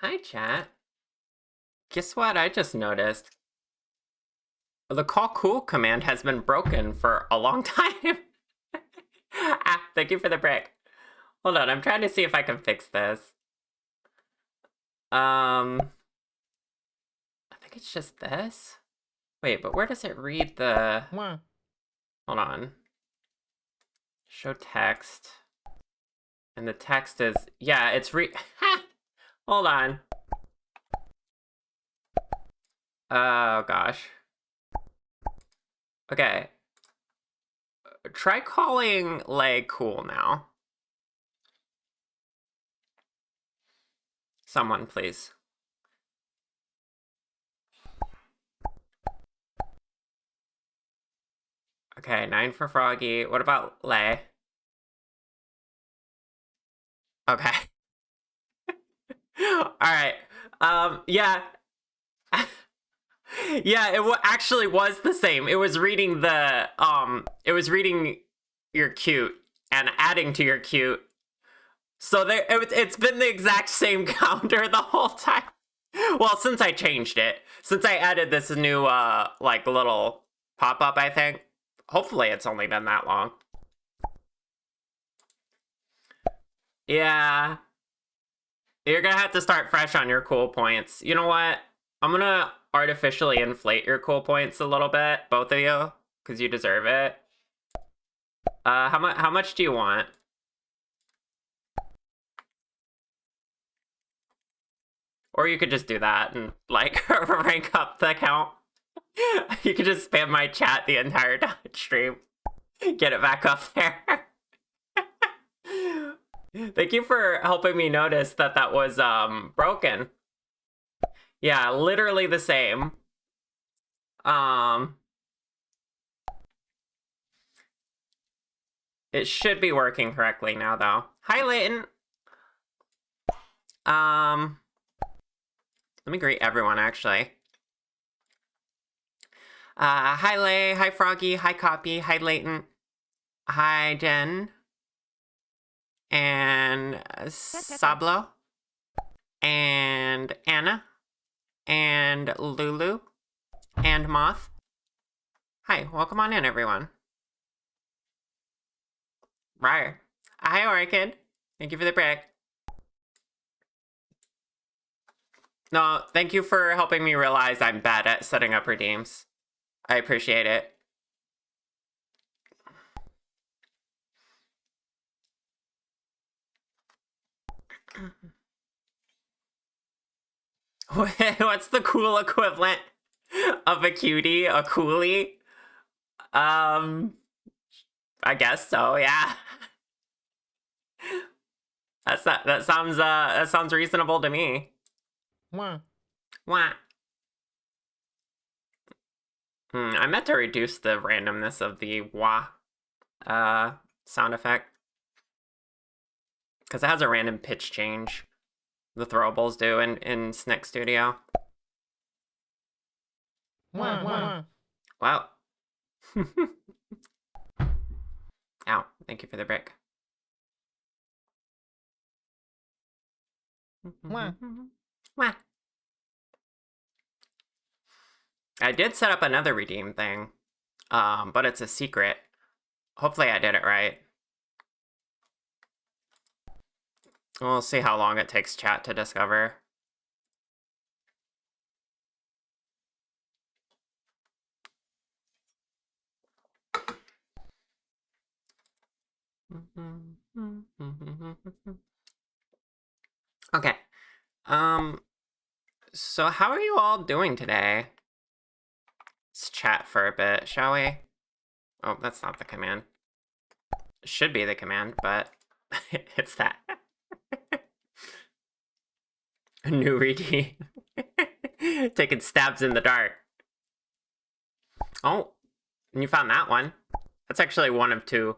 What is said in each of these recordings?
Hi, chat. Guess what I just noticed? The call cool command has been broken for a long time. Thank you for the brick. Hold on, I'm trying to see if I can fix this. I think it's just this. Wait, but where does it read the... Hold on. Show text. And the text is... Yeah, it's Hold on. Oh, gosh. Okay. Try calling Lay cool now. Someone, please. Okay, 9 for Froggy. What about Lay? Okay. Alright. Yeah. Yeah, it actually was the same. It was reading it was reading your cute and adding to your cute. So it's been the exact same counter the whole time. Well, since I changed it. Since I added this new, like, little pop-up, I think. Hopefully it's only been that long. Yeah. You're gonna have to start fresh on your cool points. You know what? I'm gonna artificially inflate your cool points a little bit, both of you, because you deserve it. How much do you want? Or you could just do that and, like, rank up the account. You could just spam my chat the entire stream. Get it back up there. Thank you for helping me notice that that was, broken. Yeah, literally the same. It should be working correctly now, though. Hi, Layton. Let me greet everyone, actually. Hi, Lay. Hi, Froggy. Hi, Copy. Hi, Layton. Hi, Jen. And Sablo. And Anna. And Lulu. And Moth. Hi, welcome on in, everyone. Briar. Hi, Orchid. Thank you for the brick. No, thank you for helping me realize I'm bad at setting up redeems. I appreciate it. What's the cool equivalent of a cutie? A coolie? I guess so, yeah. That sounds reasonable to me. Wah. I meant to reduce the randomness of the wah sound effect. Because it has a random pitch change. The throwables do in Snick Studio. Wow. Ow, thank you for the brick. Wah. I did set up another redeem thing, but it's a secret. Hopefully I did it right. We'll see how long it takes chat to discover. Okay. So how are you all doing today? Let's chat for a bit, shall we? Oh, that's not the command. It should be the command, but it's that. A new redeem. Taking stabs in the dark. Oh, and you found that one. That's actually one of two.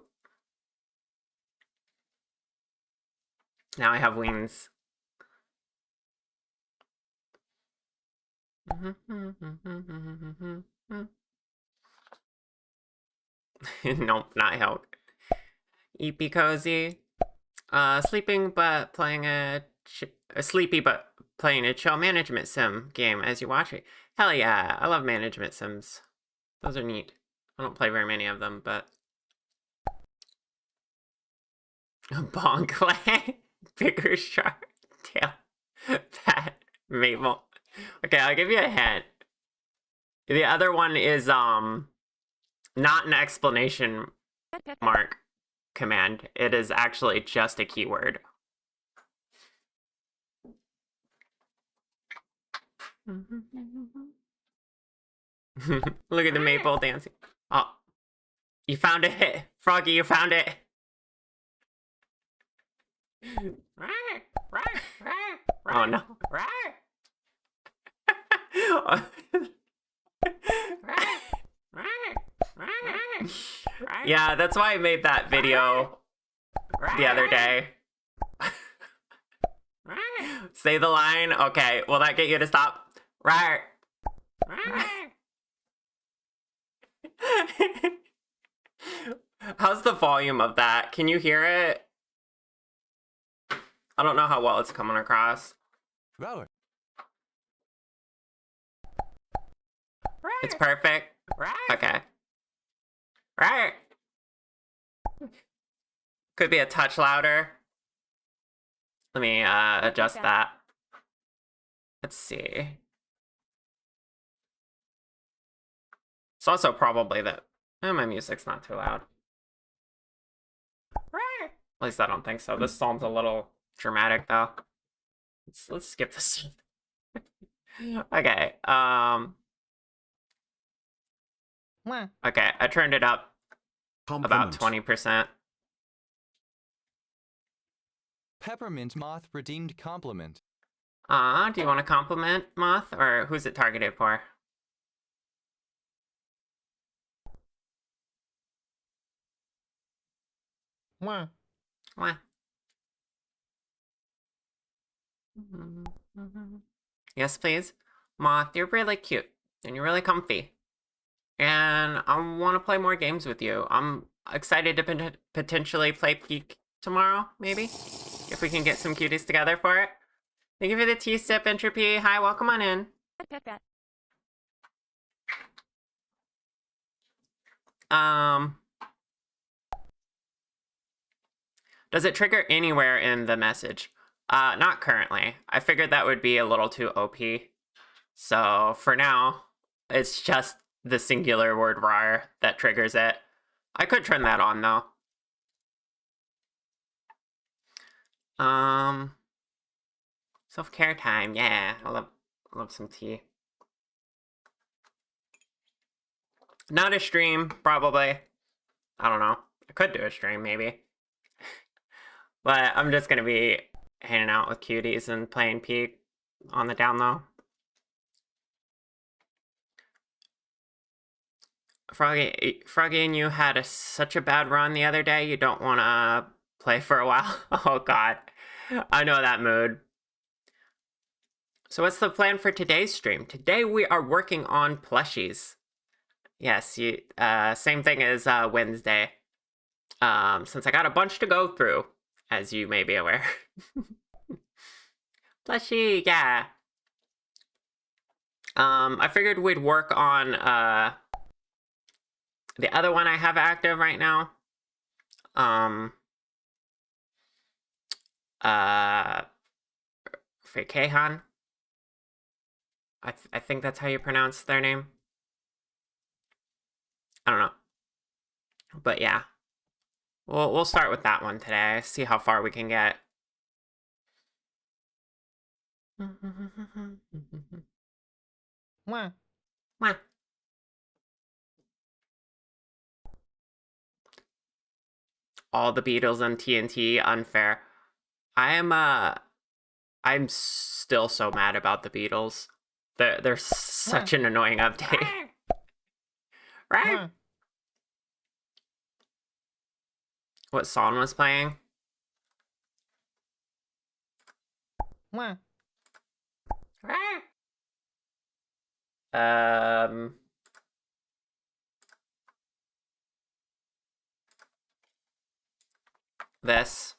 Now I have wings. Nope, not help. Eepy cozy. Sleepy but playing a chill management sim game as you watch it. Hell yeah, I love management sims. Those are neat. I don't play very many of them, but... Bonk leg, bigger shark, tail, fat, Mabel. Okay, I'll give you a hint. The other one is, not an exclamation mark command. It is actually just a keyword. Look at the maple dancing. Oh, you found it. Froggy, you found it. Oh no. Yeah, that's why I made that video the other day. Say the line. Okay, will that get you to stop? Right. How's the volume of that? Can you hear it? I don't know how well it's coming across. It's perfect. Okay. Right. Could be a touch louder. Let me adjust that. Let's see. It's also probably that my music's not too loud. At least I don't think so. This song's a little dramatic though. Let's skip this. Okay. Okay, I turned it up about 20%. Peppermint Moth redeemed compliment. Do you want a compliment, Moth? Or who's it targeted for? Mwah. Mwah. Yes, please. Moth, you're really cute. And you're really comfy. And I want to play more games with you. I'm excited to potentially play Peak tomorrow, maybe? If we can get some cuties together for it. Thank you for the tea sip, Entropy. Hi, welcome on in. Does it trigger anywhere in the message? Not currently. I figured that would be a little too OP. So for now, it's just the singular word rar that triggers it. I could turn that on though. Self-care time, yeah. I love some tea. Not a stream, probably. I don't know. I could do a stream, maybe. But I'm just gonna be hanging out with cuties and playing Peak on the down low. Froggy and you had such a bad run the other day, you don't want to play for a while? Oh god, I know that mood. So what's the plan for today's stream? Today we are working on plushies. Yes, same thing as Wednesday. Since I got a bunch to go through, as you may be aware. Plushie, yeah. I figured we'd work on the other one I have active right now. Fekehan. I think that's how you pronounce their name. I don't know. But yeah. We'll start with that one today. See how far we can get. Mwah. Mwah. All the Beatles on TNT, unfair. I'm still so mad about the Beatles. They're such an annoying update. Right? What song was playing? Mwah. This.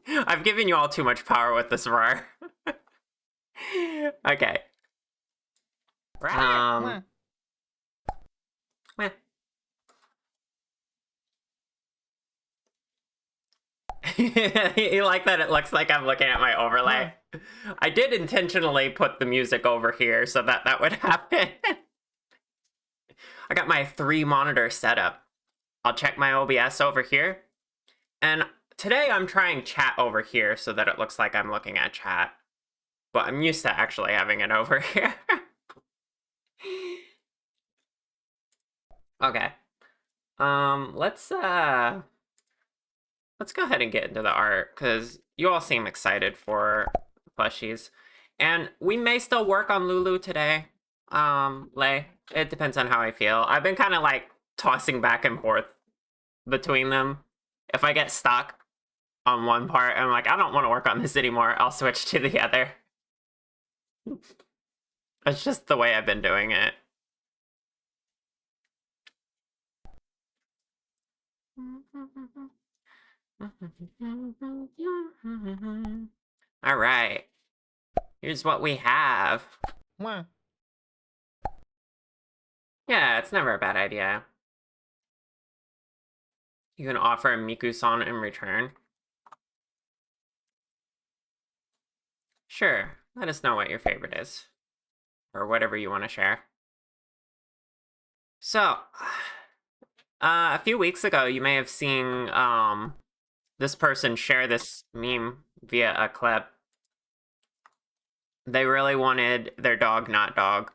I've given you all too much power with this roar. Okay. Mwah. Meh. You like that it looks like I'm looking at my overlay? I did intentionally put the music over here so that that would happen. I got my 3-monitor setup. I'll check my OBS over here. And today I'm trying chat over here so that it looks like I'm looking at chat. But I'm used to actually having it over here. Okay. Let's go ahead and get into the art, because you all seem excited for plushies. And we may still work on Lulu today. Lay. It depends on how I feel. I've been kind of like tossing back and forth between them. If I get stuck on one part, I'm like, I don't want to work on this anymore, I'll switch to the other. It's just the way I've been doing it. All right. Here's what we have. Mwah. Yeah, it's never a bad idea. You can offer a Miku-san in return. Sure, let us know what your favorite is. Or whatever you want to share. So, a few weeks ago, you may have seen this person share this meme via a clip. They really wanted their dog not dog.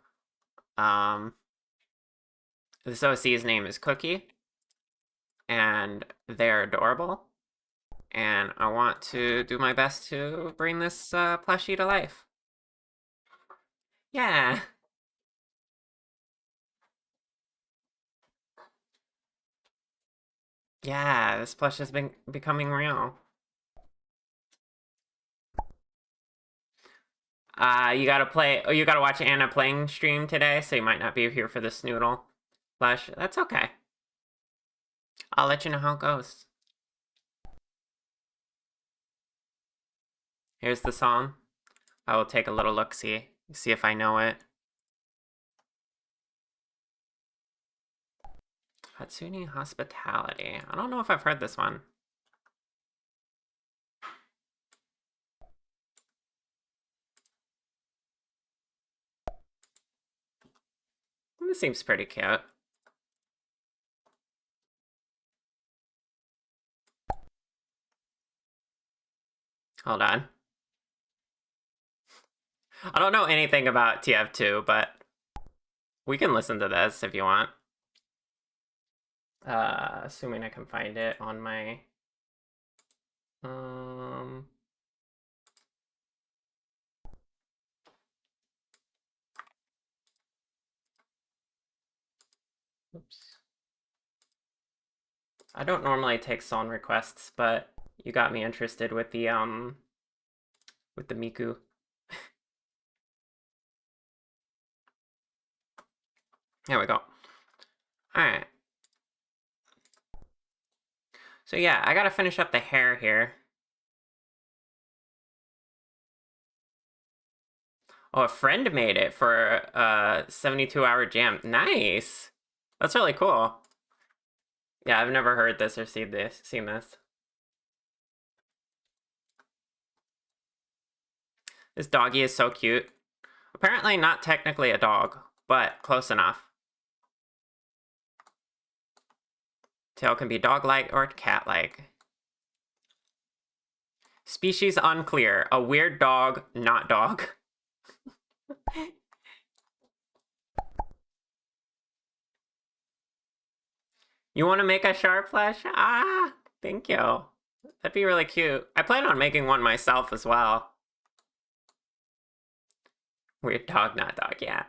This OC's name is Cookie, and they're adorable. And I want to do my best to bring this plushie to life. Yeah. Yeah, this plush has been becoming real. You gotta watch Anna playing stream today, so you might not be here for the Snoodle plush. That's okay. I'll let you know how it goes. Here's the song. I will take a little look-see, see if I know it. Hatsune Hospitality. I don't know if I've heard this one. This seems pretty cute. Hold on. I don't know anything about TF2, but we can listen to this if you want. Assuming I can find it on my... Oops. I don't normally take song requests, but you got me interested with the Miku. There we go. Alright. So yeah, I gotta finish up the hair here. Oh, a friend made it for a 72-hour jam. Nice! That's really cool. Yeah, I've never heard this or seen this. This doggy is so cute. Apparently not technically a dog, but close enough. Tail can be dog-like or cat-like. Species unclear. A weird dog, not dog. You want to make a sharp flash? Ah, thank you. That'd be really cute. I plan on making one myself as well. Weird dog, not dog, yeah.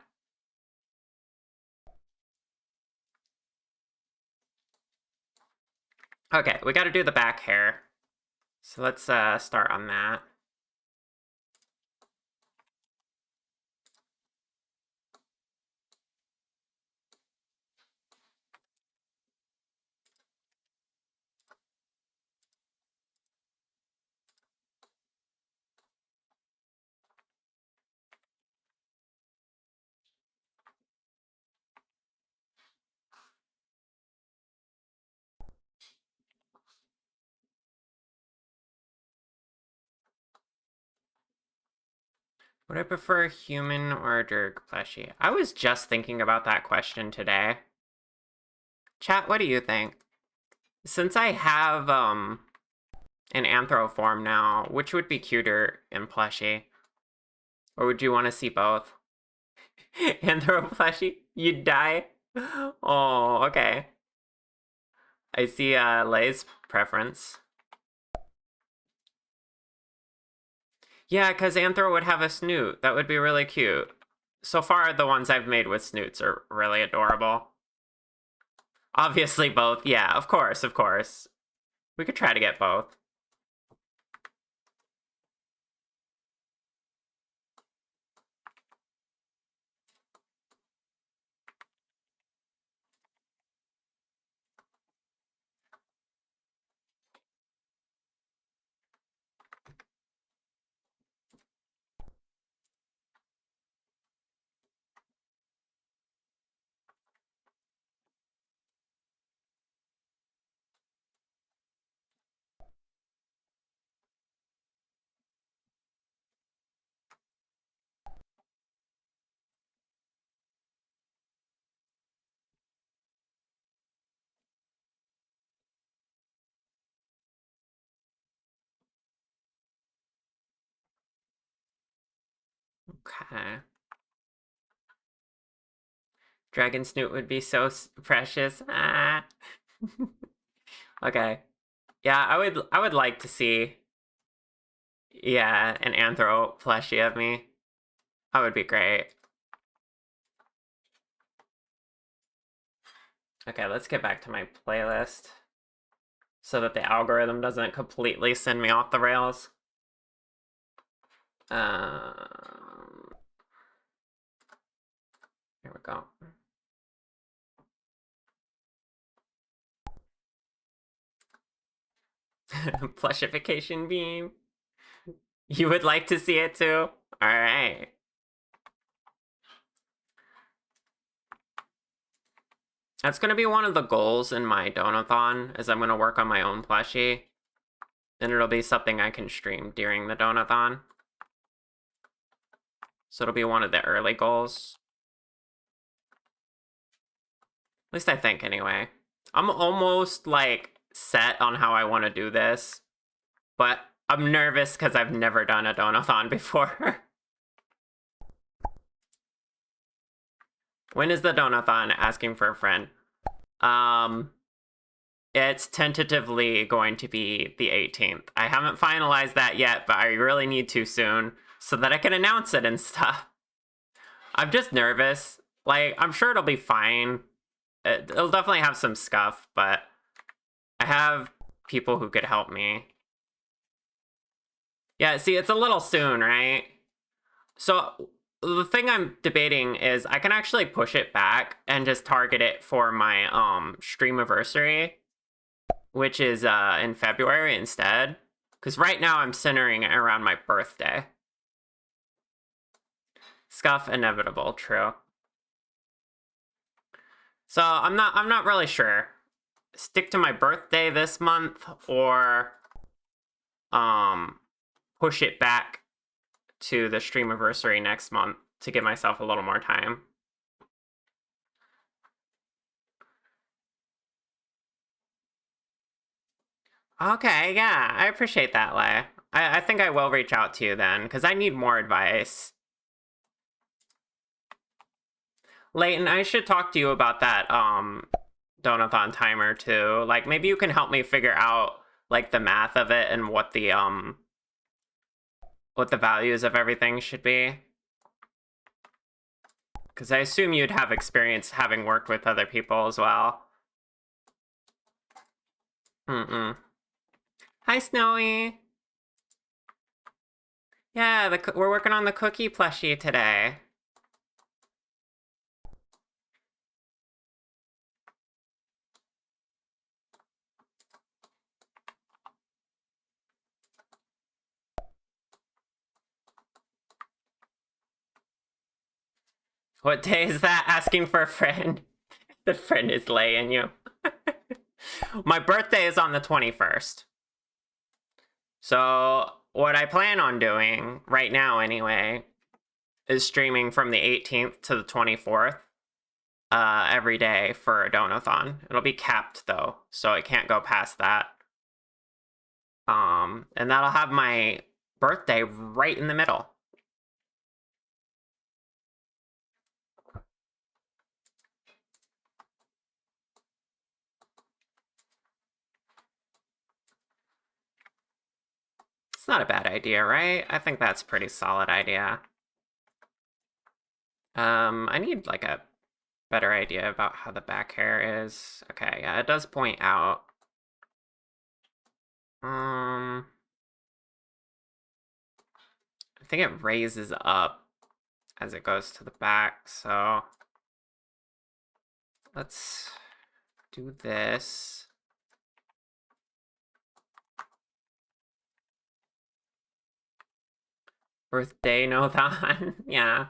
Okay, we gotta do the back hair. So let's start on that. Would I prefer a human or a Dirk plushie? I was just thinking about that question today. Chat, what do you think? Since I have an anthro form now, which would be cuter in plushie? Or would you want to see both? Anthro plushie? You'd die? Oh, okay. I see Lay's preference. Yeah, because Anthro would have a snoot. That would be really cute. So far, the ones I've made with snoots are really adorable. Obviously both. Yeah, of course, of course. We could try to get both. Okay. Dragon snoot would be so precious. Ah. Okay. Yeah, I would like to see, yeah, an anthro plushie of me. That would be great. Okay, let's get back to my playlist so that the algorithm doesn't completely send me off the rails. Here we go. Plushification beam. You would like to see it too? Alright. That's gonna be one of the goals in my donathon, is I'm gonna work on my own plushie. And it'll be something I can stream during the donathon. So it'll be one of the early goals. At least I think, anyway. I'm almost, like, set on how I want to do this. But I'm nervous because I've never done a donathon before. When is the donathon? Asking for a friend. It's tentatively going to be the 18th. I haven't finalized that yet, but I really need to soon so that I can announce it and stuff. I'm just nervous. Like, I'm sure it'll be fine. It'll definitely have some scuff, but I have people who could help me. Yeah, see, it's a little soon, right? So the thing I'm debating is I can actually push it back and just target it for my streamiversary, which is in February instead. Because right now I'm centering it around my birthday. Scuff inevitable, true. So I'm not really sure. Stick to my birthday this month or push it back to the streamiversary next month to give myself a little more time. Okay, yeah, I appreciate that, Lay. I think I will reach out to you then, because I need more advice. Leighton, I should talk to you about that donathon timer too. Like, maybe you can help me figure out like the math of it and what the values of everything should be. Because I assume you'd have experience having worked with other people as well. Hi, Snowy. Yeah, we're working on the cookie plushie today. What day is that? Asking for a friend. The friend is laying you. My birthday is on the 21st. So what I plan on doing, right now anyway, is streaming from the 18th to the 24th every day for a donathon. It'll be capped though, so it can't go past that. And that'll have my birthday right in the middle. It's not a bad idea, right? I think that's a pretty solid idea. I need like a better idea about how the back hair is. Okay, yeah, it does point out. I think it raises up as it goes to the back, so let's do this. Birthday no-thon, yeah.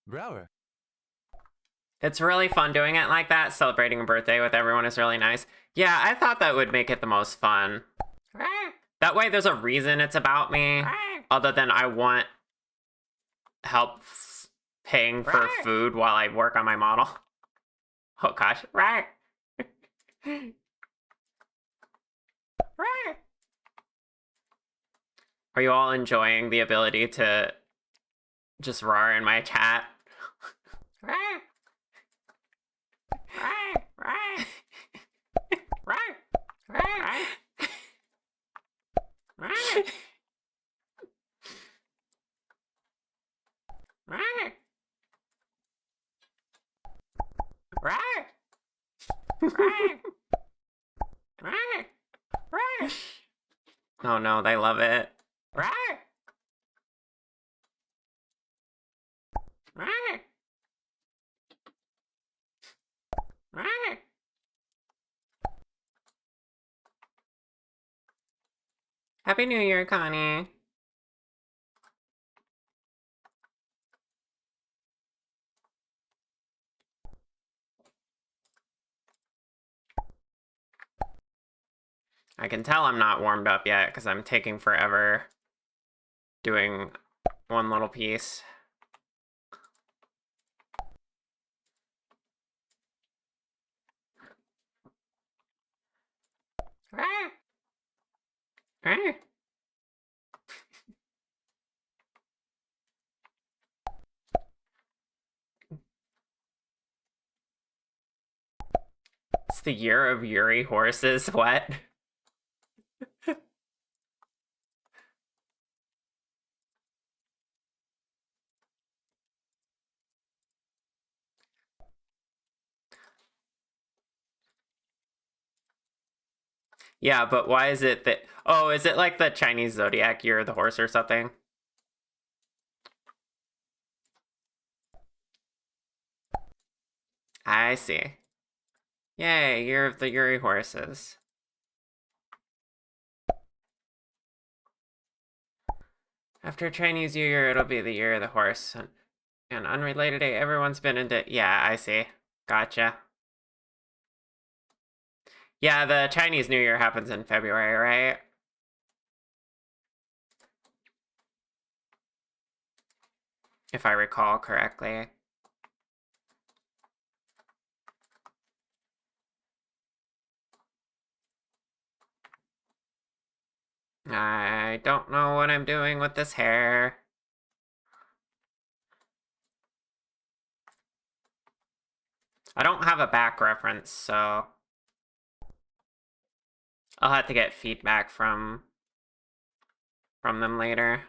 Brower. It's really fun doing it like that. Celebrating a birthday with everyone is really nice. Yeah, I thought that would make it the most fun. That way there's a reason it's about me, other than I want help paying for food while I work on my model. Oh gosh. Are you all enjoying the ability to just roar in my chat? Oh no, they love it. Happy New Year, Connie. I can tell I'm not warmed up yet because I'm taking forever doing one little piece. It's the year of Yuri horses. What? Yeah, but why is it that... Oh, is it like the Chinese zodiac year of the horse or something? I see. Yay, year of the Yuri horses. After Chinese New Year, it'll be the year of the horse. And unrelated day, everyone's been into... Yeah, I see. Gotcha. Yeah, the Chinese New Year happens in February, right? If I recall correctly. I don't know what I'm doing with this hair. I don't have a back reference, so I'll have to get feedback from them later.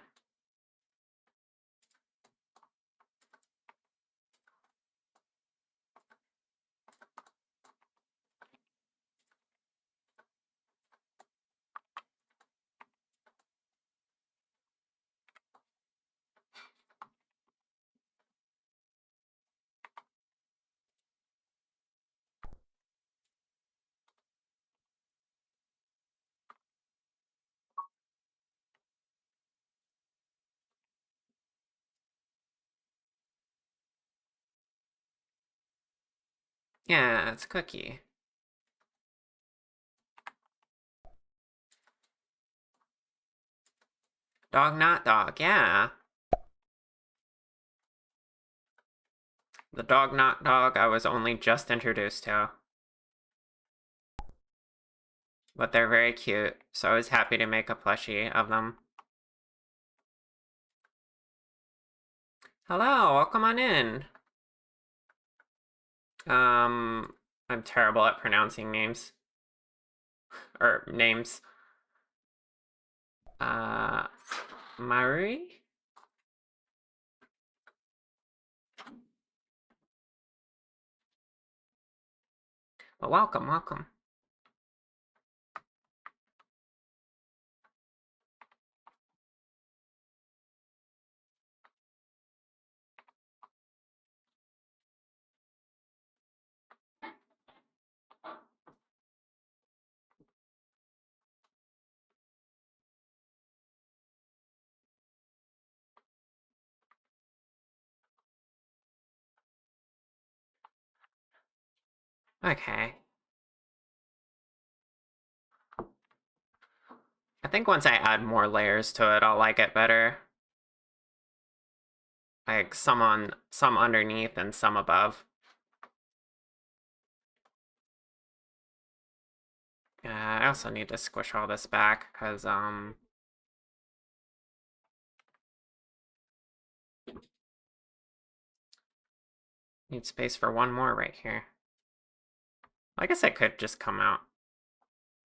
Yeah, it's Cookie. Dog not dog, yeah. The dog not dog I was only just introduced to. But they're very cute, so I was happy to make a plushie of them. Hello, welcome on in. I'm terrible at pronouncing names. Or names. Marie? Well, welcome, welcome. Okay. I think once I add more layers to it, I'll like it better. Like some underneath and some above. I also need to squish all this back because need space for one more right here. I guess I could just come out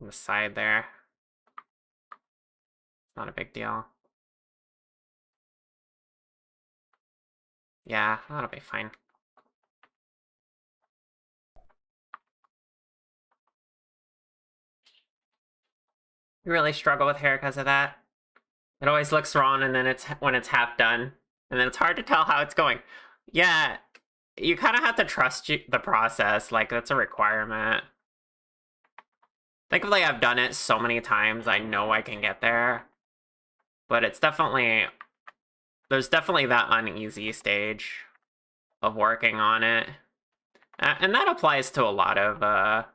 on the side there. Not a big deal. Yeah, that'll be fine. You really struggle with hair because of that? It always looks wrong and then when it's half done. And then it's hard to tell how it's going. Yeah, you kind of have to trust the process. Like, that's a requirement. Thankfully, I've done it so many times, I know I can get there. But it's definitely... There's definitely that uneasy stage of working on it. And that applies to a lot of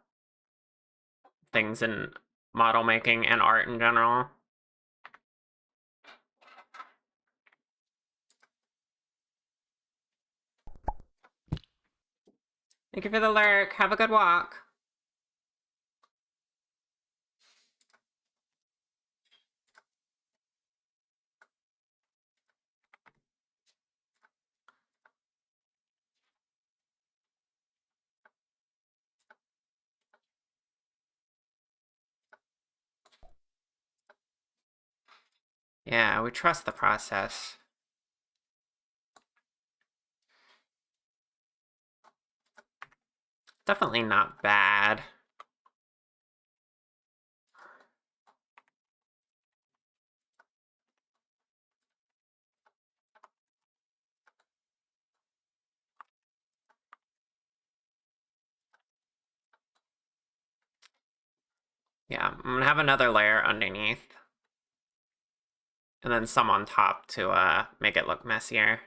things in model making and art in general. Thank you for the lurk. Have a good walk. Yeah, we trust the process. Definitely not bad. Yeah, I'm gonna have another layer underneath. And then some on top to make it look messier.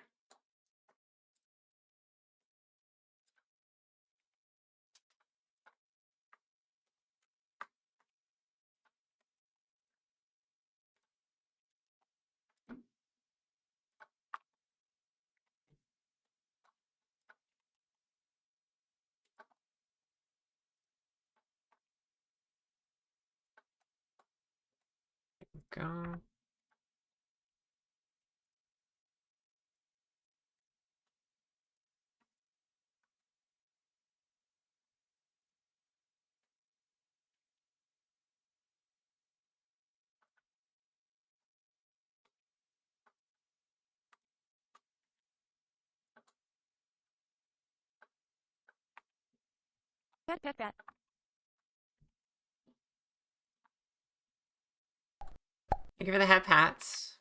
Go. Pet, pet, pet. Thank you for the head pats.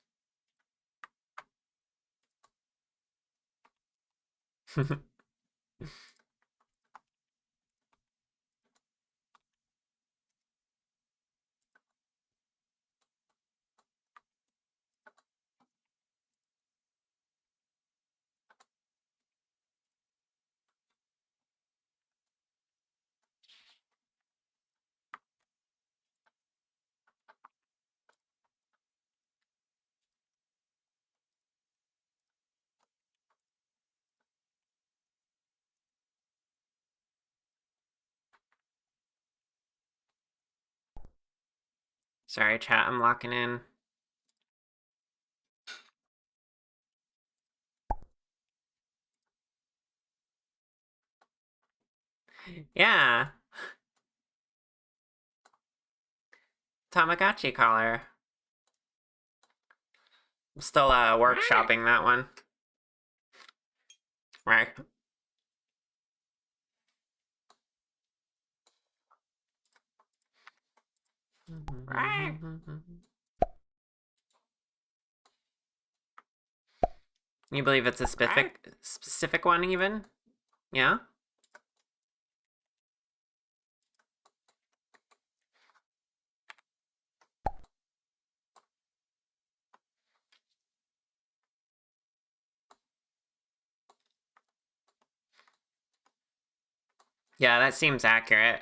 Sorry, chat, I'm locking in. Yeah. Tamagotchi collar. I'm still workshopping that one. Right. Right. You believe it's a specific one even? Yeah? Yeah, that seems accurate.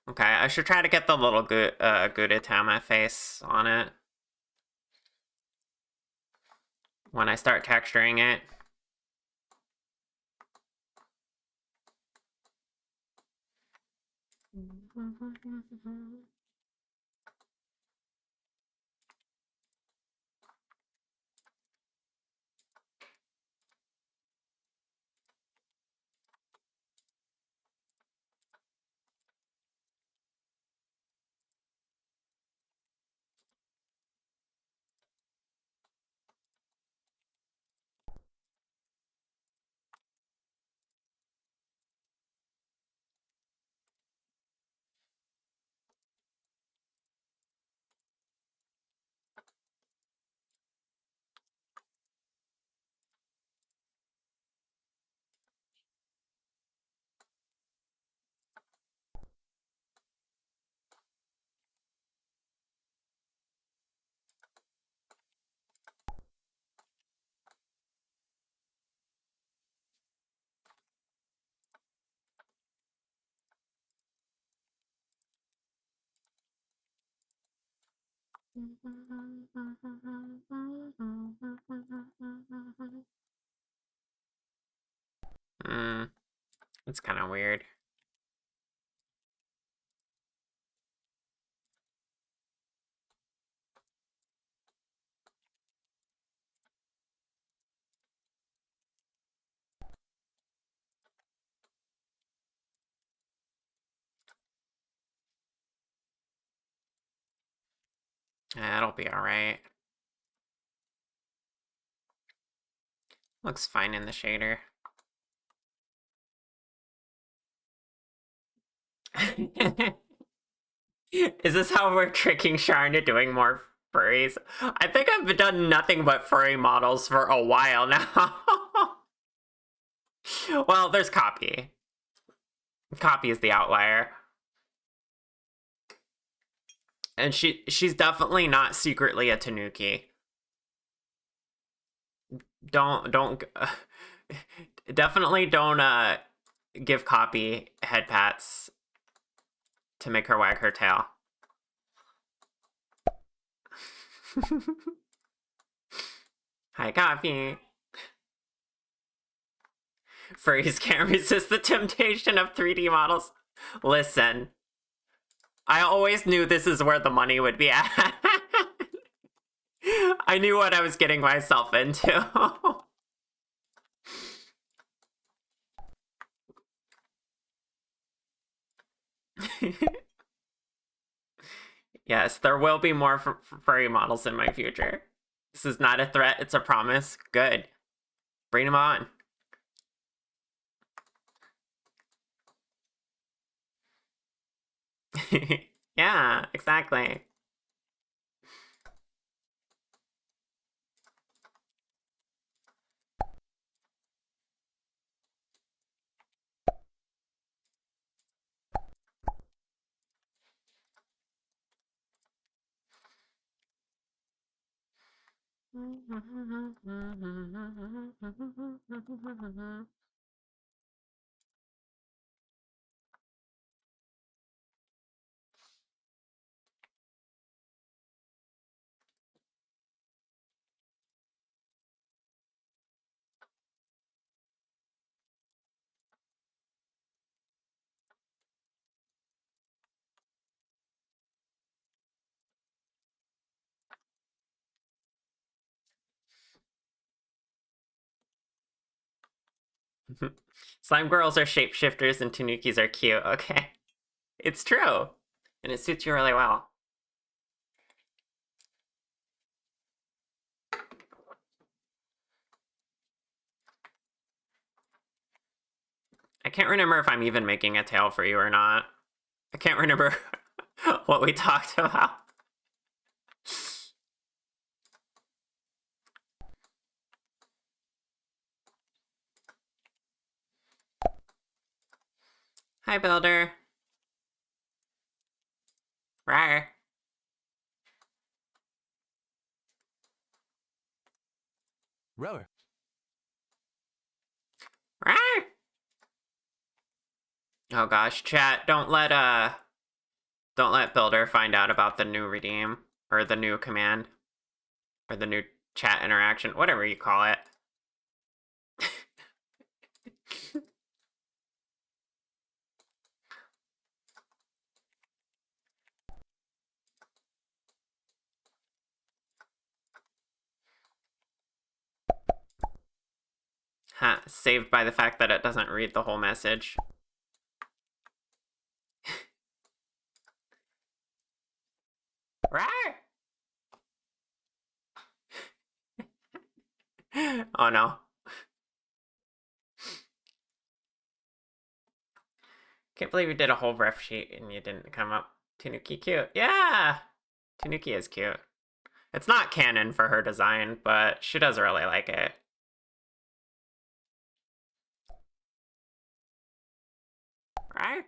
Okay, I should try to get the little Gudetama face on it when I start texturing it. It's kind of weird. That'll be alright. Looks fine in the shader. Is this how we're tricking Shar into doing more furries? I think I've done nothing but furry models for a while now. Well, there's Copy. Copy is the outlier. And she's definitely not secretly a Tanuki. Don't definitely don't give Copy head pats to make her wag her tail. Hi, Copy. Furries can't resist the temptation of 3D models. Listen, I always knew this is where the money would be at. I knew what I was getting myself into. Yes, there will be more furry models in my future. This is not a threat, it's a promise. Good. Bring them on. Yeah, exactly. Slime girls are shapeshifters and tanukis are cute. Okay. It's true. And it suits you really well. I can't remember if I'm even making a tail for you or not. I can't remember what we talked about. Hi, Builder. Rawr. Rower. Rawr. Oh gosh, chat, don't let Builder find out about the new redeem or the new command or the new chat interaction, whatever you call it. Huh, saved by the fact that it doesn't read the whole message. Rawr. Oh no. Can't believe you did a whole ref sheet and you didn't come up. Tanuki cute. Yeah! Tanuki is cute. It's not canon for her design, but she does really like it. Right?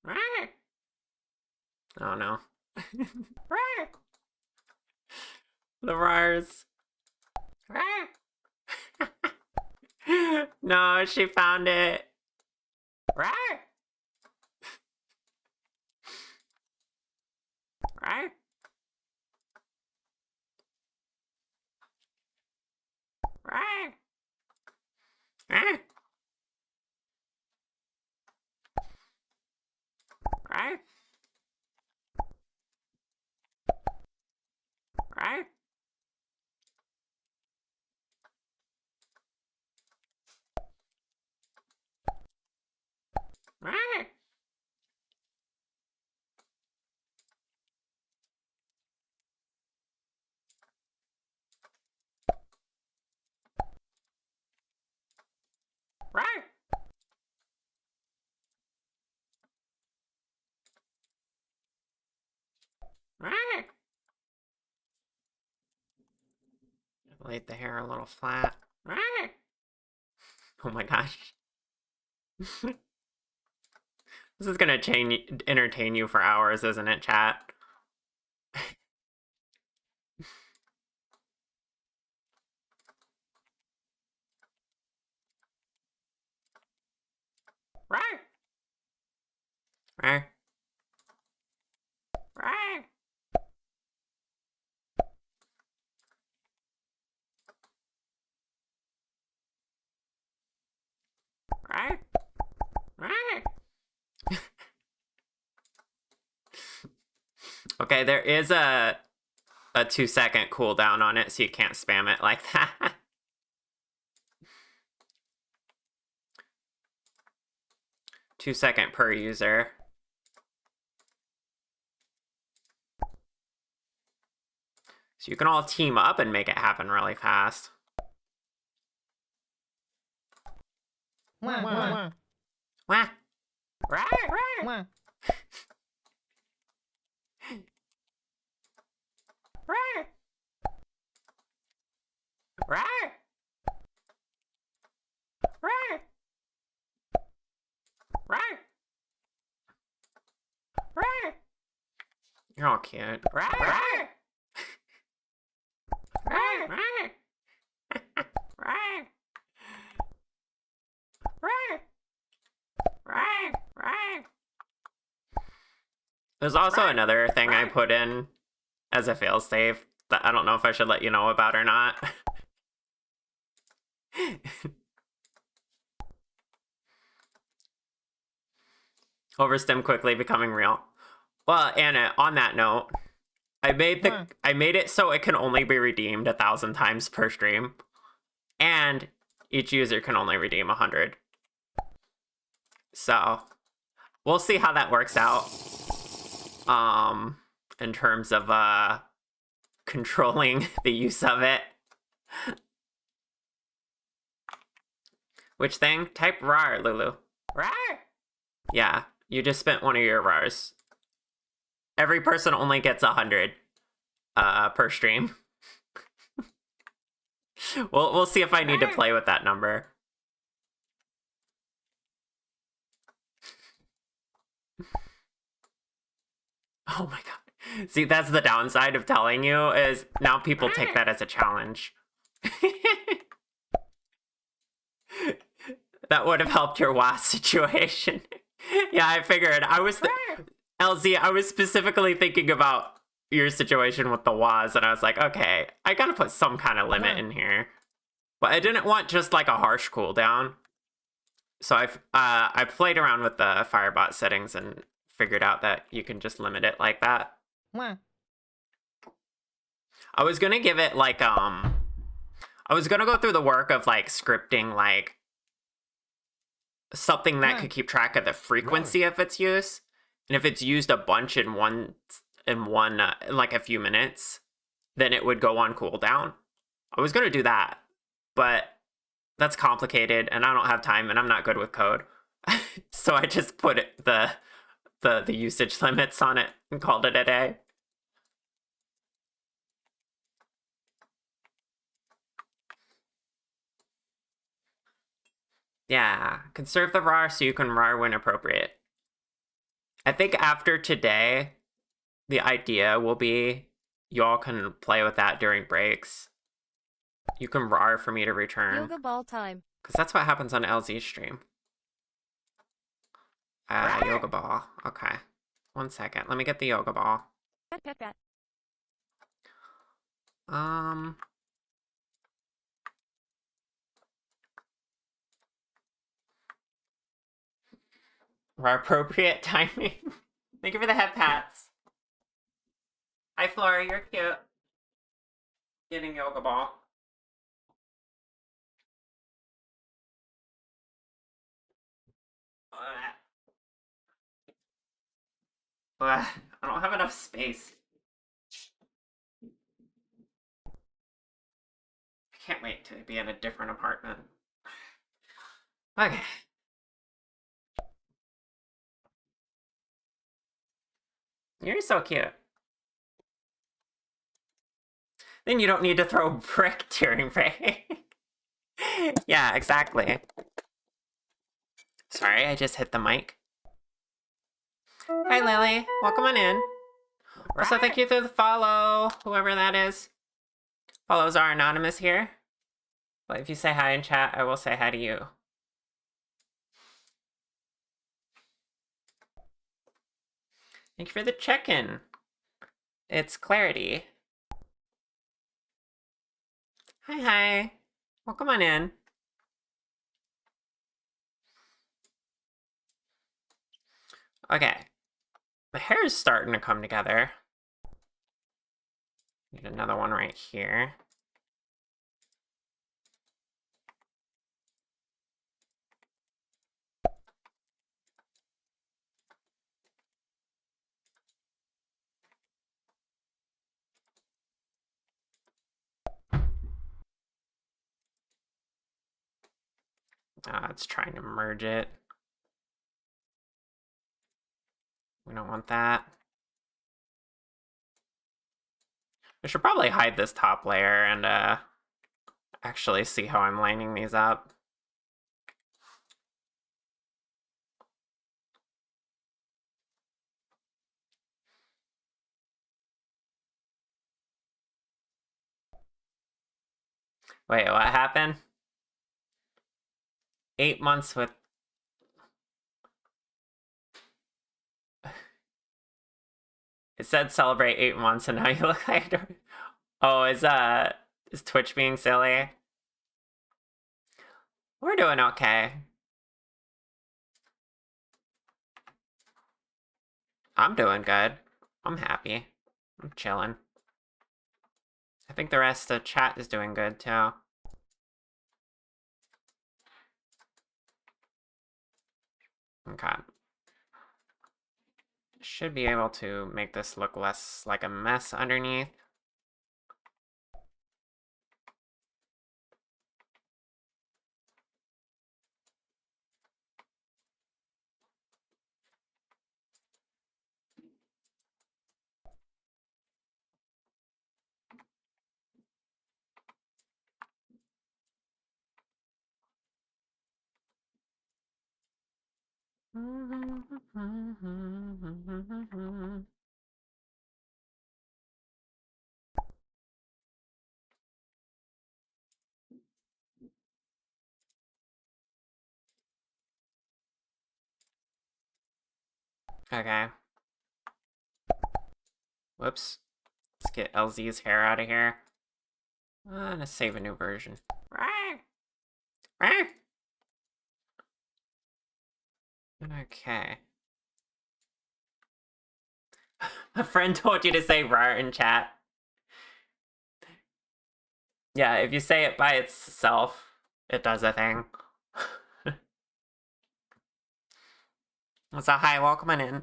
Right? Oh no. Right? The Rars. Right? No, she found it. Right? Right? Right? Right? Right? Right? Right? Right? Right? Laid the hair a little flat. Right? Oh my gosh. This is gonna entertain you for hours, isn't it, chat? Right? Right? Right? Right? Right? Okay, there is a 2-second cooldown on it, so you can't spam it like that. Two-second per user. So you can all team up and make it happen really fast. Wah, wah, Wah. Right, right. wah. Right. Right. Right. Right. Right. You're all cute. Right. Right. Right. Right. Right. Right. Right. Right. There's also another thing I put in as a failsafe that I don't know if I should let you know about or not. Overstim quickly becoming real. Well, and on that note, I made it so it can only be redeemed 1,000 times per stream, and each user can only redeem 100. So we'll see how that works out. In terms of controlling the use of it. Which thing? Type rar, Lulu. Rar! Yeah, you just spent one of your rars. Every person only gets 100 per stream. We'll see if I need to play with that number. Oh my god. See, that's the downside of telling you, is now people take that as a challenge. That would have helped your WAS situation. Yeah, I figured. LZ, I was specifically thinking about your situation with the WAS, and I was like, okay, I gotta put some kind of limit in here. But I didn't want just like a harsh cooldown. So I played around with the Firebot settings and figured out that you can just limit it like that. I was gonna give it like I was gonna go through the work of like scripting like something that could keep track of the frequency of its use, and if it's used a bunch in one like a few minutes, then it would go on cooldown. I was gonna do that, but that's complicated, and I don't have time, and I'm not good with code, so I just put the usage limits on it and called it a day. Yeah, conserve the RAR so you can RAR when appropriate. I think after today, the idea will be you all can play with that during breaks. You can RAR for me to return. Yoga ball time. Because that's what happens on LZ's stream. Yoga ball. Okay. 1 second. Let me get the yoga ball. Pat, pat, pat. RAR appropriate timing. Thank you for the head pats. Hi, Flora. You're cute. Getting yoga ball. I don't have enough space. I can't wait to be in a different apartment. Okay. You're so cute. Then you don't need to throw brick during break. Yeah, exactly. Sorry, I just hit the mic. Hi, Lily. Welcome on in. Also, thank you for the follow, whoever that is. Follows are anonymous here. But if you say hi in chat, I will say hi to you. Thank you for the check-in. It's Clarity. Hi. Welcome on in. Okay. The hair is starting to come together. Need another one right here. It's trying to merge it. We don't want that. I should probably hide this top layer and actually see how I'm lining these up. Wait, what happened? 8 months with... It said celebrate 8 months and now you look like... Oh, is Twitch being silly? We're doing okay. I'm doing good. I'm happy. I'm chilling. I think the rest of the chat is doing good too. Okay. Should be able to make this look less like a mess underneath. Okay. Whoops. Let's get LZ's hair out of here. Let's save a new version. Okay. A friend told you to say rar in chat. Yeah, if you say it by itself, it does a thing. So hi, welcome on in.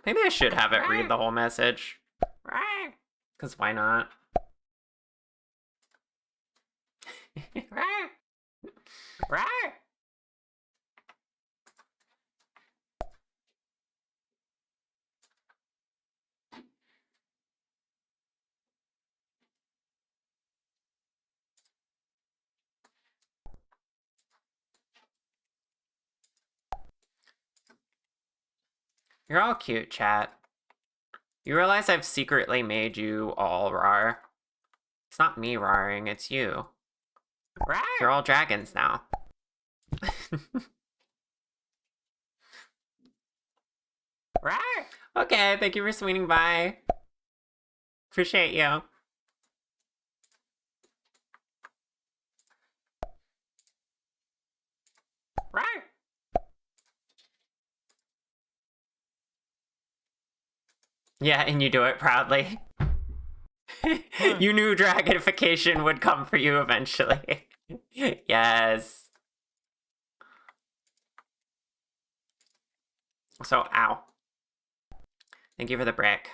Maybe I should have it read the whole message. Because why not? You're all cute, chat. You realize I've secretly made you all rar? It's not me raring, it's you. You're all dragons now. Okay, thank you for swinging by. Appreciate you. Yeah, and you do it proudly. You knew dragonification would come for you eventually. Yes. So, ow. Thank you for the brick.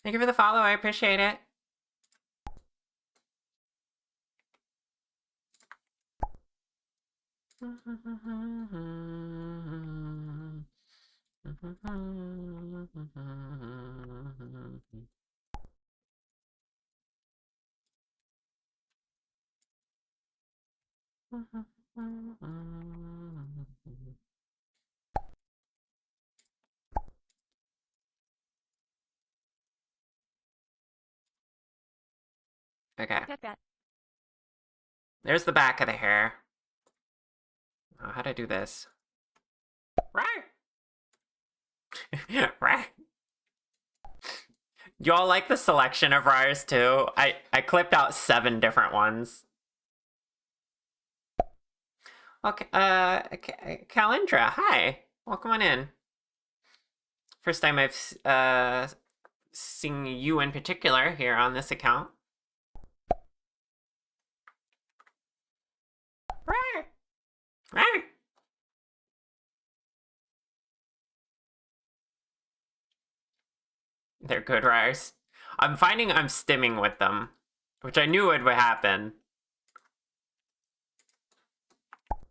Thank you for the follow, I appreciate it. Okay. There's the back of the hair. Oh, how'd I do this? Y'all like the selection of rars too? I clipped out 7 different ones. Okay, Calendra, hi. Welcome on in. First time I've seen you in particular here on this account. They're good rars. I'm finding I'm stimming with them, which I knew would happen.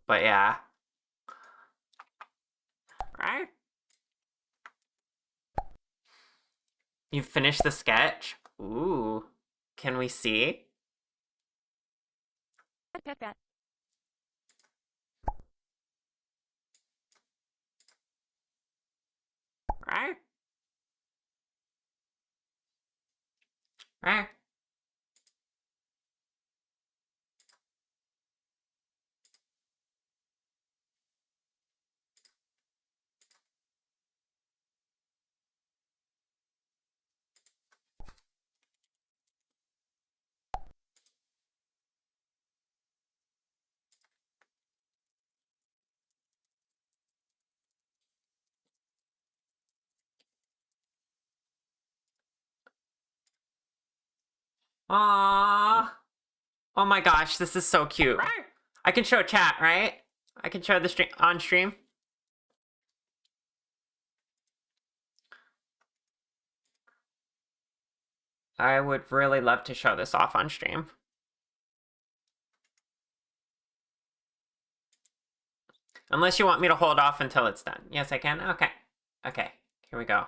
But yeah. You finished the sketch? Ooh. Can we see? Right? Right? Aww. Oh my gosh, this is so cute. I can show chat, right? I can show the stream on stream. I would really love to show this off on stream. Unless you want me to hold off until it's done. Yes, I can. Okay. Okay. Here we go.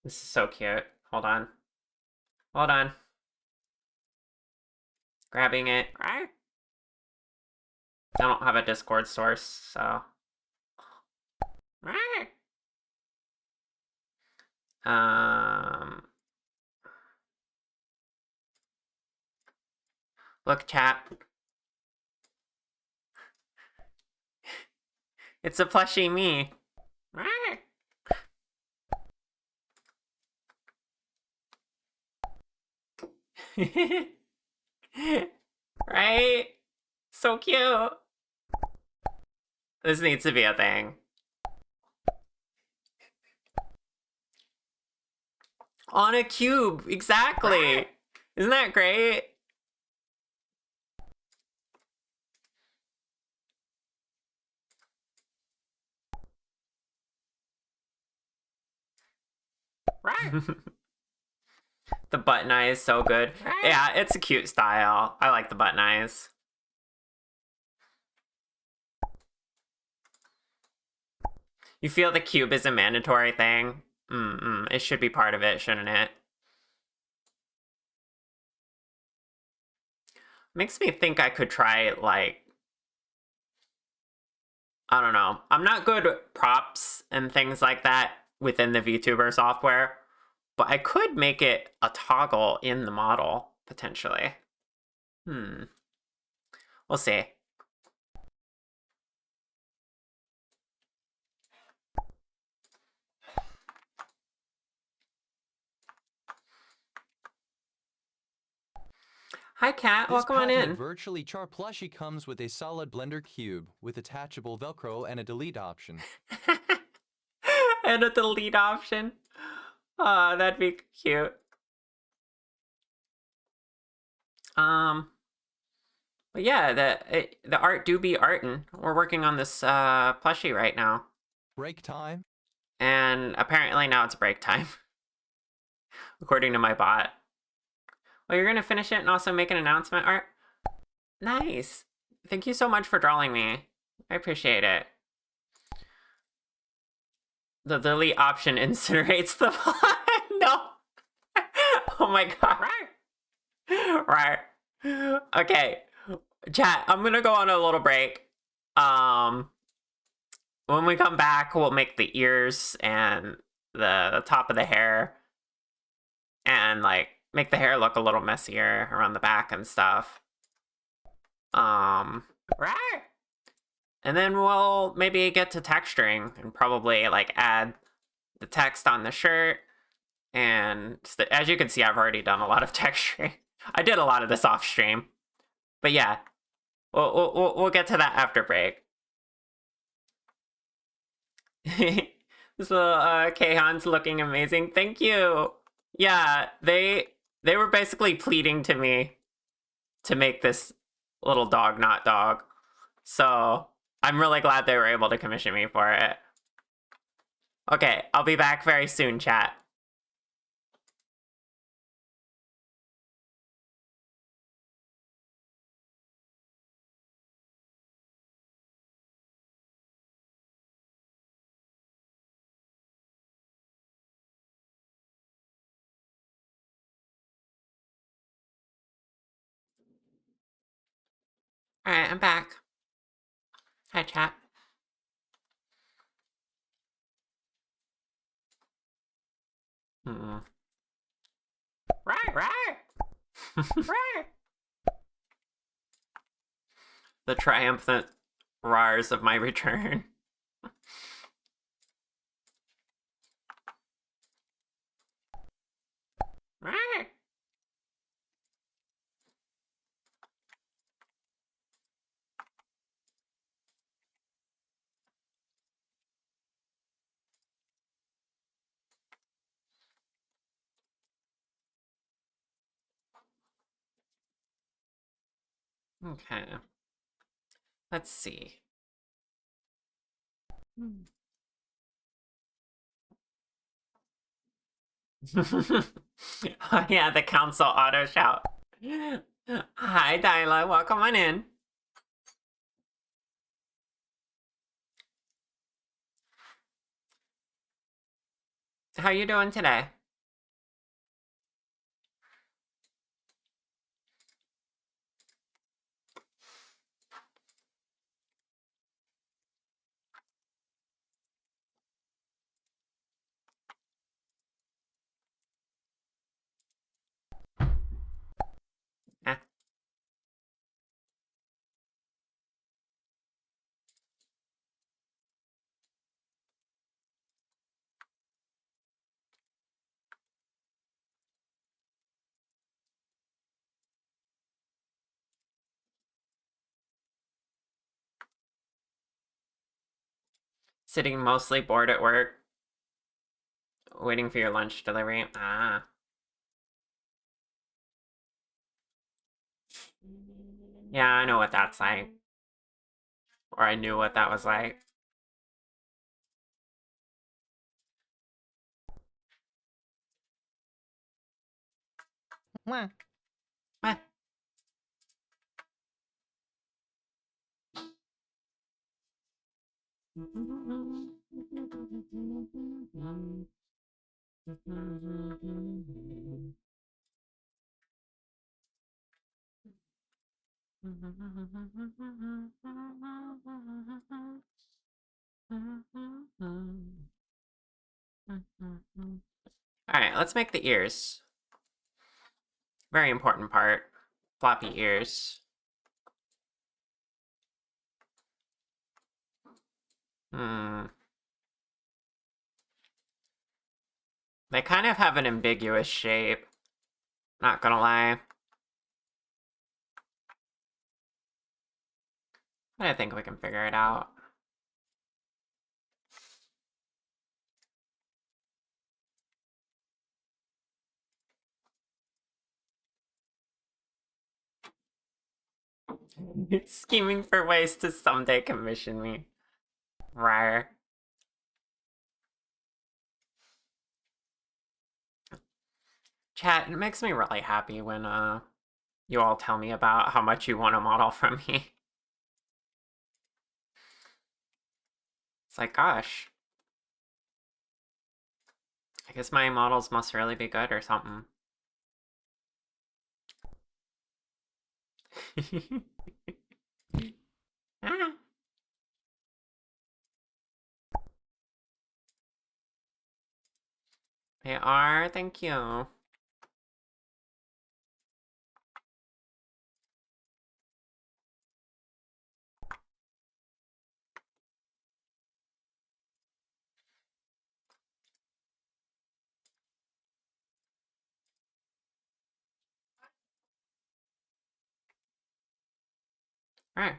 This is so cute. Hold on. Hold on. Grabbing it. I don't have a Discord source, so. Look, chat. It's a plushie me. Right? So cute. This needs to be a thing. On a cube, exactly. Isn't that great? The button eye is so good. Yeah, it's a cute style. I like the button eyes. You feel the cube is a mandatory thing? It should be part of it, shouldn't it? Makes me think I could try, like, I don't know. I'm not good at props and things like that within the VTuber software, but I could make it a toggle in the model, potentially. We'll see. Hi, Kat. This Welcome on patented in. virtually char plushie comes with a solid blender cube with attachable Velcro and a delete option. And a delete option. Oh, that'd be cute. But yeah, the art do be artin'. We're working on this plushie right now, Break time? and apparently now it's break time, according to my bot. Well, you're gonna finish it and also make an announcement art. Nice. Thank you so much for drawing me. I appreciate it. The delete option incinerates the bot. No. Oh my god. Right. Okay. Chat, I'm gonna go on a little break. When we come back, we'll make the ears and the top of the hair and like make the hair look a little messier around the back and stuff. Right. And then we'll maybe get to texturing and probably like add the text on the shirt. And as you can see, I've already done a lot of texturing. I did a lot of this off stream. But yeah, we'll get to that after break. This little Khan's looking amazing. Thank you. Yeah, they were basically pleading to me to make this little dog not dog. So I'm really glad they were able to commission me for it. Okay, I'll be back very soon, chat. Alright, I'm back. Hi, chat. Right, right. Right. The triumphant roars of my return. Right. Okay. Let's see. Oh, yeah, the council auto shout. Hi, Dyla. Welcome on in. How you doing today? Eh. Sitting mostly bored at work. Waiting for your lunch delivery. Ah. Yeah, I know what that's like. Or I knew what that was like. Mwah. Eh. Alright, let's make the ears. Very important part. Floppy ears. Hmm. They kind of have an ambiguous shape. Not gonna lie. But I think we can figure it out. Scheming for ways to someday commission me. Rawr. Chat, it makes me really happy when you all tell me about how much you want a model from me. It's like, gosh. I guess my models must really be good or something. Ah. They are, thank you. Alright.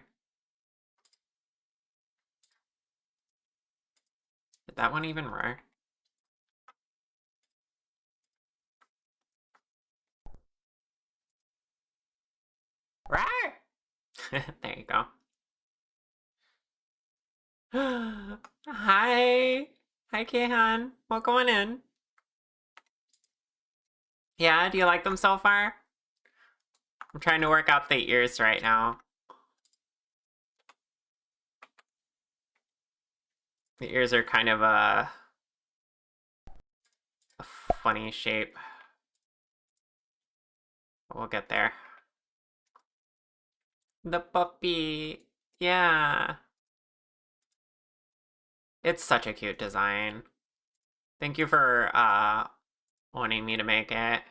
Did that one even roar? Roar! There you go. Hi! Hi, Keihan. Welcome on in. Yeah, do you like them so far? I'm trying to work out the ears right now. The ears are kind of a funny shape. We'll get there. The puppy. Yeah. It's such a cute design. Thank you for wanting me to make it.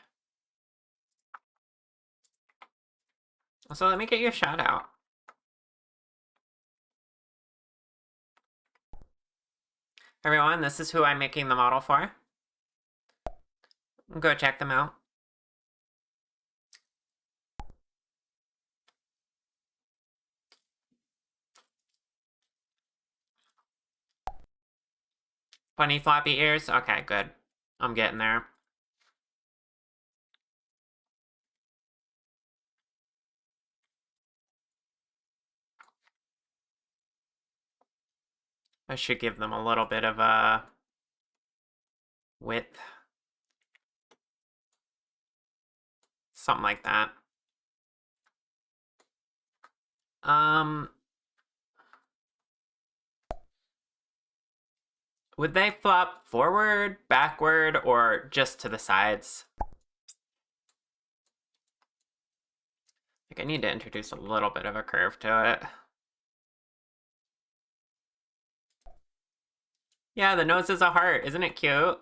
Also, let me get you a shout out. Everyone, this is who I'm making the model for. Go check them out. Funny floppy ears? Okay, good. I'm getting there. I should give them a little bit of a width. Something like that. Would they flop forward, backward, or just to the sides? Like, I need to introduce a little bit of a curve to it. Yeah, the nose is a heart. Isn't it cute?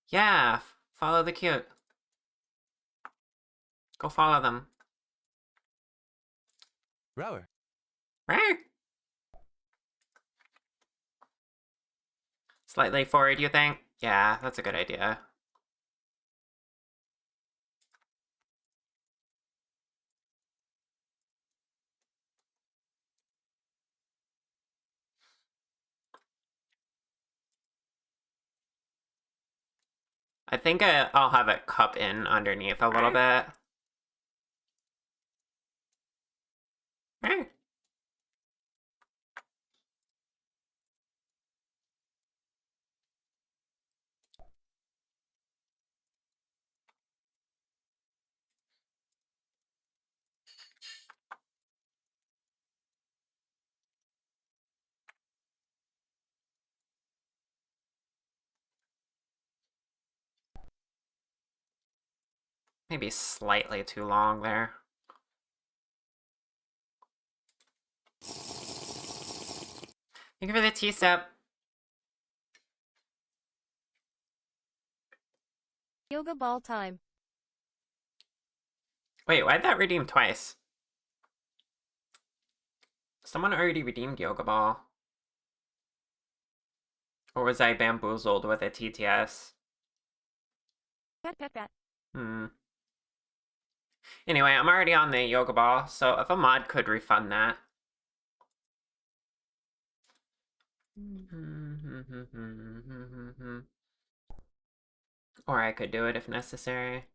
Yeah, follow the cute. Go follow them. Rower. Rawr. Slightly forward, you think? Yeah, that's a good idea. I think I'll have it cup in underneath a little bit. Rawr. Maybe slightly too long there. Thank you for the tea sip. Yoga ball time. Wait, why'd that redeem twice? Someone already redeemed Yoga Ball. Or was I bamboozled with a TTS? Pat pat pat. Anyway, I'm already on the Yoga Ball, so if a mod could refund that. Or I could do it if necessary.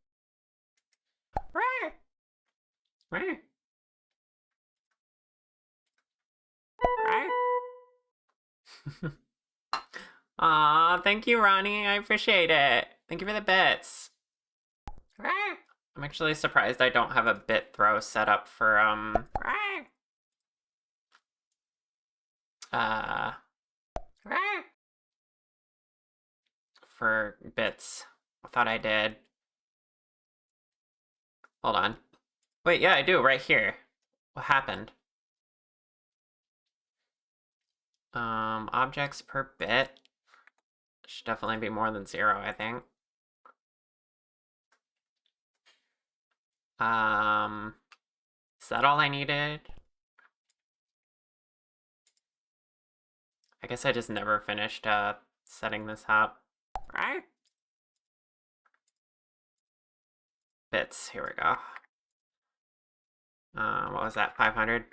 Aw, thank you, Ronnie. I appreciate it. Thank you for the bits. I'm actually surprised I don't have a bit throw set up for, for bits. I thought I did. Hold on. Wait, yeah, I do, right here. What happened? Objects per bit. Should definitely be more than 0, I think. Is that all I needed? I guess I just never finished, setting this up. Right? Bits, here we go. What was that, 500?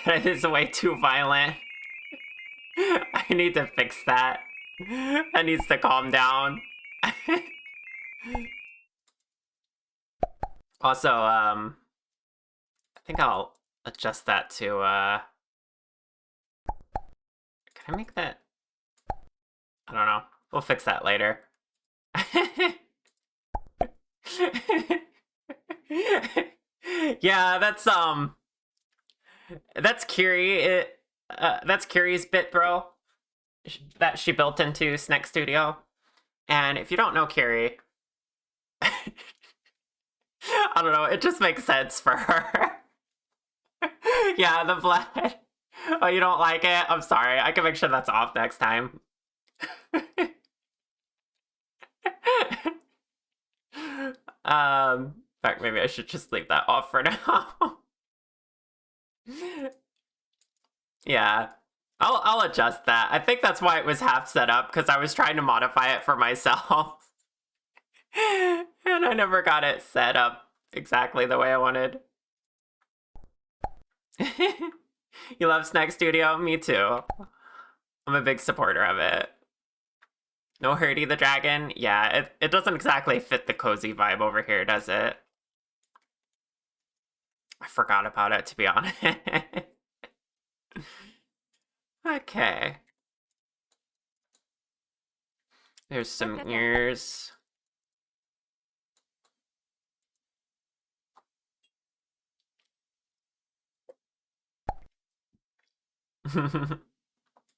That is way too violent. I need to fix that. That needs to calm down. Also, I think I'll adjust that to, can I make that? I don't know. We'll fix that later. Yeah, that's Kiri. That's Kiri's bit throw that she built into Snack Studio. And if you don't know Carrie, I don't know, it just makes sense for her. Yeah, the blood. Oh, you don't like it? I'm sorry. I can make sure that's off next time. In fact, maybe I should just leave that off for now. Yeah. I'll adjust that. I think that's why it was half set up, because I was trying to modify it for myself. And I never got it set up exactly the way I wanted. You love Snack Studio? Me too. I'm a big supporter of it. No Hurdy the Dragon? Yeah, it doesn't exactly fit the cozy vibe over here, does it? I forgot about it, to be honest. Okay. There's some ears.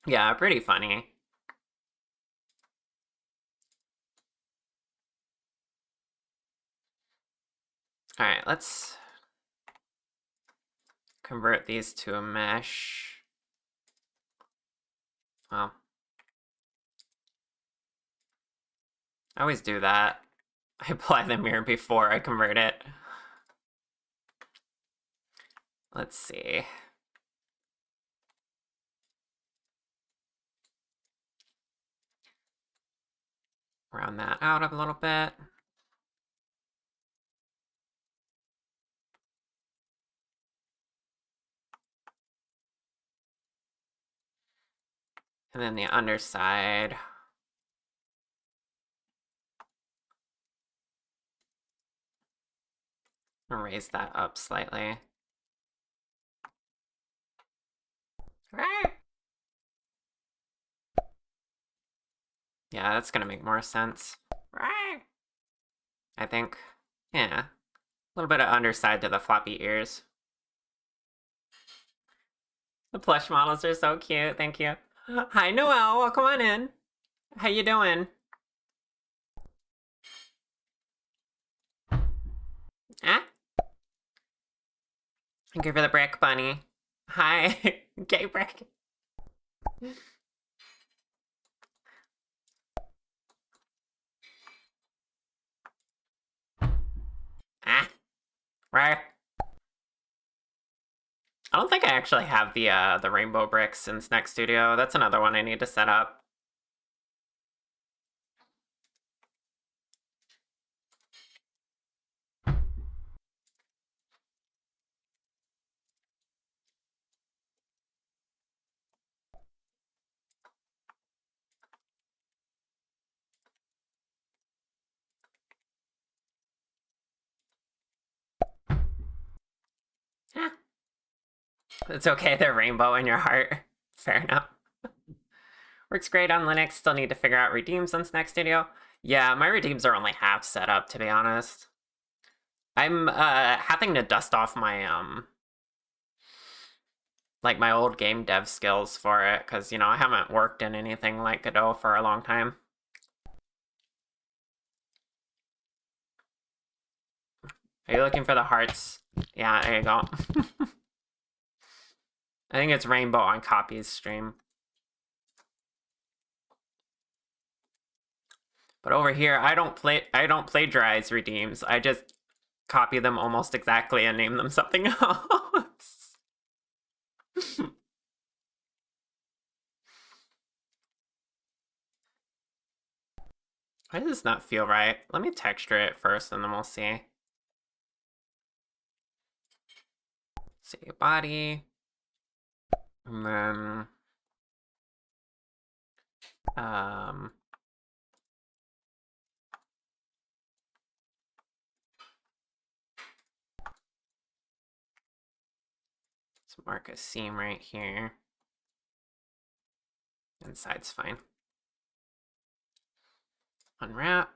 Yeah, pretty funny. Alright, let's convert these to a mesh. Well, I always do that. I apply the mirror before I convert it. Let's see. Round that out a little bit. And then the underside. I'll raise that up slightly. Yeah, that's gonna make more sense. I think. Yeah. A little bit of underside to the floppy ears. The plush models are so cute, thank you. Hi, Noelle, welcome on in. How you doing? Ah? Thank you for the brick, bunny. Hi, gay brick. Ah, right. I don't think I actually have the rainbow bricks in Snack Studio. That's another one I need to set up. Yeah. It's okay, they're rainbow in your heart. Fair enough. Works great on Linux, still need to figure out redeems on Snack Studio. Yeah, my redeems are only half set up, to be honest. I'm having to dust off my like my old game dev skills for it, because you know I haven't worked in anything like Godot for a long time. Are you looking for the hearts? Yeah, there you go. I think it's Rainbow on Copy's stream. But over here, I don't plagiarize redeems. I just copy them almost exactly and name them something else. Why does this not feel right? Let me texture it first and then we'll see. See, body. And then let's mark a seam right here. Inside's fine. Unwrap.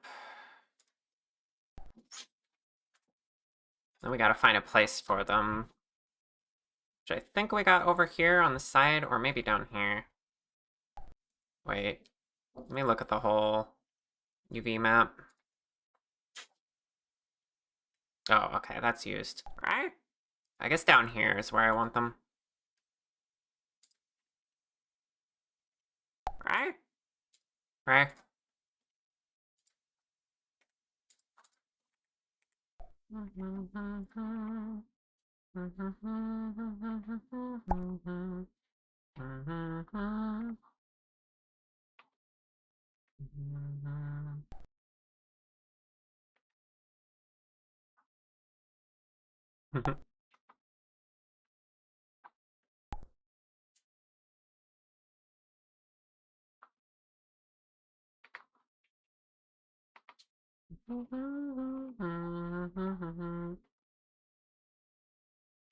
Then we gotta find a place for them. Which I think we got over here on the side, or maybe down here. Wait, let me look at the whole UV map. Oh, okay, that's used. Right? I guess down here is where I want them. Right? Right?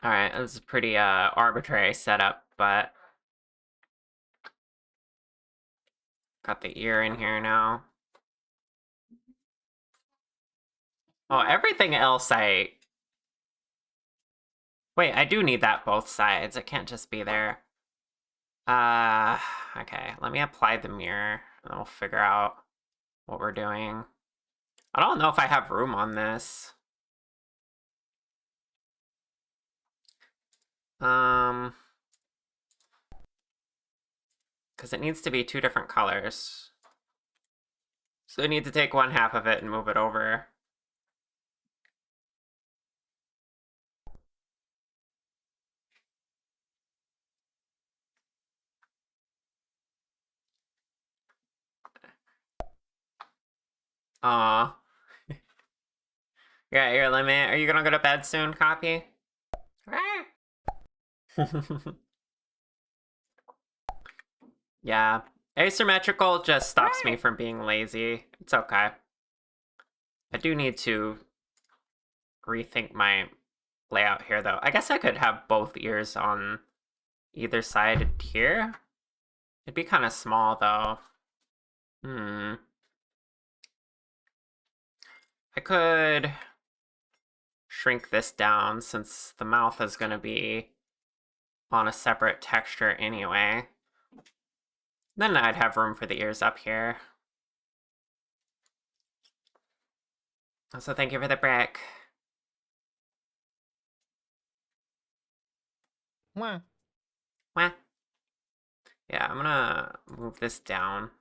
Alright, this is a pretty arbitrary setup, but got the ear in here now. Oh, everything else Wait, I do need that both sides. It can't just be there. Okay, let me apply the mirror, and we'll figure out what we're doing. I don't know if I have room on this. Because it needs to be two different colors. So I need to take one half of it and move it over. Aw. You're at your limit. Are you gonna go to bed soon, Copy? Yeah. Asymmetrical just stops me from being lazy. It's okay. I do need to rethink my layout here, though. I guess I could have both ears on either side here. It'd be kind of small, though. I could shrink this down since the mouth is going to be on a separate texture anyway. Then I'd have room for the ears up here. Also, thank you for the brick. Wah. Wah. Yeah, I'm gonna move this down.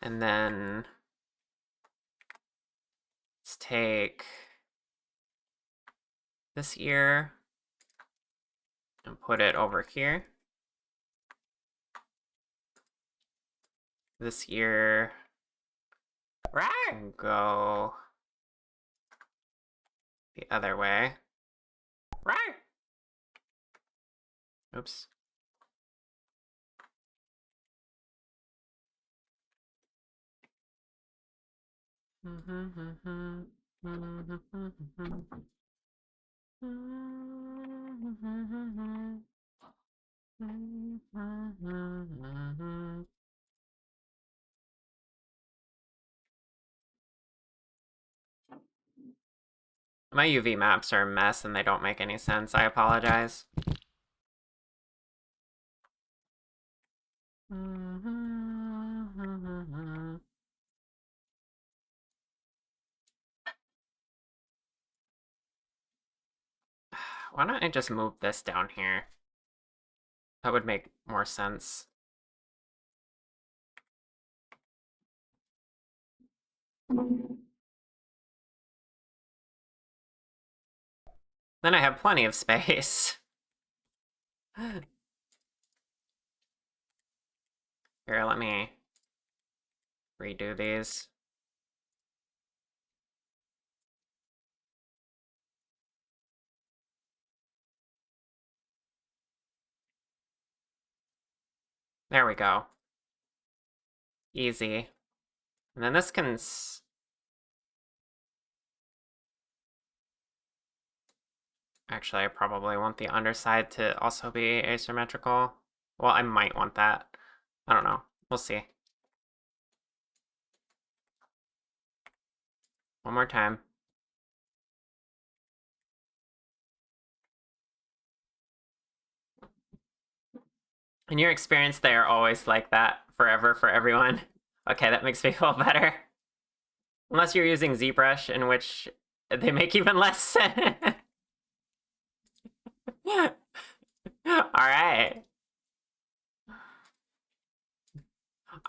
And then let's take this ear and put it over here. This ear and go the other way. Oops. My UV maps are a mess and they don't make any sense. I apologize. Why don't I just move this down here? That would make more sense. Then I have plenty of space. Here, let me redo these. There we go. Easy. And then this can... Actually, I probably want the underside to also be asymmetrical. Well, I might want that. I don't know. We'll see. One more time. In your experience, they are always like that forever for everyone. Okay, that makes me feel better. Unless you're using ZBrush, in which they make even less sense. Alright.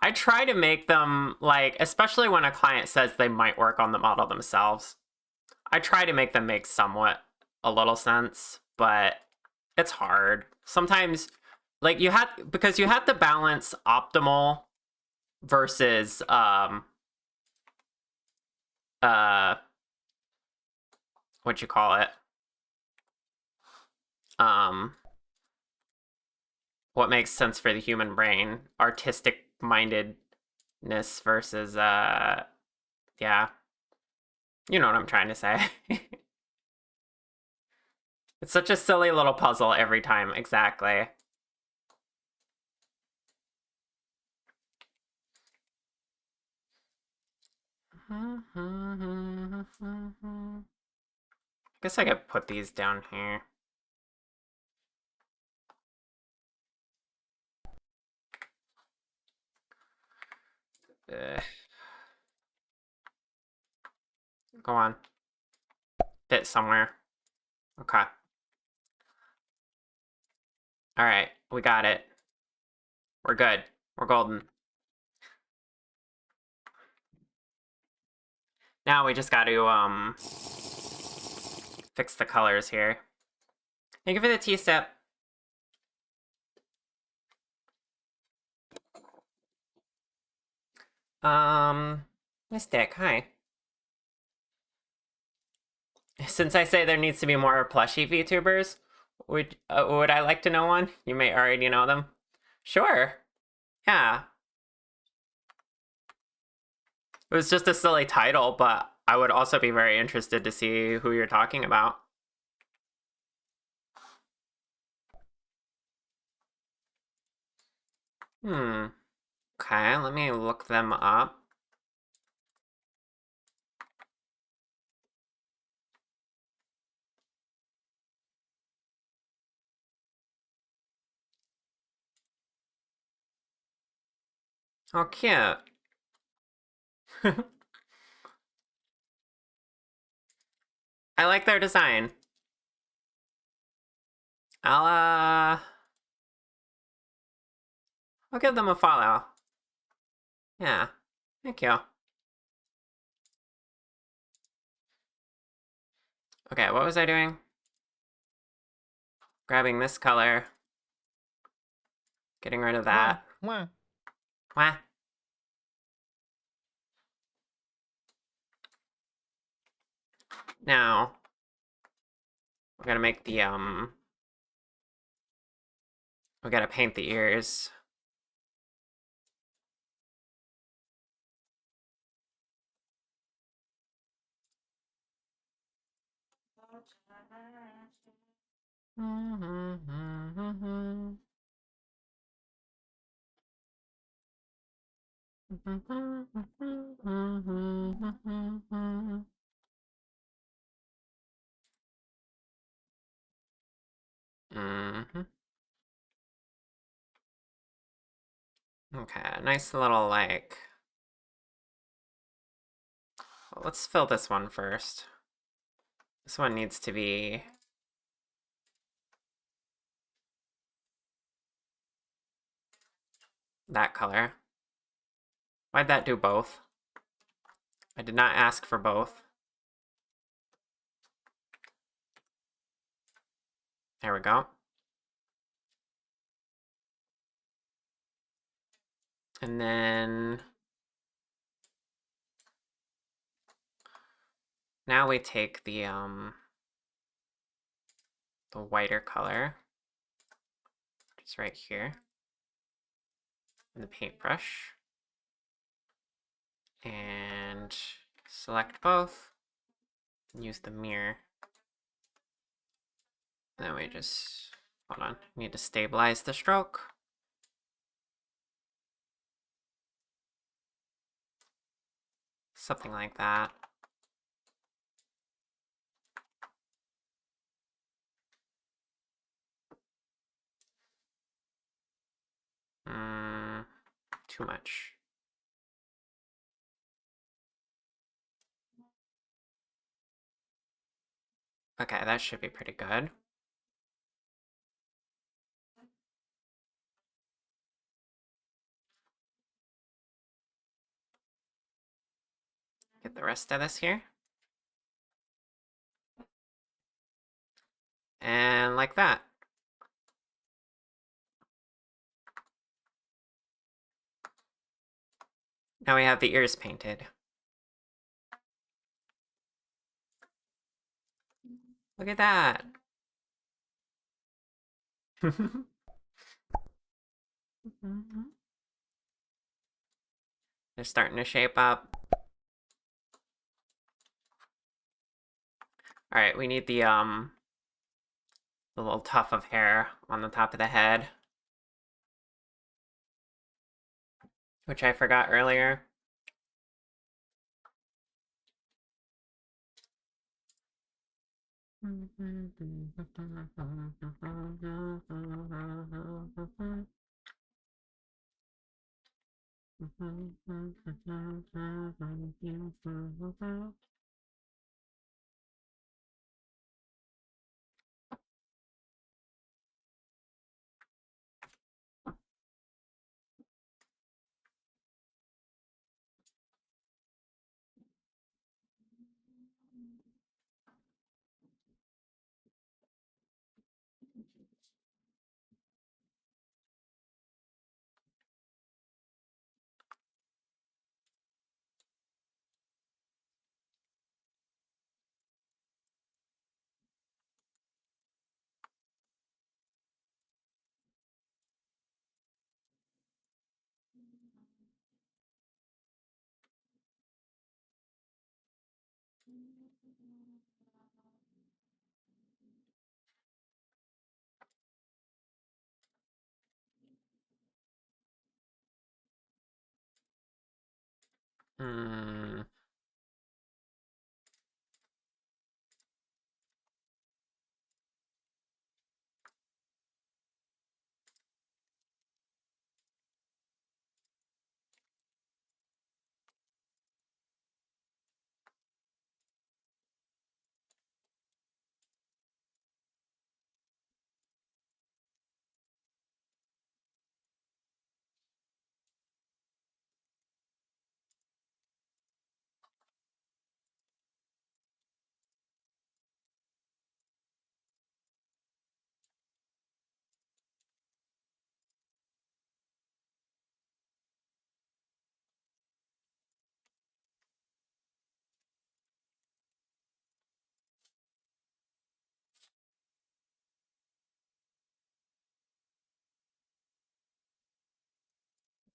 I try to make them, like, especially when a client says they might work on the model themselves, I try to make them make somewhat a little sense, but it's hard. Sometimes, like, because you have to balance optimal versus, what you call it? What makes sense for the human brain, artistic mindedness versus yeah, you know what I'm trying to say. It's such a silly little puzzle every time. Exactly. Guess I could put these down here. Ugh. Go on. Fit somewhere. Okay. Alright, we got it. We're good. We're golden. Now we just got to, fix the colors here. Thank you for the tea step. Mystic, hi. Since I say there needs to be more plushie VTubers, would I like to know one? You may already know them. Sure. Yeah. It was just a silly title, but I would also be very interested to see who you're talking about. Okay, let me look them up. Oh, cute. I like their design. I'll give them a follow. Yeah, thank you. Okay, what was I doing? Grabbing this color. Getting rid of that. Wah. Wah. Now, we're gonna make the, we gotta paint the ears. Okay, nice little, like... Well, let's fill this one first. This one needs to be... that color. Why'd that do both? I did not ask for both. There we go. And then... now we take the whiter color, which is right here, and the paintbrush, and select both, and use the mirror. And then we just, hold on, need to stabilize the stroke. Something like that. Too much. Okay, that should be pretty good. Get the rest of this here. And like that. Now we have the ears painted. Look at that. They're starting to shape up. All right, we need the little tuft of hair on the top of the head, which I forgot earlier. Hmm.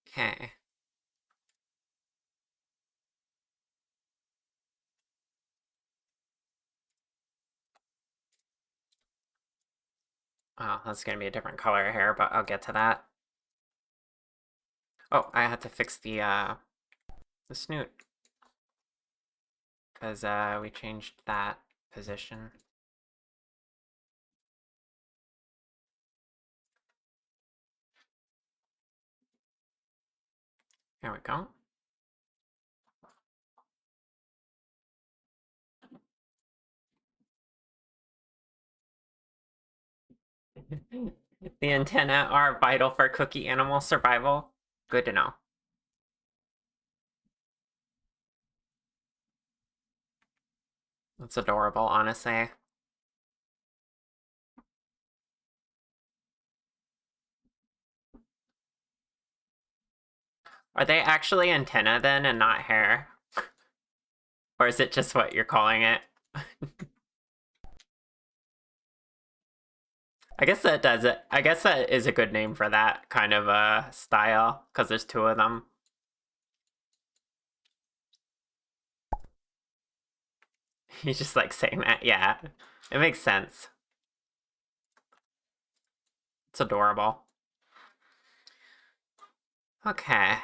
Okay. Oh, that's gonna be a different color hair, but I'll get to that. Oh, I had to fix the snoot. Because we changed that position. There we go. The antennae are vital for cookie animal survival. Good to know. That's adorable, honestly. Are they actually antennae then and not hair? Or is it just what you're calling it? I guess that does it. I guess that is a good name for that kind of style, because there's two of them. You just like saying that, yeah. It makes sense. It's adorable. Okay.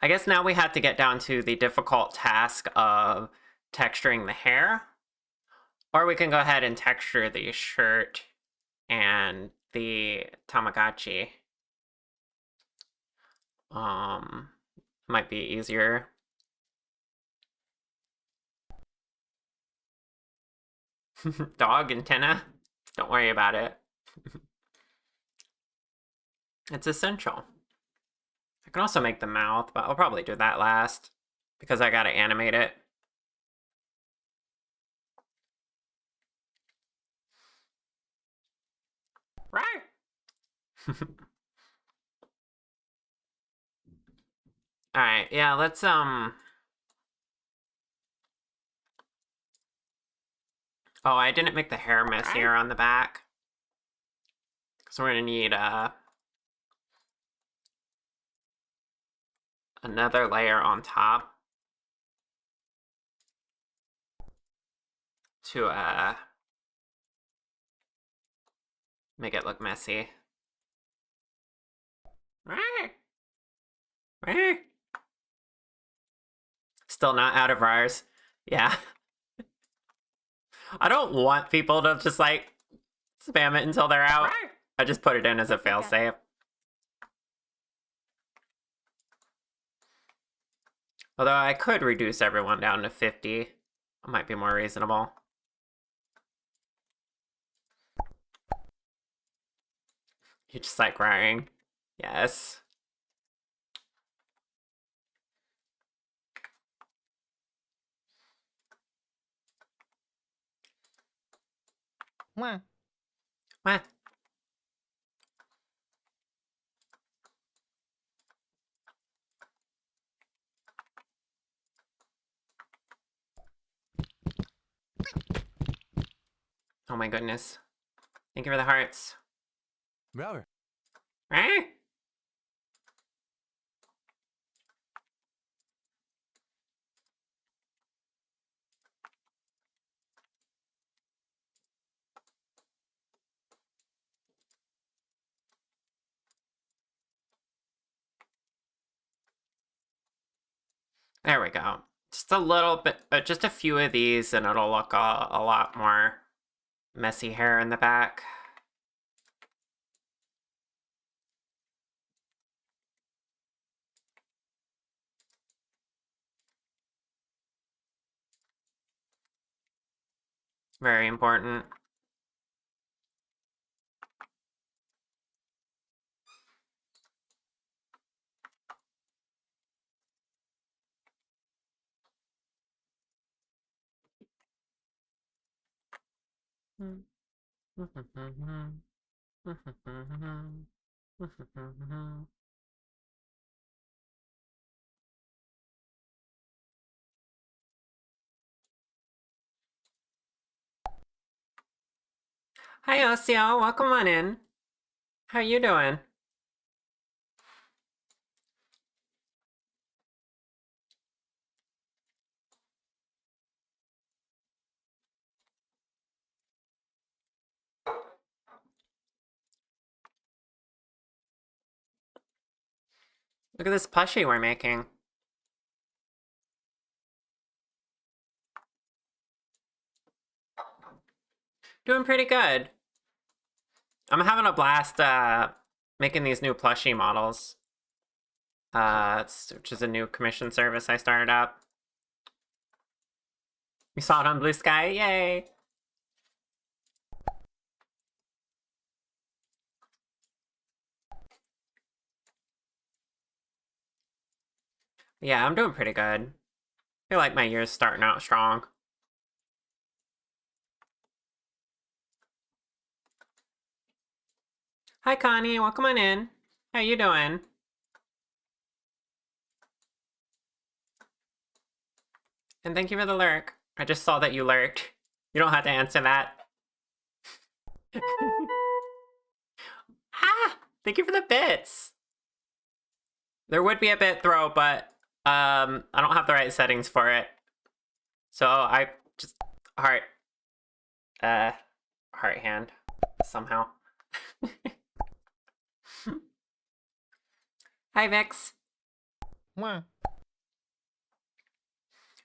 I guess now we have to get down to the difficult task of texturing the hair. Or we can go ahead and texture the shirt and the Tamagotchi. Might be easier. Dog antenna? Don't worry about it. It's essential. I can also make the mouth, but I'll probably do that last because I gotta animate it. Right. Alright, yeah, let's Oh, I didn't make the hair messier on the back. So we're gonna need another layer on top to make it look messy. Still not out of ours. Yeah. I don't want people to just like spam it until they're out. I just put it in as a failsafe. Although I could reduce everyone down to 50. It might be more reasonable. You just like raring. Yes. Mwah. What? Oh my goodness. Thank you for the hearts. Router. There we go. Just a little bit, just a few of these, and it'll look a lot more messy hair in the back. Very important. Hi, Osio. Welcome on in. How you doing? Look at this plushie we're making. Doing pretty good. I'm having a blast making these new plushie models. Which is a new commission service I started up. You saw it on Blue Sky, yay! Yeah, I'm doing pretty good. I feel like my year's starting out strong. Hi, Connie. Welcome on in. How you doing? And thank you for the lurk. I just saw that you lurked. You don't have to answer that. Ah! Thank you for the bits. There would be a bit throw, but I don't have the right settings for it. So I just heart hand somehow. Hi, Vix. Mwah.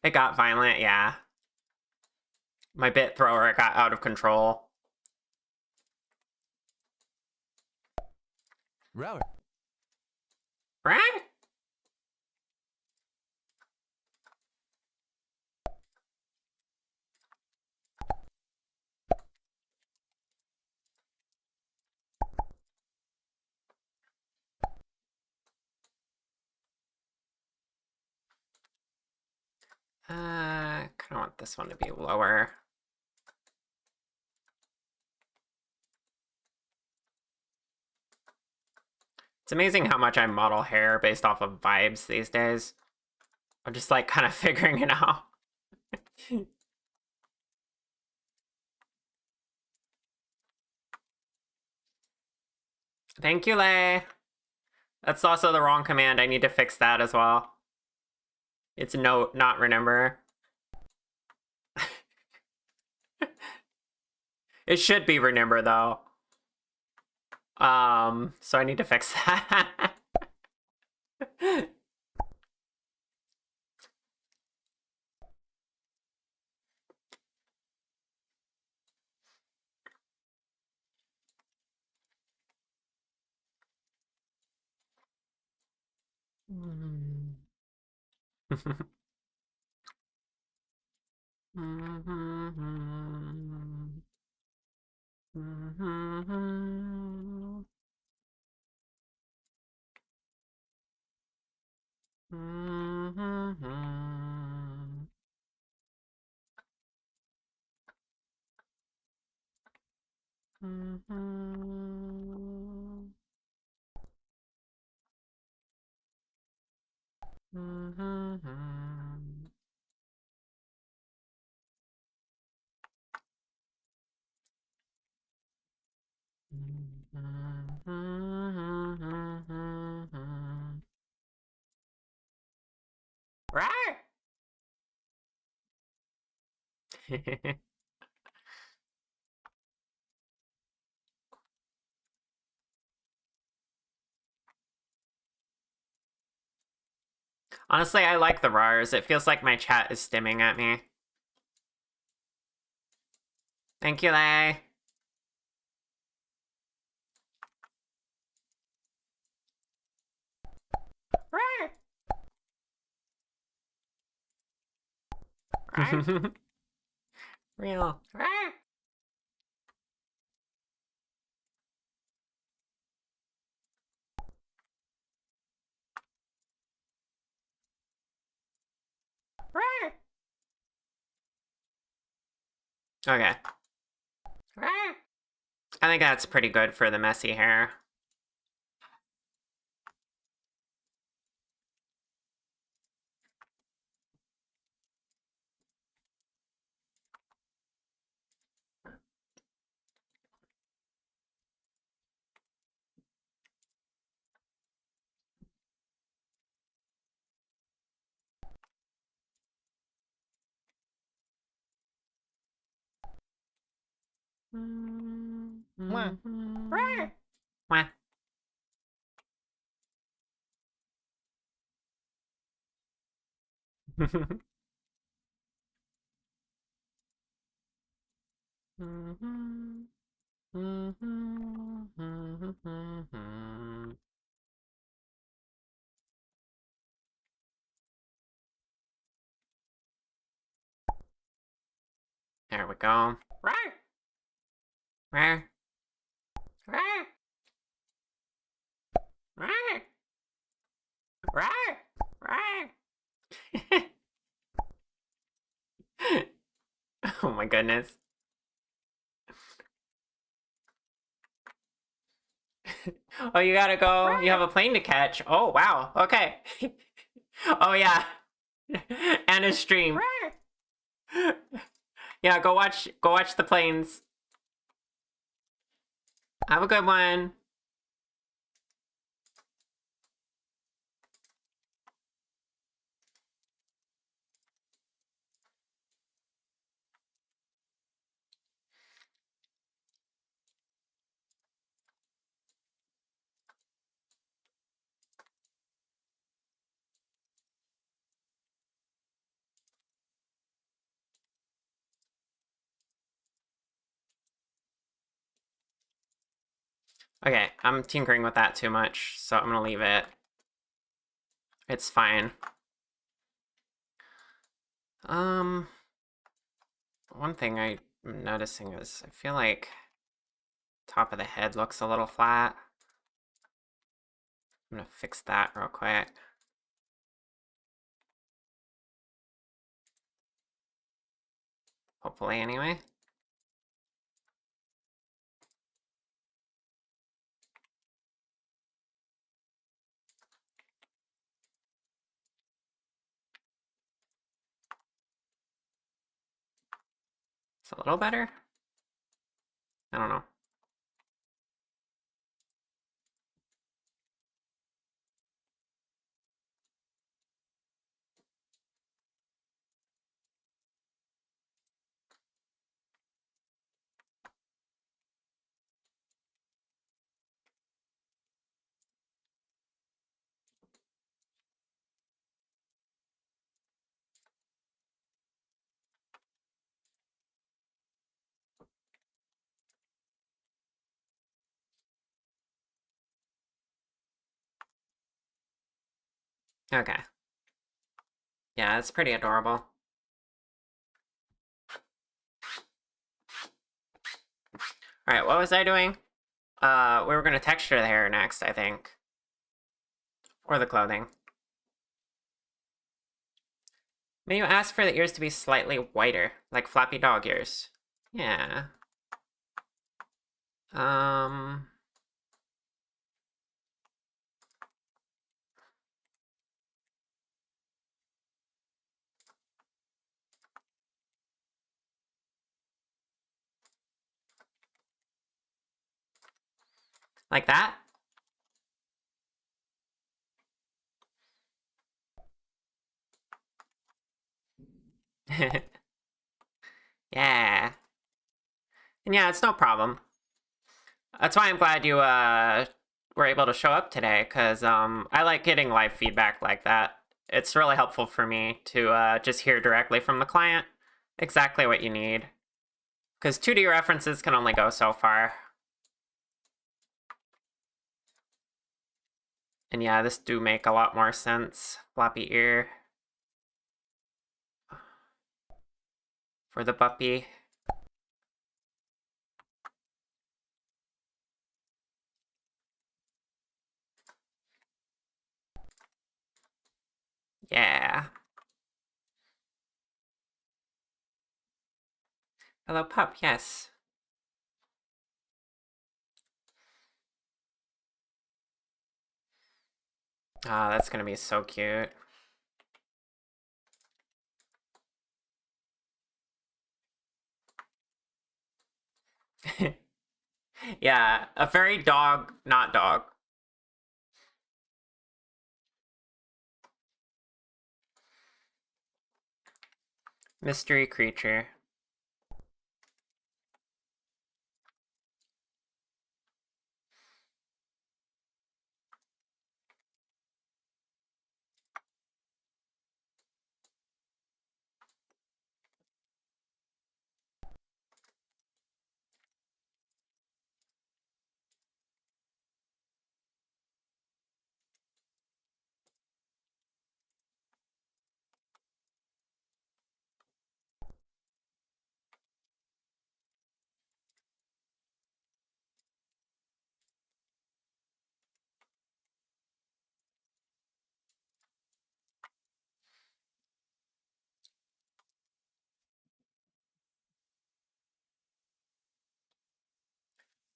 It got violent, yeah. My bit thrower got out of control. Router. Right? I want this one to be lower. It's amazing how much I model hair based off of vibes these days. I'm just like kind of figuring it out. Thank you, Lay. That's also the wrong command. I need to fix that as well. It's note, not remember. It should be remember though. So I need to fix that. Right. Honestly, I like the RARs. It feels like my chat is stimming at me. Thank you, Lay. Right. Right. Real. Right. Right. Okay. Right. I think that's pretty good for the messy hair. Mwah. Right. Mwah. There we go. Right. Right. Right. Right. Right. Right. Oh my goodness. Oh, you gotta go. You have a plane to catch. Oh, wow. Okay. Oh, yeah. And a stream. Yeah, go watch the planes. Have a good one. Okay, I'm tinkering with that too much, so I'm gonna leave it. It's fine. One thing I'm noticing is I feel like top of the head looks a little flat. I'm gonna fix that real quick. Hopefully, anyway. It's a little better. I don't know. Okay. Yeah, it's pretty adorable. Alright, what was I doing? We were gonna texture the hair next, I think. Or the clothing. May you ask for the ears to be slightly whiter, like flappy dog ears? Yeah. Like that? Yeah. And yeah, it's no problem. That's why I'm glad you were able to show up today, because I like getting live feedback like that. It's really helpful for me to just hear directly from the client exactly what you need. Because 2D references can only go so far. And yeah, this do make a lot more sense. Floppy ear. For the puppy. Yeah. Hello, pup, yes. Ah, that's gonna be so cute. Yeah, a fairy dog, not dog. Mystery creature.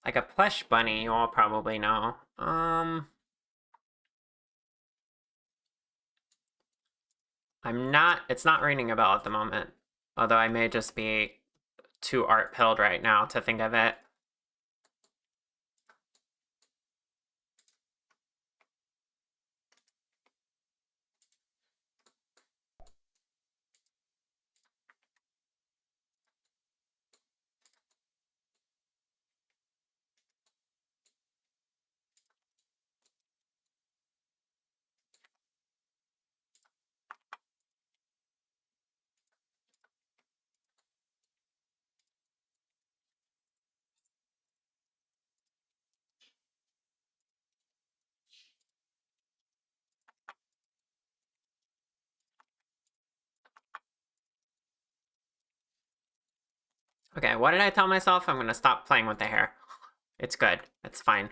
Like a plush bunny, you all probably know. It's not ringing a bell at the moment. Although I may just be too art pilled right now to think of it. Okay, what did I tell myself? I'm gonna stop playing with the hair. It's good. It's fine.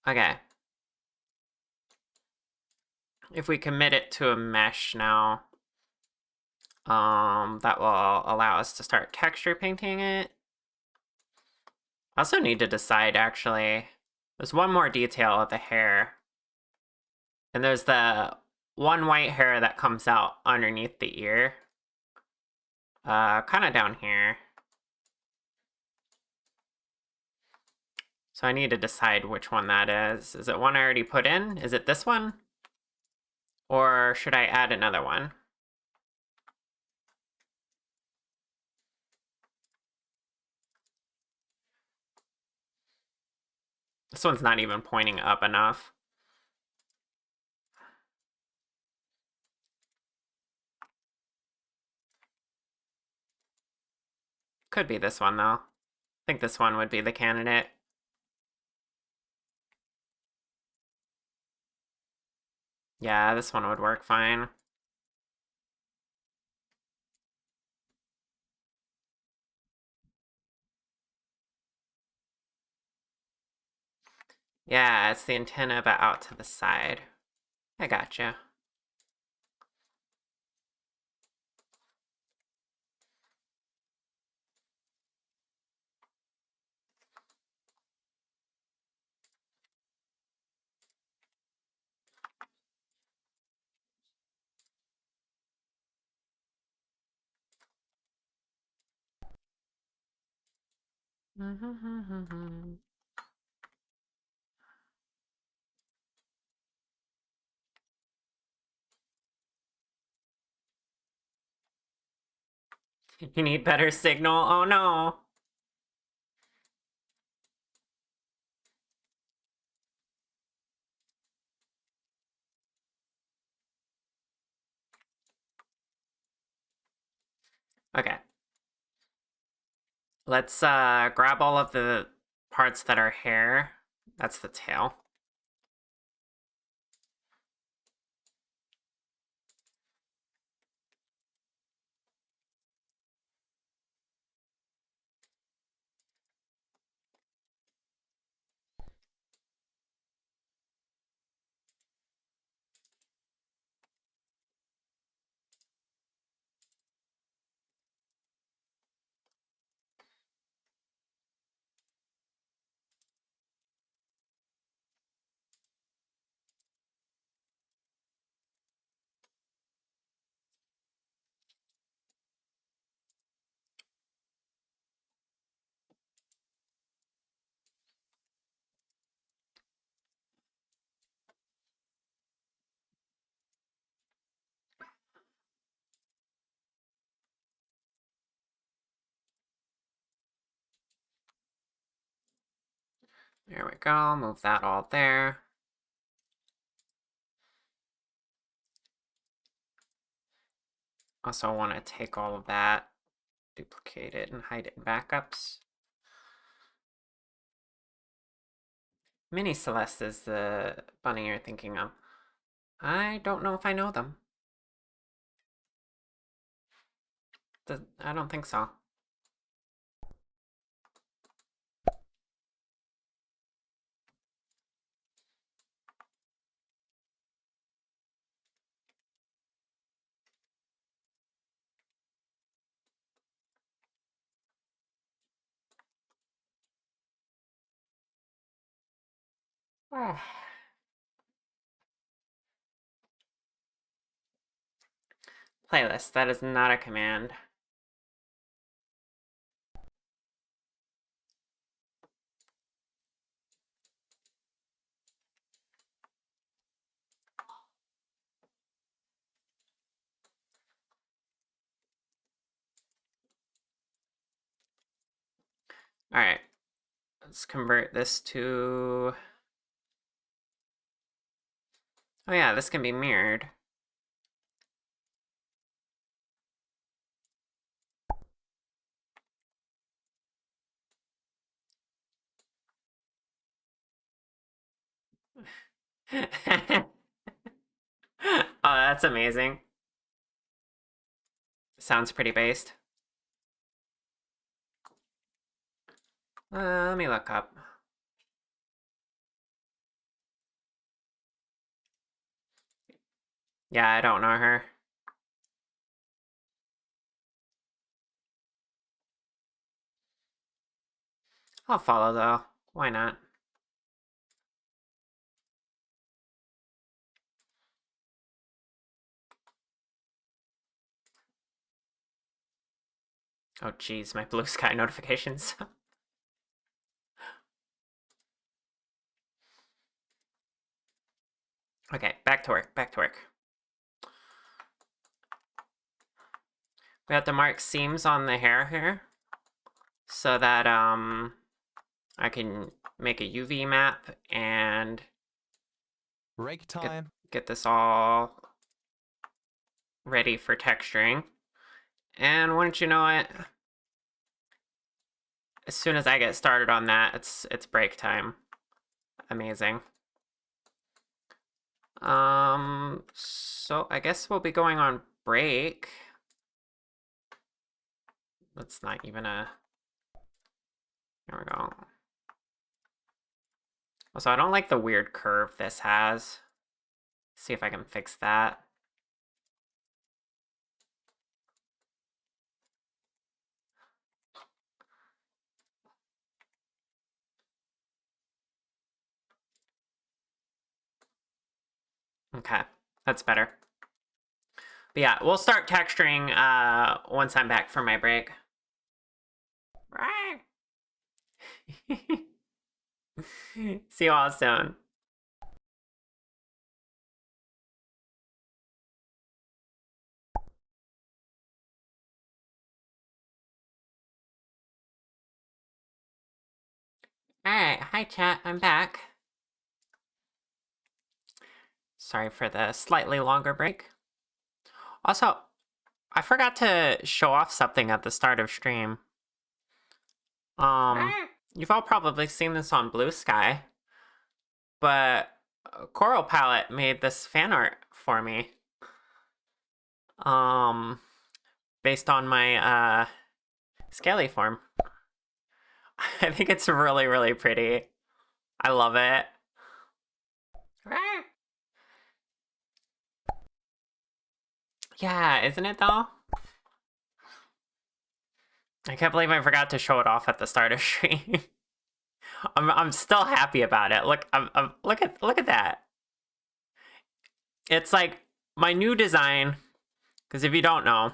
Okay. If we commit it to a mesh now. that will allow us to start texture painting it. I also need to decide, actually, there's one more detail of the hair. And there's the one white hair that comes out underneath the ear. Kind of down here. So I need to decide which one that is. Is it one I already put in? Is it this one? Or should I add another one? This one's not even pointing up enough. Could be this one, though. I think this one would be the candidate. Yeah, this one would work fine. Yeah, it's the antenna, but out to the side. I gotcha. You need better signal? Oh no. Okay. Let's grab all of the parts that are hair. That's the tail. There we go, move that all there. Also want to take all of that, duplicate it, and hide it in backups. Mini Celeste is the bunny you're thinking of. I don't know if I know them. I don't think so. Playlist, that is not a command. All right, let's convert this to... Oh yeah, this can be mirrored. Oh, that's amazing. Sounds pretty based. Let me look up. Yeah, I don't know her. I'll follow though. Why not? Oh geez, my blue sky notifications. Okay, back to work, back to work. We have to mark seams on the hair here so that I can make a UV map and Break time. get this all ready for texturing. And wouldn't you know it, as soon as I get started on that, it's break time. Amazing. So I guess we'll be going on break. That's not even a... There we go. Also, I don't like the weird curve this has. See if I can fix that. Okay, that's better. But yeah, we'll start texturing once I'm back from my break. See you all soon. Alright, hi chat, I'm back. Sorry for the slightly longer break. Also, I forgot to show off something at the start of stream. You've all probably seen this on Blue Sky, but Coral Palette made this fan art for me. Based on my scaly form. I think it's really, really pretty. I love it. Yeah, isn't it though? I can't believe I forgot to show it off at the start of stream. I'm still happy about it. Look, look at that. It's like my new design. Because if you don't know,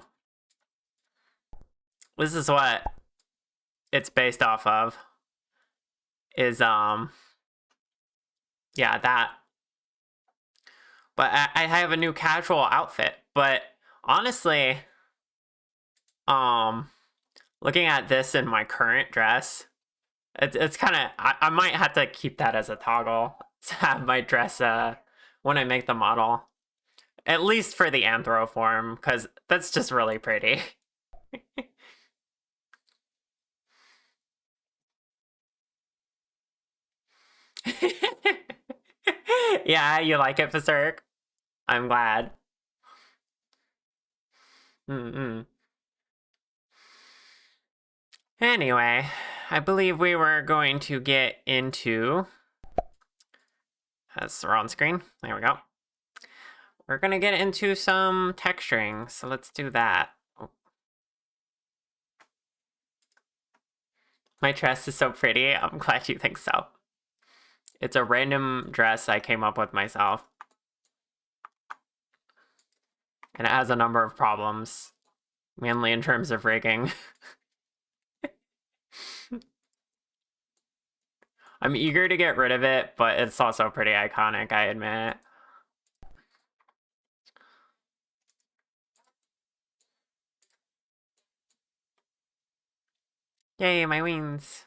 this is what it's based off of. Is yeah, that. But I have a new casual outfit. But honestly, looking at this in my current dress, it's kind of, I might have to keep that as a toggle to have my dress when I make the model. At least for the anthro form, because that's just really pretty. Yeah, you like it, Berserk? I'm glad. Anyway, I believe we were going to get into... That's the wrong screen. There we go. We're going to get into some texturing, so let's do that. Oh. My dress is so pretty. I'm glad you think so. It's a random dress I came up with myself. And it has a number of problems, mainly in terms of rigging. I'm eager to get rid of it, but it's also pretty iconic, I admit. Yay, my wings.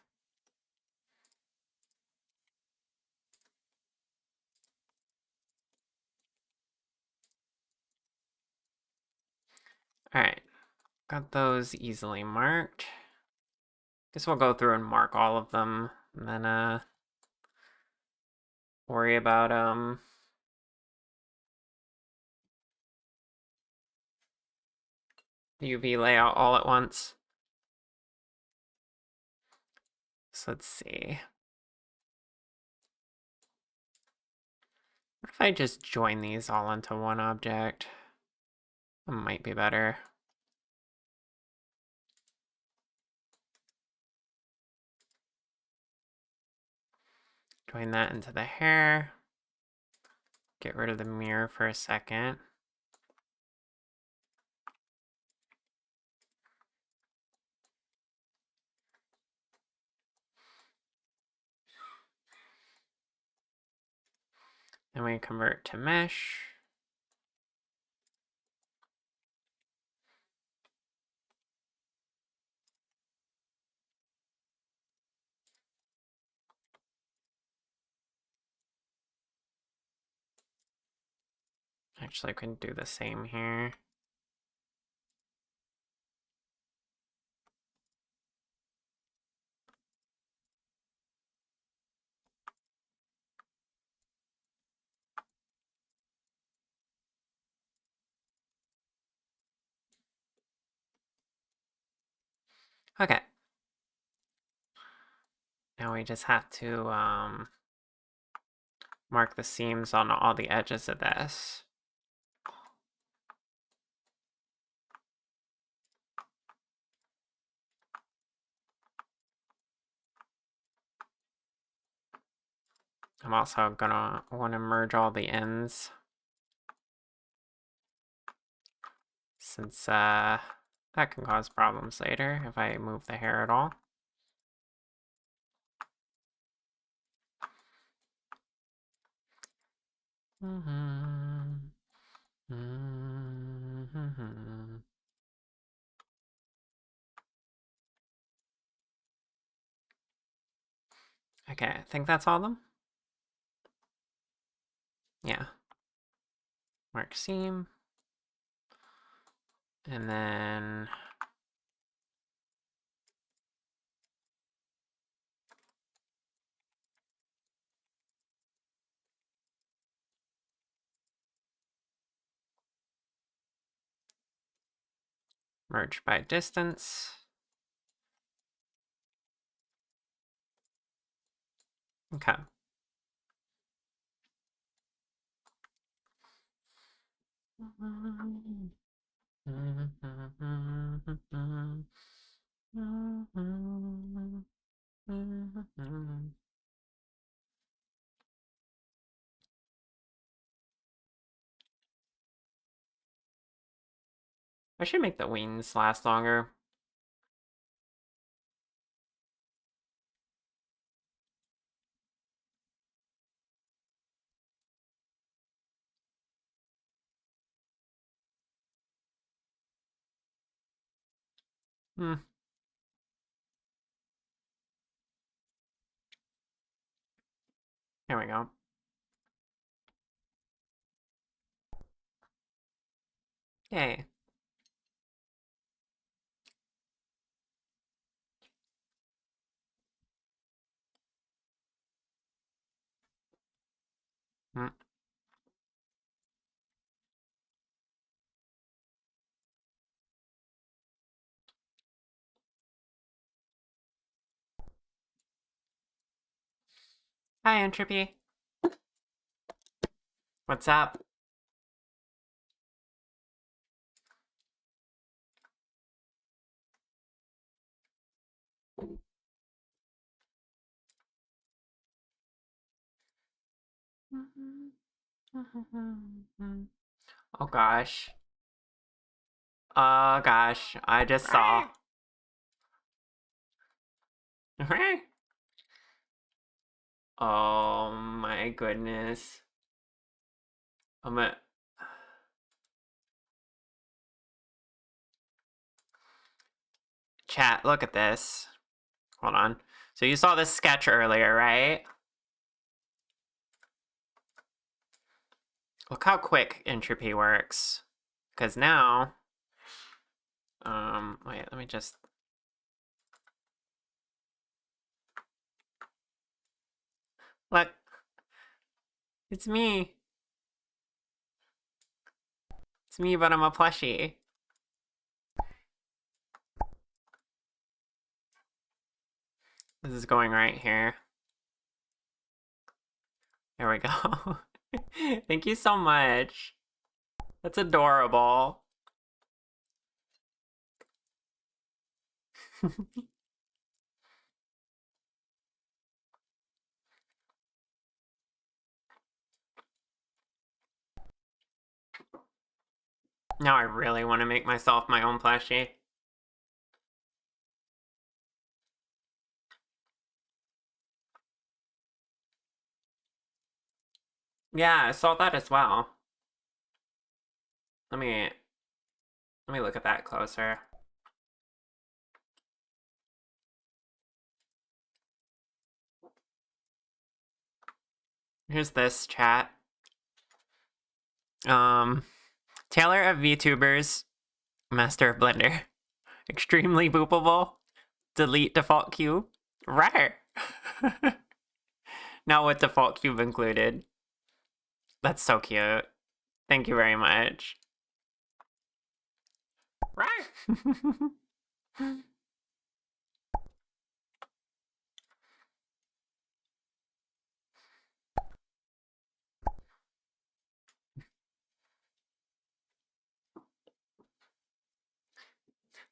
Alright, got those easily marked. Guess we'll go through and mark all of them, and then worry about UV layout all at once. So let's see. What if I just join these all into one object? That might be better. Going that into the hair. Get rid of the mirror for a second. Then we convert to mesh. Actually, I can do the same here. Okay. Now we just have to mark the seams on all the edges of this. I'm also gonna want to merge all the ends, since that can cause problems later if I move the hair at all. Okay, I think that's all of them. Yeah. Mark seam. And then merge by distance. Okay. I should make the wings last longer. Hmm. There we go. Yay. Hmm. Hi, Entropy. What's up? Oh gosh. Oh gosh, I just saw. Oh my goodness. I'm a chat, look at this. Hold on. So you saw this sketch earlier, right? Look how quick entropy works. Because now, wait, let me just. Look, it's me. It's me, but I'm a plushie. This is going right here. There we go. Thank you so much. That's adorable. Now I really want to make myself my own plushie. Yeah, I saw that as well. Let me look at that closer. Here's this chat. Taylor of VTubers, master of Blender. Extremely boopable. Delete default cube. Rare. Now with default cube included. That's so cute. Thank you very much. Rare.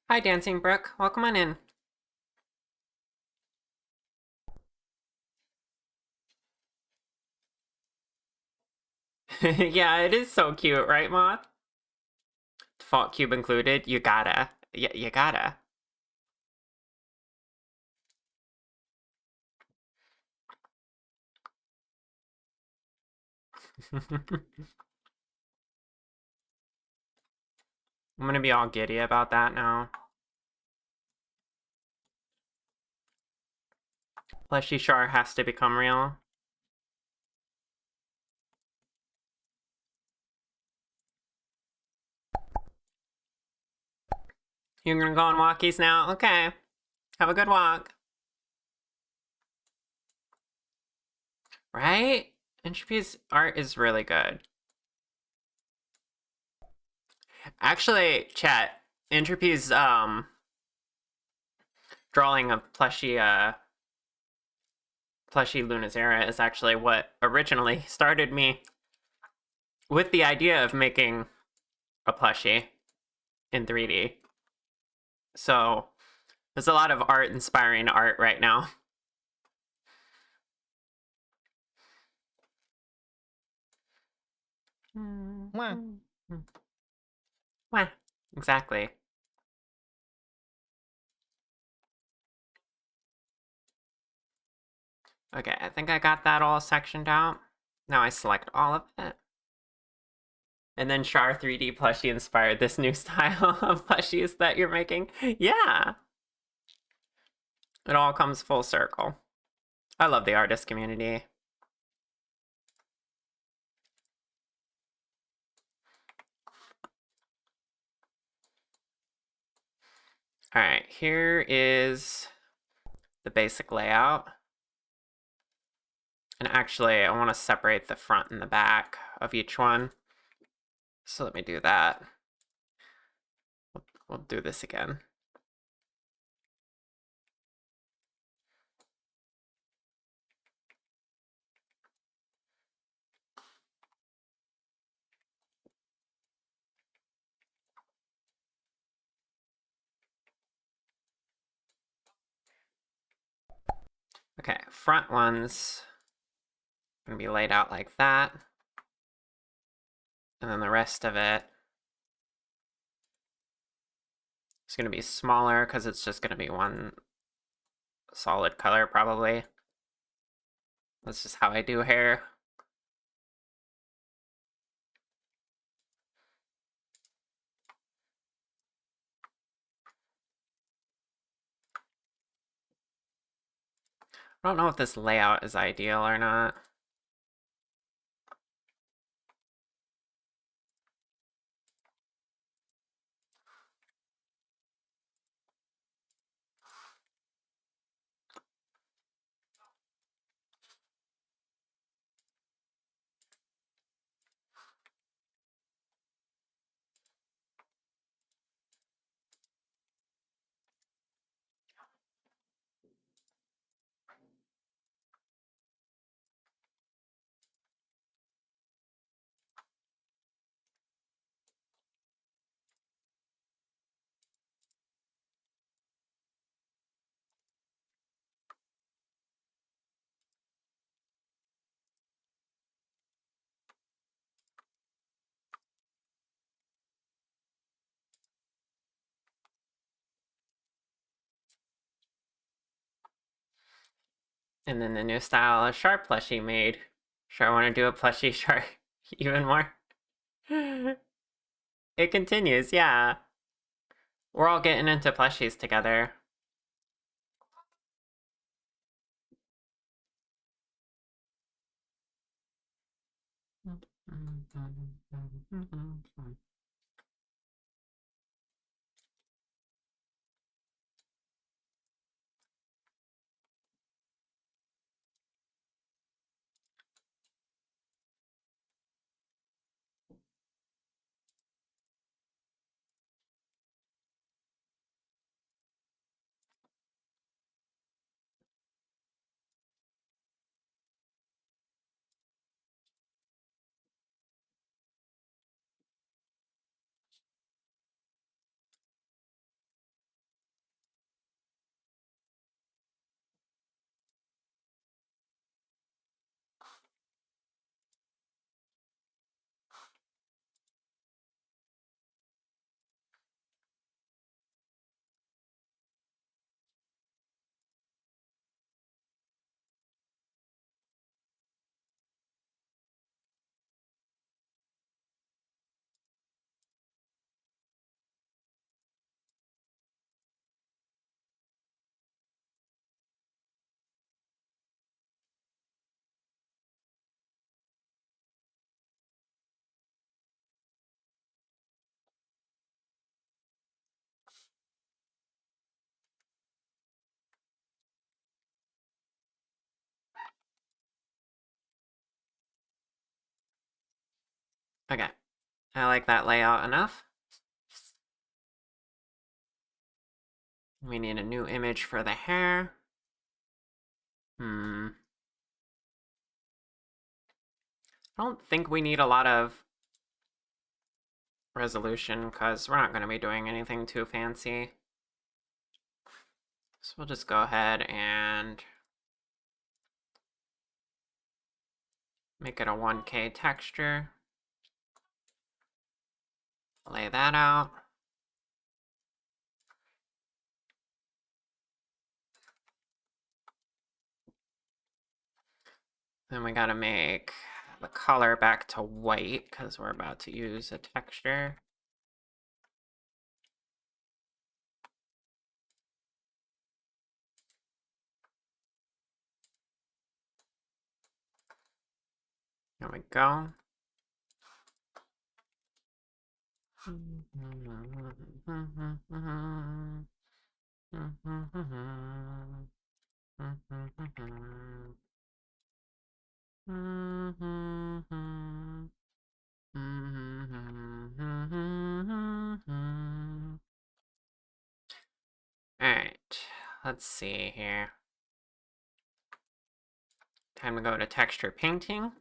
Hi, Dancing Brook. Welcome on in. Yeah, it is so cute, right, Moth? Default cube included. You gotta. You gotta. I'm gonna be all giddy about that now. Fleshy Char has to become real. You're gonna go on walkies now? Okay. Have a good walk. Right? Entropy's art is really good. Actually, chat, Entropy's drawing of plushie Lunazera is actually what originally started me with the idea of making a plushie in 3D. So there's a lot of art inspiring art right now. Mwah. Wah. Exactly. Okay, I think I got that all sectioned out. Now I select all of it. And then Char 3D plushie inspired this new style of plushies that you're making. Yeah. It all comes full circle. I love the artist community. All right, here is the basic layout. And actually, I want to separate the front and the back of each one. So let me do that. We'll do this again. Okay, front one's gonna be laid out like that. And then the rest of it is gonna be smaller because it's just gonna be one solid color probably. That's just how I do hair. I don't know if this layout is ideal or not. And then the new style of shark plushie made. Sure, I want to do a plushie shark even more. It continues, yeah. We're all getting into plushies together. Okay, I like that layout enough. We need a new image for the hair. I don't think we need a lot of resolution because we're not going to be doing anything too fancy. So we'll just go ahead and make it a 1K texture. Lay that out. Then we gotta make the color back to white because we're about to use a texture. There we go. Alright, let's see here. Time to go to texture painting.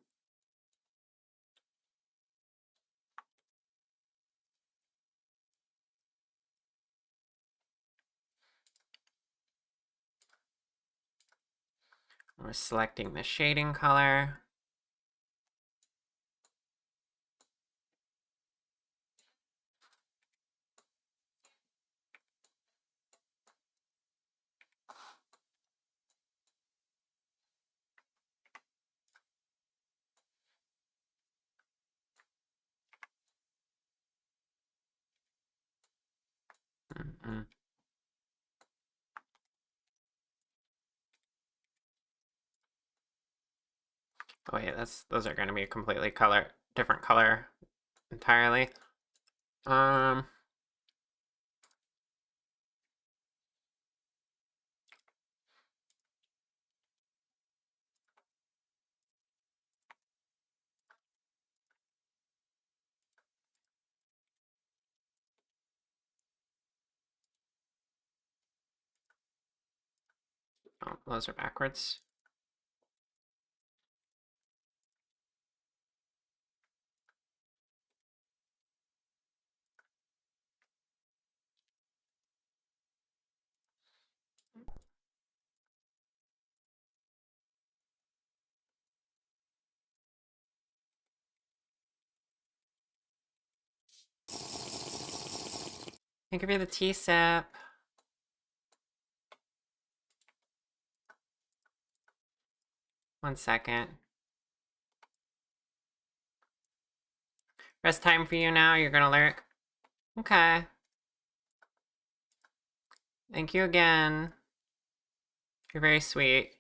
We're selecting the shading color. Oh wait, those are going to be a completely different color entirely. Oh, those are backwards. I'll give you the tea sip. 1 second. Rest time for you now. You're gonna lurk. Okay. Thank you again. You're very sweet.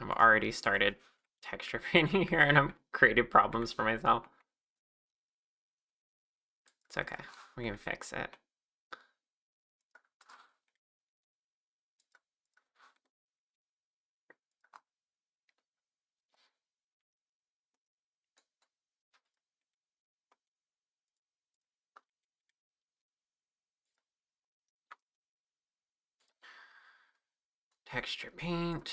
I've already started texture painting here and I've created problems for myself. It's okay. We can fix it. Texture paint.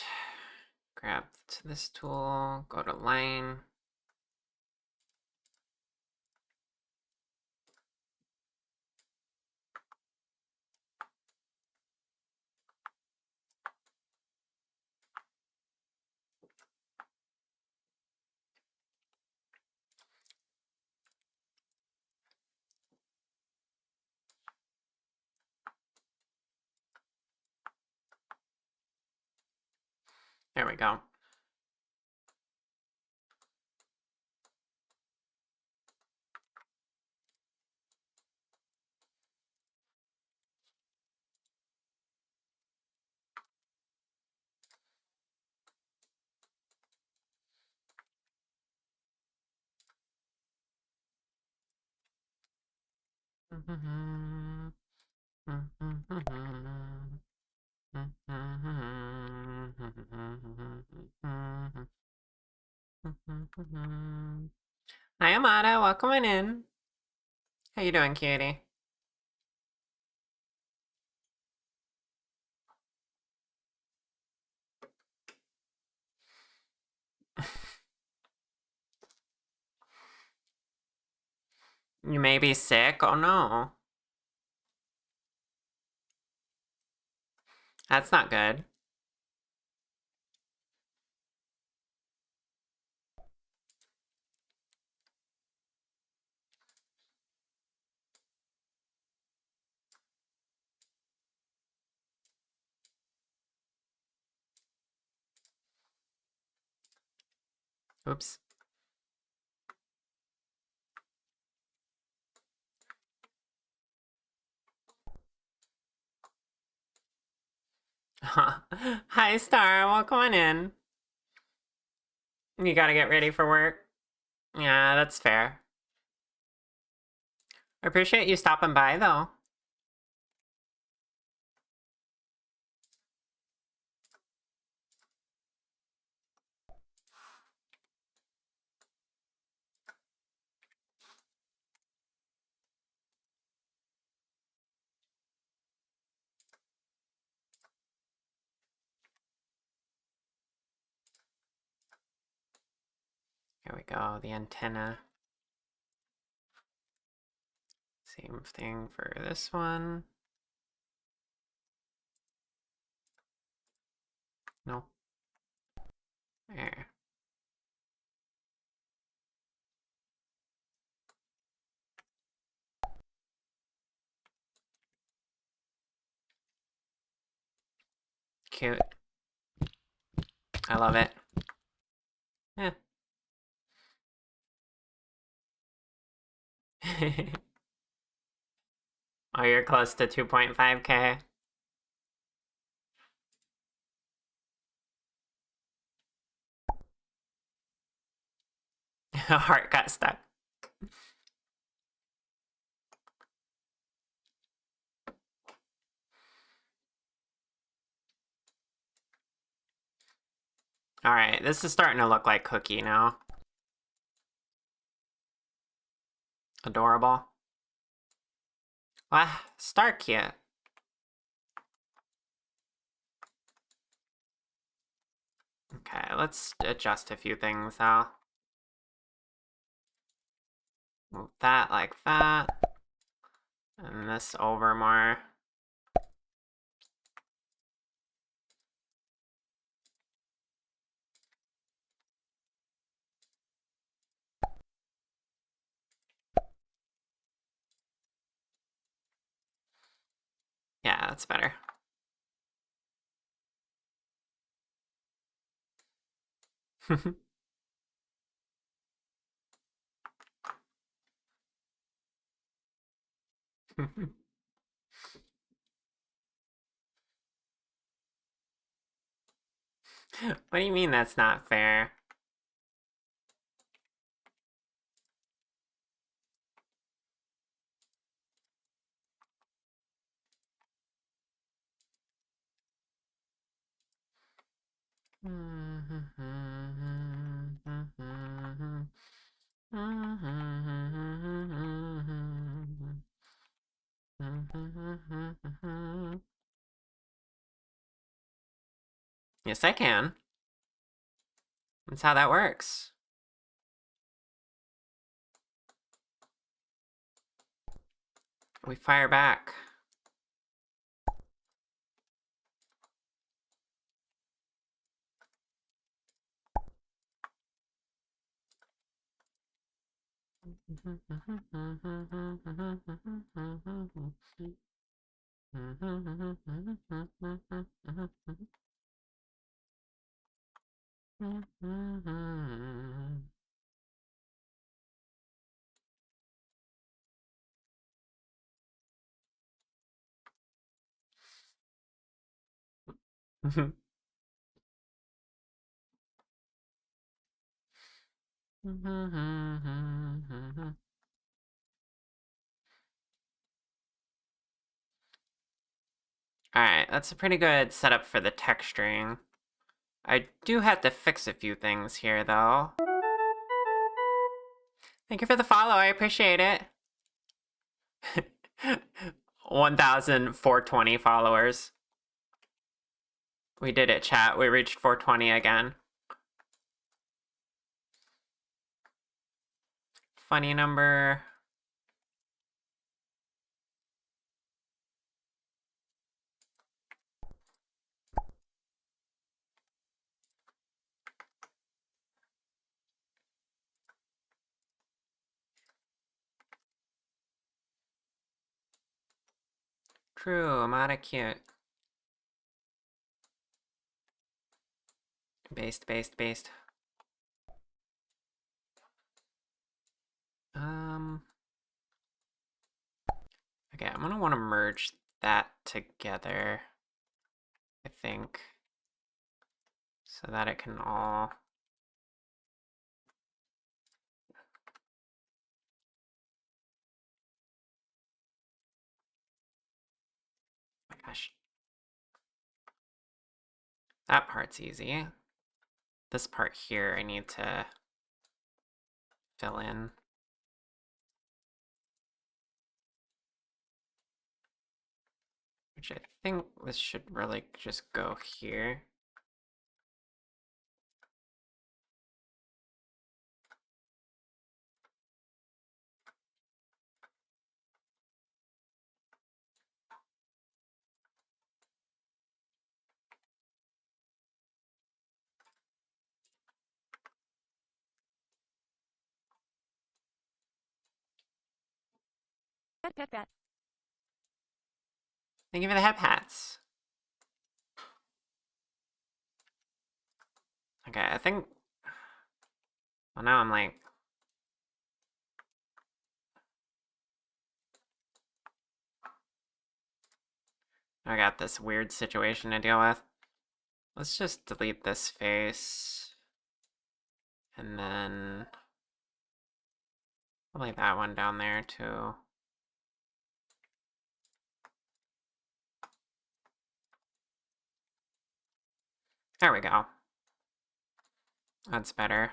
Grab this tool. Go to line. There we go. Hi, Amada. Welcome on in. How you doing, cutie? You may be sick. Oh no. That's not good. Oops. Hi, Star. Welcome on in. You gotta get ready for work. Yeah, that's fair. I appreciate you stopping by, though. Here we go, the antenna. Same thing for this one. No. There. Cute. I love it. Yeah. Oh, you're close to 2.5K. Heart got stuck. Alright, this is starting to look like Cookie now. Adorable. Wow, Star cute. Okay, let's adjust a few things though. Move that like that. And this over more. That's better. What do you mean that's not fair? Yes, I can. That's how that works. We fire back. Alright, that's a pretty good setup for the texturing. I do have to fix a few things here, though. Thank you for the follow, I appreciate it. 1,420 followers. We did it, chat. We reached 420 again. Funny number. True, I'm out of cute. Based. Okay, I'm gonna want to merge that together, I think, so that it can all... Oh my gosh. That part's easy. This part here I need to fill in. Which I think this should really just go here. Pat. Thank you for the head pats. Okay, I think... Well, now I'm like... I got this weird situation to deal with. Let's just delete this face. And then... probably that one down there, too. There we go. That's better.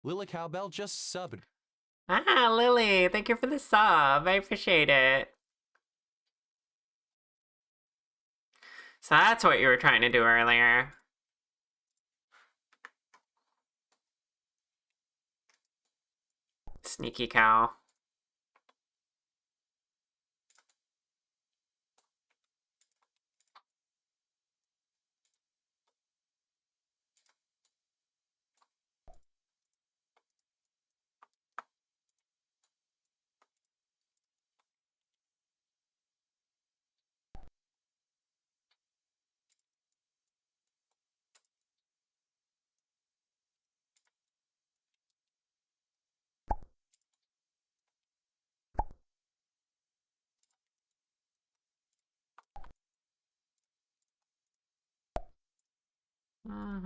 Lila Cowbell just subbed. Ah, Lily, thank you for the sub. I appreciate it. So that's what you were trying to do earlier. Sneaky cow. Hmm.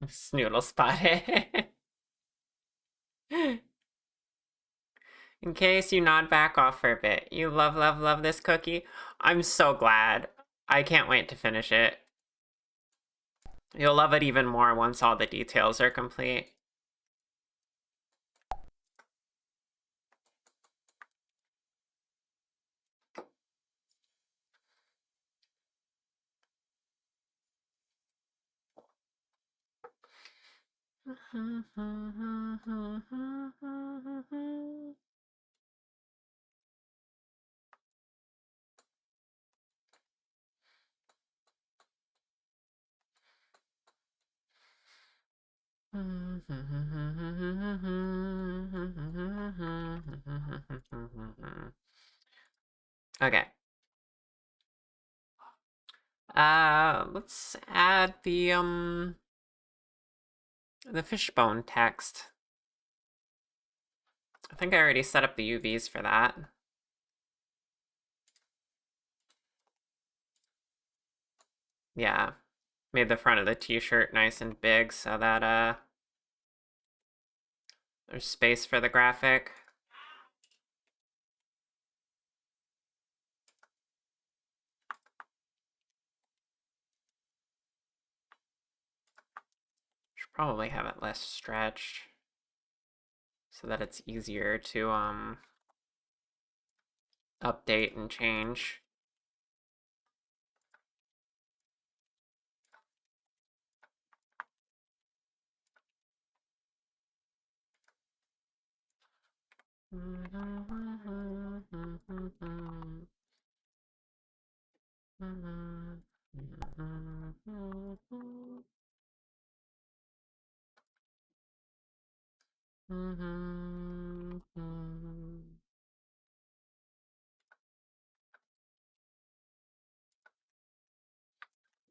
Snoodle spotted. In case you nod back off for a bit, you love, love, love this cookie. I'm so glad. I can't wait to finish it. You'll love it even more once all the details are complete. Okay. Let's add the fishbone text. I think I already set up the UVs for that. Yeah. Made the front of the t-shirt nice and big so that there's space for the graphic. Should probably have it less stretched so that it's easier to update and change.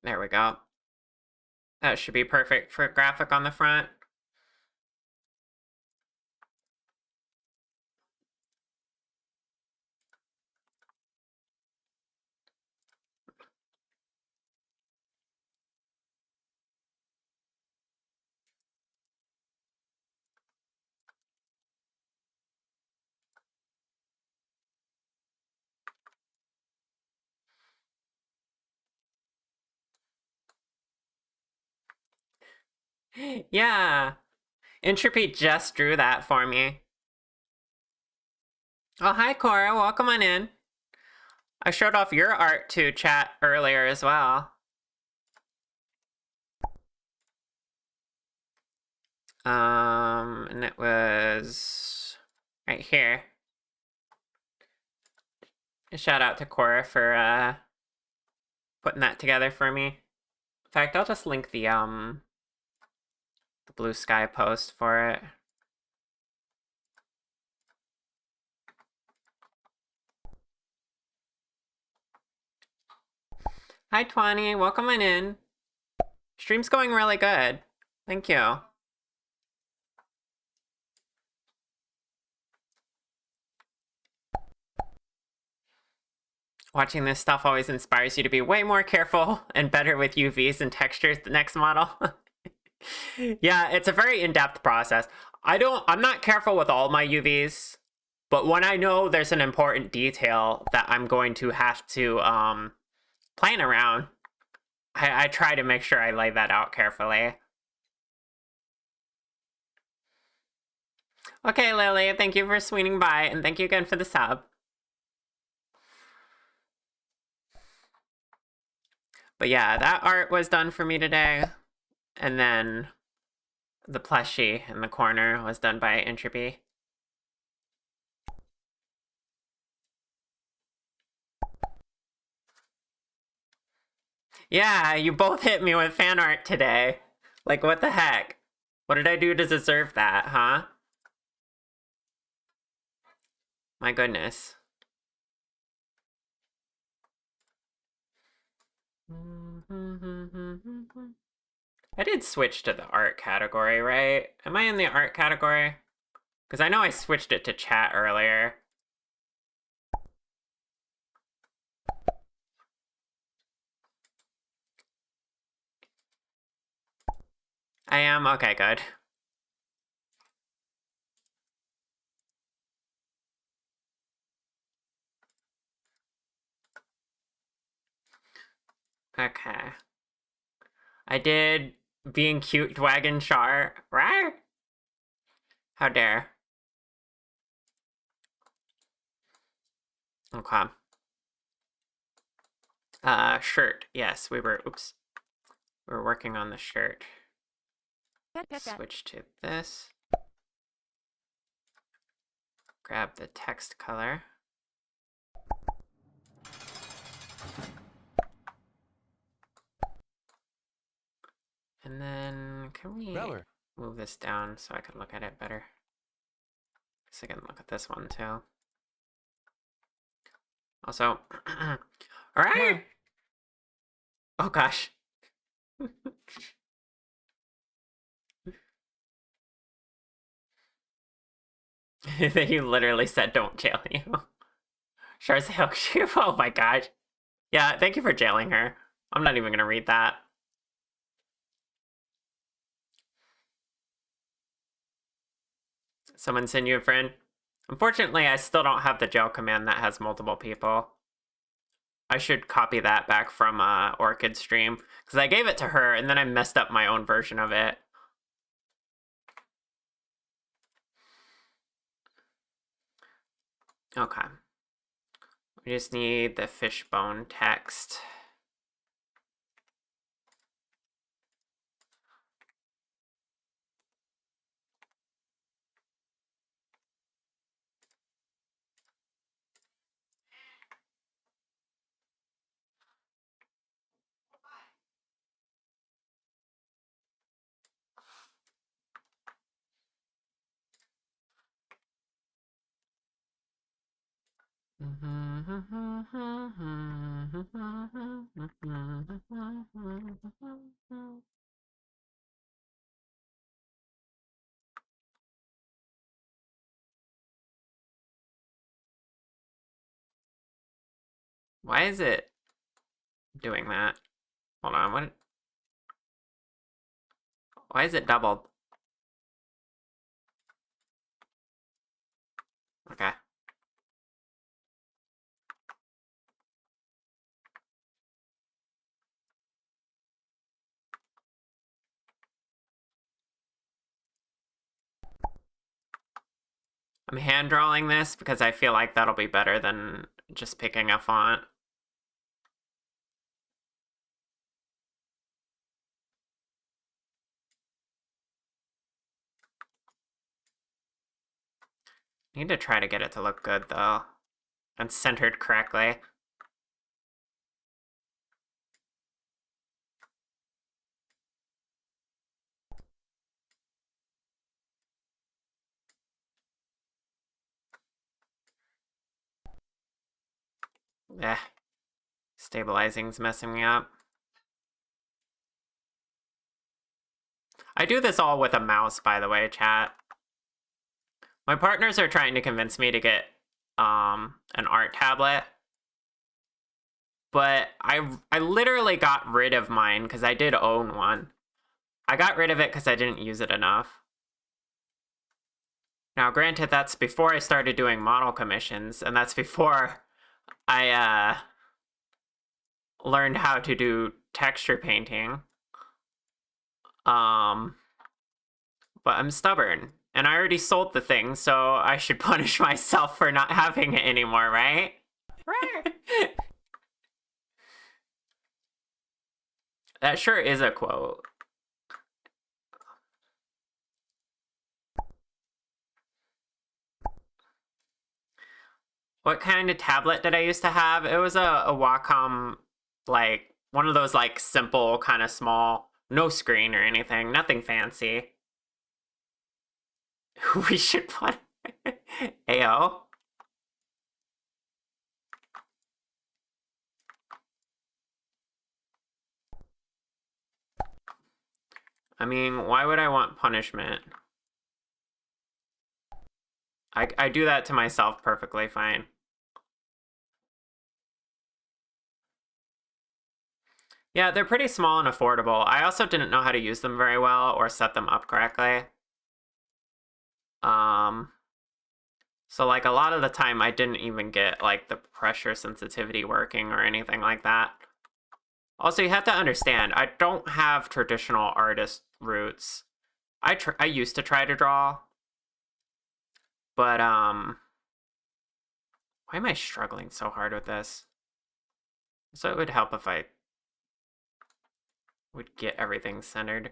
There we go. That should be perfect for a graphic on the front. Yeah. Entropy just drew that for me. Oh, hi, Cora. Welcome on in. I showed off your art to chat earlier as well. And it was right here. A shout out to Cora for putting that together for me. In fact, I'll just link the Blue Sky post for it. Hi, Twani. Welcome on in. Stream's going really good. Thank you. Watching this stuff always inspires you to be way more careful and better with UVs and textures the next model. Yeah, it's a very in-depth process. I'm not careful with all my UVs, but when I know there's an important detail that I'm going to have to plan around, I try to make sure I lay that out carefully. Okay, Lily, thank you for swinging by, and thank you again for the sub. But yeah, that art was done for me today. And then the plushie in the corner was done by Entropy. Yeah, you both hit me with fan art today. Like, what the heck? What did I do to deserve that, huh? My goodness. I did switch to the art category, right? Am I in the art category? Because I know I switched it to chat earlier. I am? Okay, good. Okay. I did being cute wagon char. Right? How dare. Okay. Shirt. Yes, we were, oops. We were working on the shirt. Switch to this. Grab the text color. And then, can we Reller. move this down so I can look at it better? So I can look at this one too. Also, alright! Oh gosh. You literally said don't jail you. Sharzale, oh my gosh. Yeah, thank you for jailing her. I'm not even gonna read that. Someone send you a friend? Unfortunately, I still don't have the jail command that has multiple people. I should copy that back from Orchid stream, because I gave it to her and then I messed up my own version of it. Okay. We just need the fishbone text. Why is it doing that? Hold on, what? Why is it doubled? Okay. I'm hand drawing this because I feel like that'll be better than just picking a font. Need to try to get it to look good though. And centered correctly. Eh. Stabilizing's messing me up. I do this all with a mouse, by the way, chat. My partners are trying to convince me to get an art tablet. But I literally got rid of mine because I did own one. I got rid of it because I didn't use it enough. Now, granted, that's before I started doing model commissions, and that's before I learned how to do texture painting. But I'm stubborn, and I already sold the thing, so I should punish myself for not having it anymore, right? That sure is a quote. What kind of tablet did I used to have? It was a Wacom, like, One of those like simple, kind of small, no screen or anything, nothing fancy. We should play AO. I mean, why would I want punishment? I do that to myself perfectly fine. Yeah, they're pretty small and affordable. I also didn't know how to use them very well or set them up correctly. So like a lot of the time I didn't even get like the pressure sensitivity working or anything like that. Also, you have to understand, I don't have traditional artist roots. I used to try to draw, but why am I struggling so hard with this? So it would help if I would get everything centered.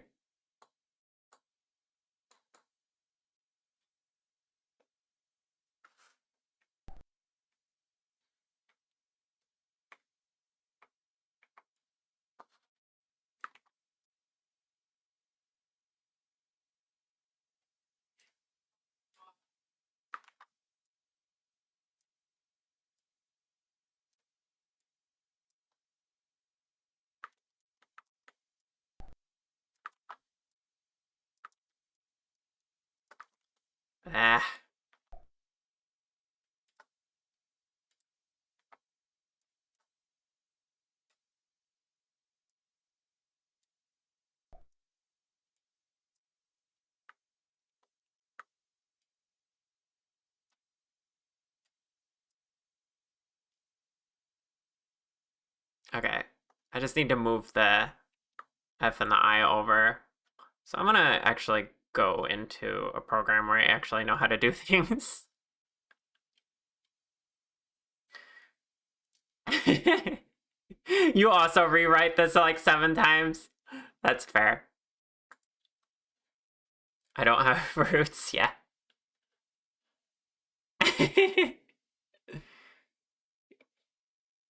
Ah. Okay. I just need to move the F and the I over. So I'm gonna actually go into a program where I actually know how to do things. You also rewrite this like 7 times? That's fair. I don't have roots yet.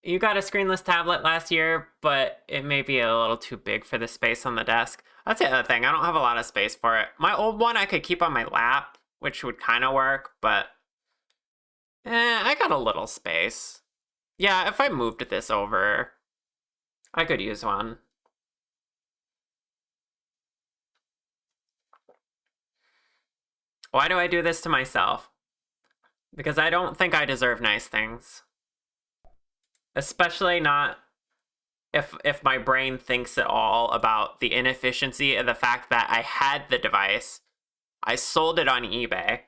You got a screenless tablet last year, but it may be a little too big for the space on the desk. That's the other thing, I don't have a lot of space for it. My old one I could keep on my lap, which would kind of work, but I got a little space. Yeah, if I moved this over, I could use one. Why do I do this to myself? Because I don't think I deserve nice things. Especially not if my brain thinks at all about the inefficiency of the fact that I had the device, I sold it on eBay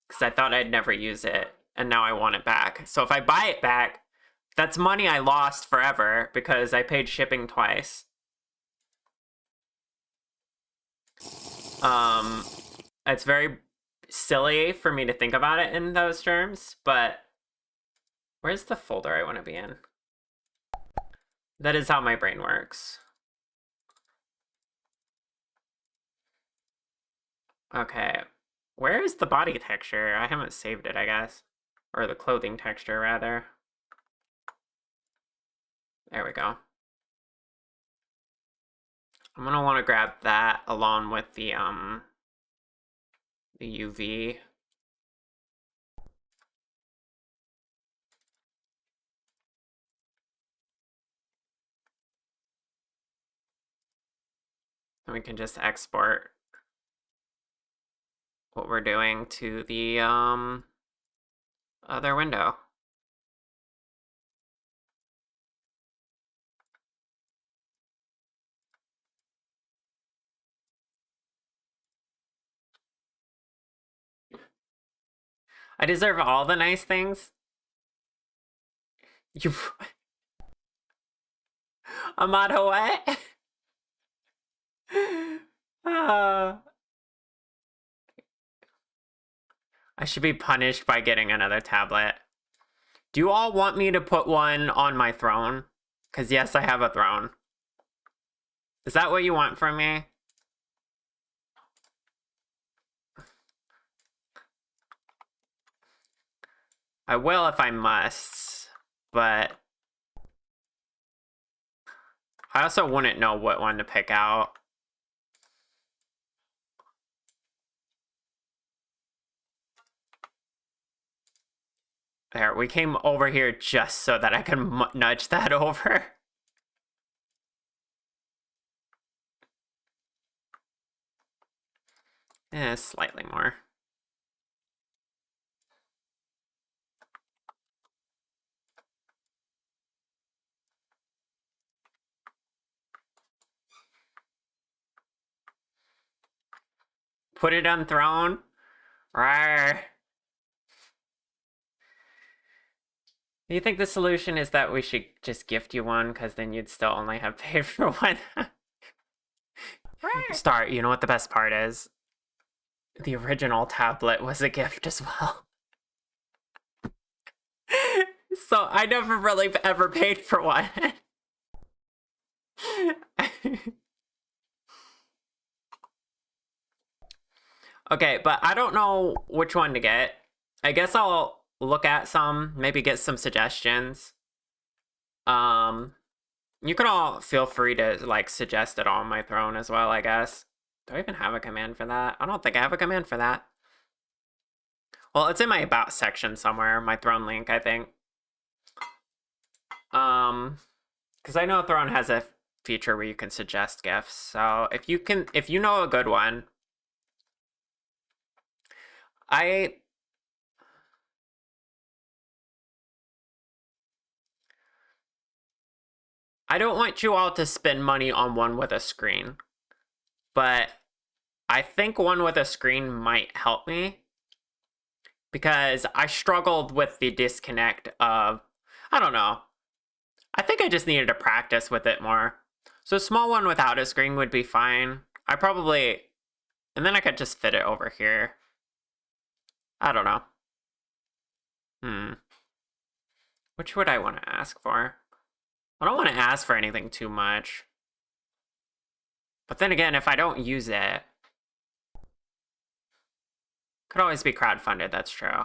because I thought I'd never use it, and now I want it back. So if I buy it back, that's money I lost forever because I paid shipping twice. It's very silly for me to think about it in those terms, but where's the folder I want to be in? That is how my brain works. Okay, where is the body texture? I haven't saved it, I guess. Or the clothing texture, rather. There we go. I'm gonna want to grab that along with the UV. And we can just export what we're doing to the other window. I deserve all the nice things. You Amato what? I should be punished by getting another tablet. Do you all want me to put one on my throne? Because yes, I have a throne. Is that what you want from me? I will if I must, but I also wouldn't know what one to pick out. There, we came over here just so that I can nudge that over. Slightly more. Put it on throne. Rawr. Do you think the solution is that we should just gift you one, because then you'd still only have paid for one? Star, you know what the best part is? The original tablet was a gift as well. So I never really ever paid for one. Okay, but I don't know which one to get. I guess I'll look at some, maybe get some suggestions. You can all feel free to like suggest it on my throne as well, I guess. Do I even have a command for that? I don't think I have a command for that. Well, it's in my about section somewhere, my throne link, I think. Because I know Throne has a feature where you can suggest gifts. So if you know a good one, I don't want you all to spend money on one with a screen, but I think one with a screen might help me, because I struggled with the disconnect of, I don't know. I think I just needed to practice with it more. So a small one without a screen would be fine. And then I could just fit it over here. I don't know. Which would I want to ask for? I don't want to ask for anything too much. But then again, if I don't use it, could always be crowdfunded, that's true.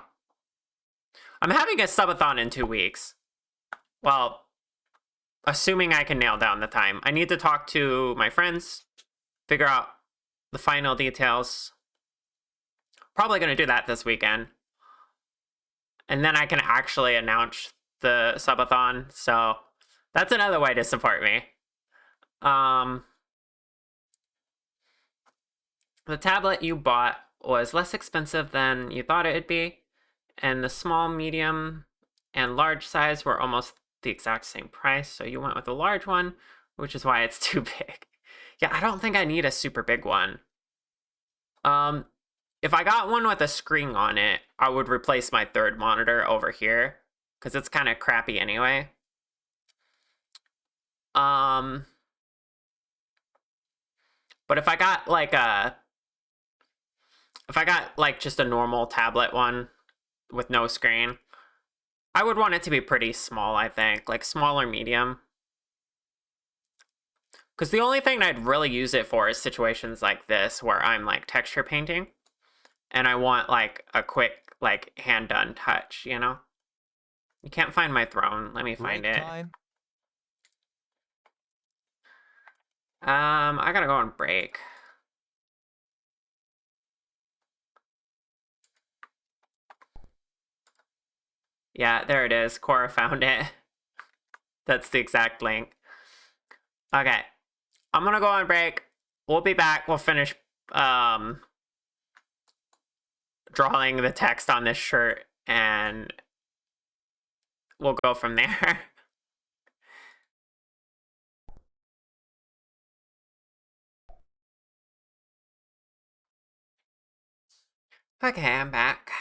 I'm having a subathon in 2 weeks. Well, assuming I can nail down the time. I need to talk to my friends, figure out the final details. Probably going to do that this weekend. And then I can actually announce the subathon, so that's another way to support me. The tablet you bought was less expensive than you thought it would be, and the small, medium, and large size were almost the exact same price, so you went with a large one, which is why it's too big. Yeah, I don't think I need a super big one. If I got one with a screen on it, I would replace my third monitor over here, because it's kind of crappy anyway. But if I got like just a normal tablet one with no screen, I would want it to be pretty small, I think, like small or medium. Because the only thing I'd really use it for is situations like this where I'm like texture painting and I want like a quick like hand done touch, you know? You can't find my throne. Let me find Break it. time. I gotta go on break. Yeah, there it is. Cora found it. That's the exact link. Okay. I'm gonna go on break. We'll be back. We'll finish drawing the text on this shirt and we'll go from there. Okay, I'm back.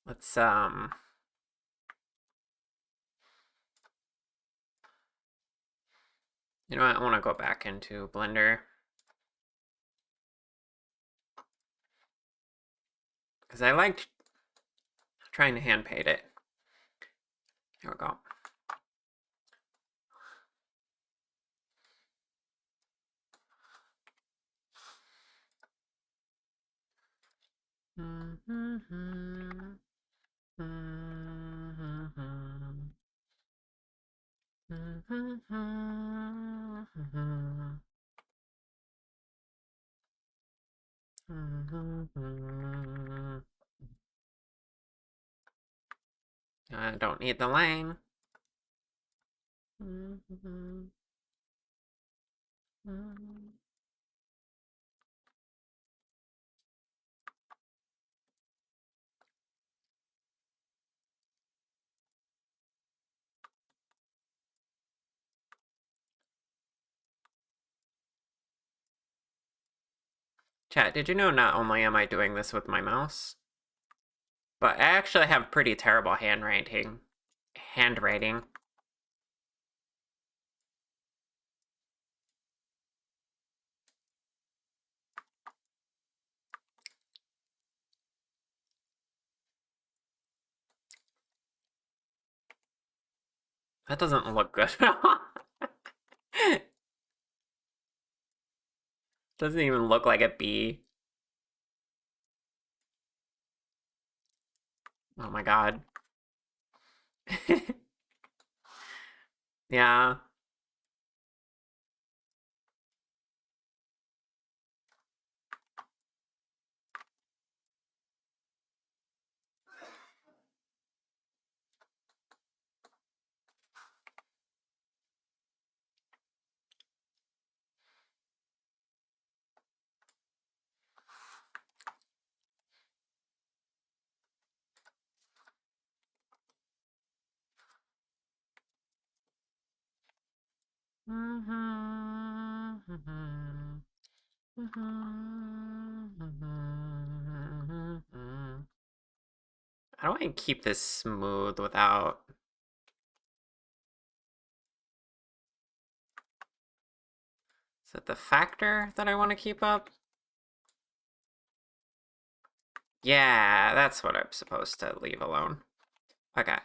Let's you know what? I want to go back into Blender because I liked trying to hand paint it. Here we go. I don't need the line. Chat, did you know not only am I doing this with my mouse, but I actually have pretty terrible handwriting. That doesn't look good. Doesn't even look like a bee. Oh my god. Yeah. How do I keep this smooth without... Is it the factor that I want to keep up? Yeah, that's what I'm supposed to leave alone. Okay.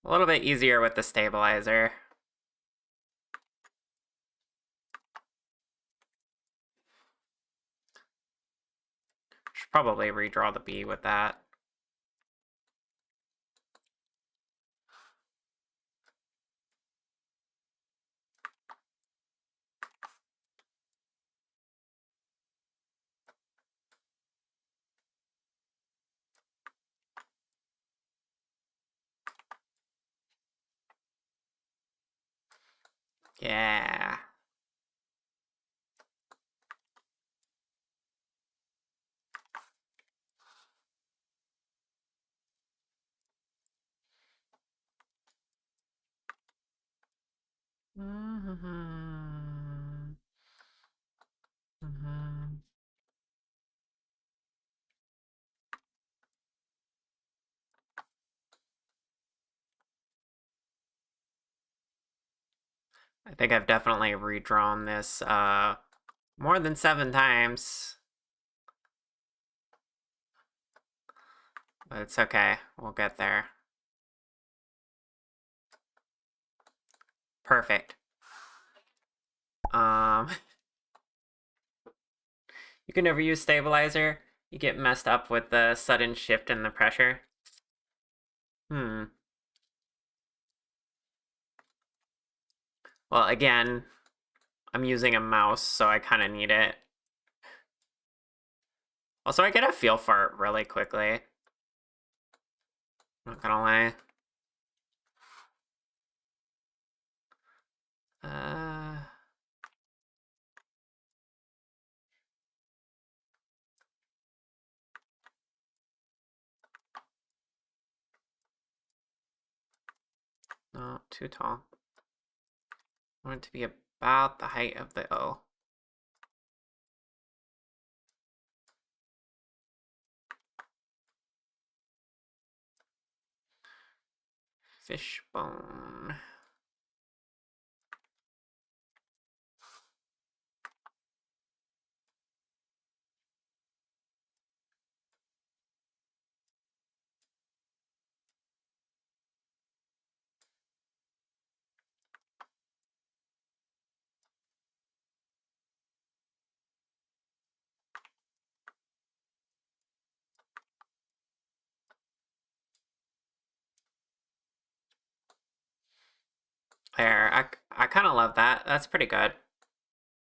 A little bit easier with the stabilizer. Should probably redraw the bee with that. Yeah. I think I've definitely redrawn this more than 7 times. But it's okay. We'll get there. Perfect. You can never use stabilizer. You get messed up with the sudden shift in the pressure. Well, again, I'm using a mouse, so I kind of need it. Also, I get a feel for it really quickly. Not gonna lie. No, too tall. I want it to be about the height of the O. Fishbone. There, I kind of love that. That's pretty good.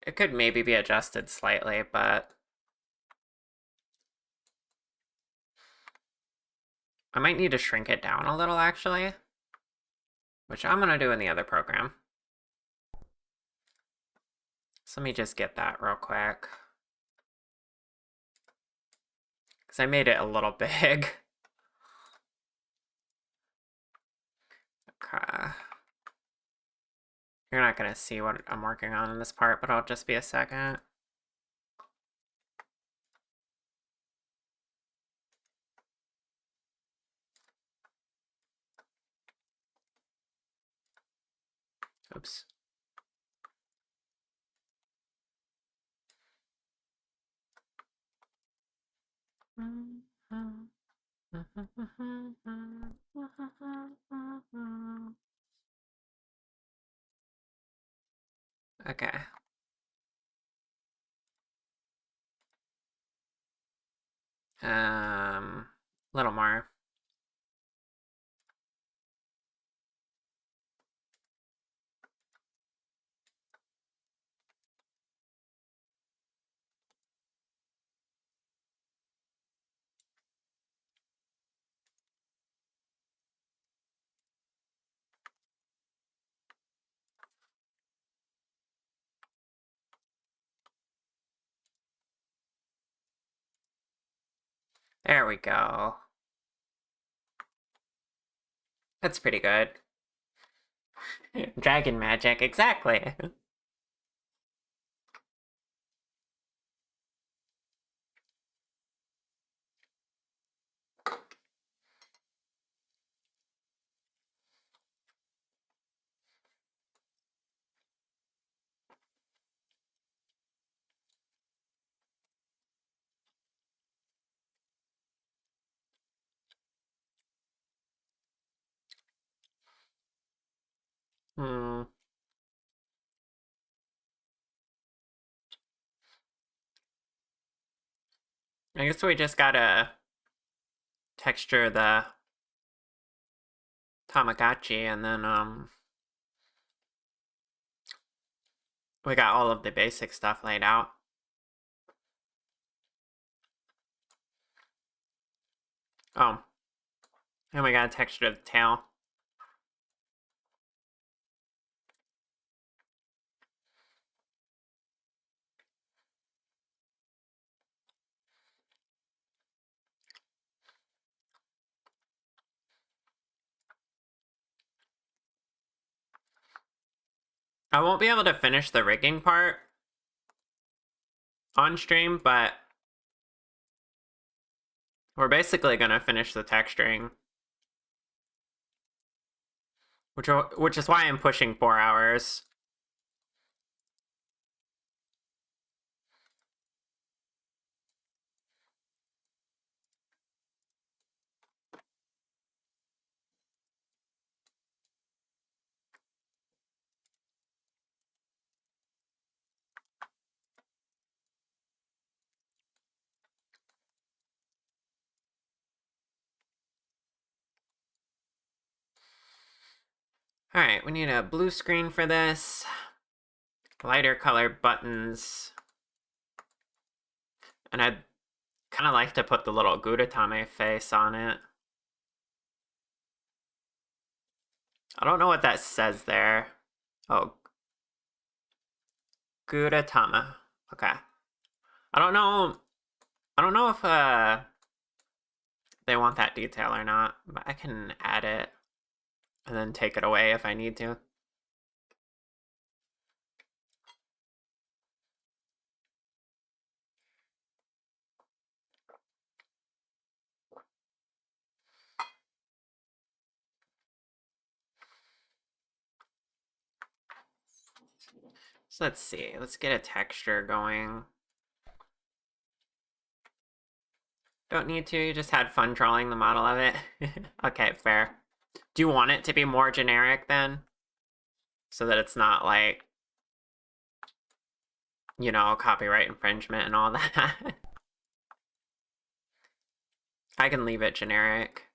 It could maybe be adjusted slightly, but I might need to shrink it down a little, actually, which I'm gonna do in the other program. So let me just get that real quick, because I made it a little big. Okay. You're not gonna see what I'm working on in this part, but I'll just be a second. Oops. Okay. Little more. There we go. That's pretty good. Dragon magic, exactly. Hmm. I guess we just gotta texture the Tamagotchi, and then we got all of the basic stuff laid out. Oh, and we gotta texture the tail. I won't be able to finish the rigging part on stream, but we're basically gonna finish the texturing, which is why I'm pushing 4 hours. Alright, we need a blue screen for this. Lighter colored buttons. And I'd kind of like to put the little Gudetame face on it. I don't know what that says there. Oh. Gudetama. Okay. I don't know if they want that detail or not, but I can add it and then take it away if I need to. So let's see. Let's get a texture going. Don't need to, you just had fun drawing the model of it. Okay, fair. Do you want it to be more generic then? So that it's not like, you know, copyright infringement and all that. I can leave it generic.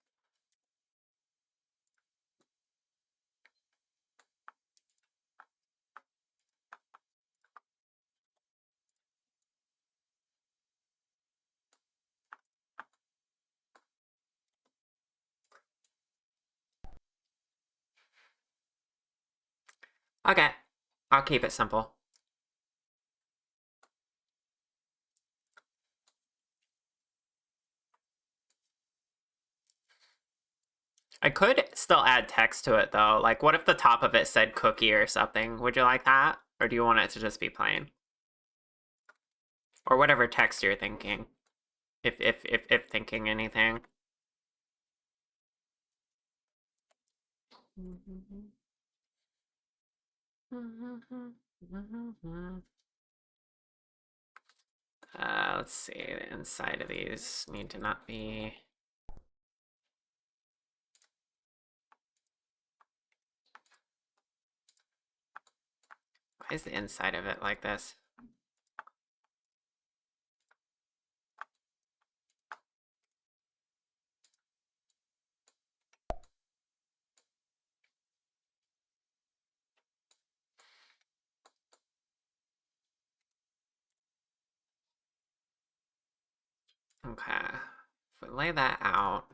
Okay, I'll keep it simple. I could still add text to it though. Like, what if the top of it said cookie or something? Would you like that? Or do you want it to just be plain? Or whatever text you're thinking. If thinking anything. Let's see. The inside of these need to not be. Why is the inside of it like this? Okay. If we lay that out.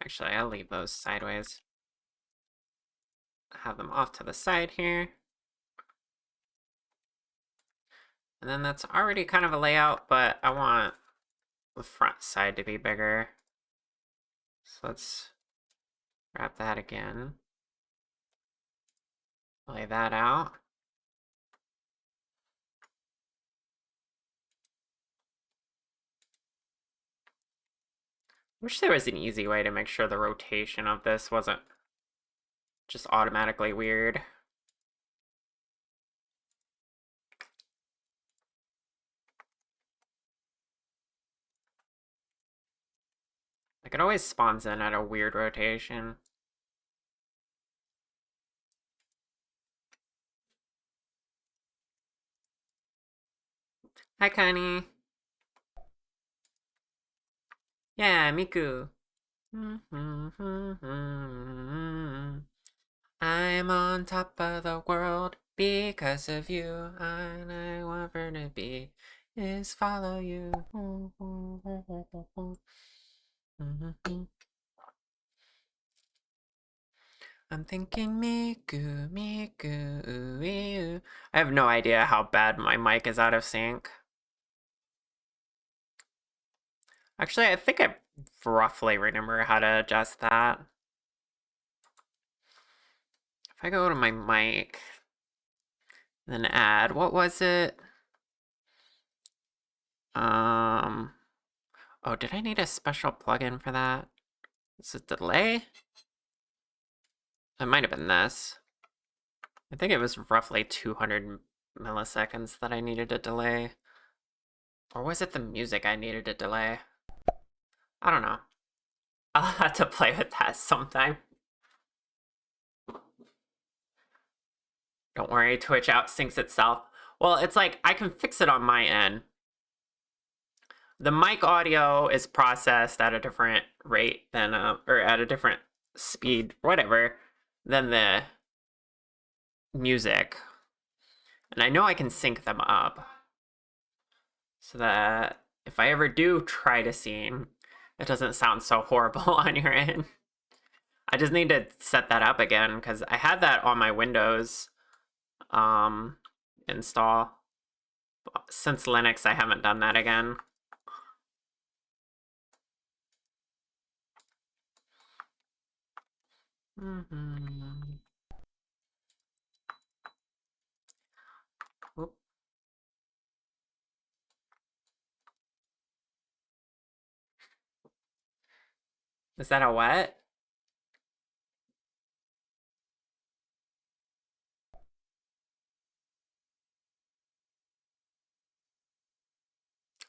Actually, I'll leave those sideways. Have them off to the side here. And then that's already kind of a layout, but I want the front side to be bigger. So let's wrap that again. Lay that out. Wish there was an easy way to make sure the rotation of this wasn't just automatically weird. Like, it always spawns in at a weird rotation. Hi, Connie. Yeah, Miku. I'm on top of the world because of you. And I want for to be is follow you. I'm thinking Miku, Miku, ooh, ooh. I have no idea how bad my mic is out of sync. Actually, I think I roughly remember how to adjust that. If I go to my mic, then add, what was it? Oh, did I need a special plugin for that? Is it delay? It might have been this. I think it was roughly 200 milliseconds that I needed to delay. Or was it the music I needed to delay? I don't know. I'll have to play with that sometime. Don't worry, Twitch outsyncs itself. Well, it's like, I can fix it on my end. The mic audio is processed at a different rate than, or at a different speed, whatever, than the music. And I know I can sync them up. So that if I ever do try to scene, It doesn't sound so horrible on your end. I just need to set that up again because I had that on my Windows install. Since Linux, I haven't done that again. Oop. Is that a what?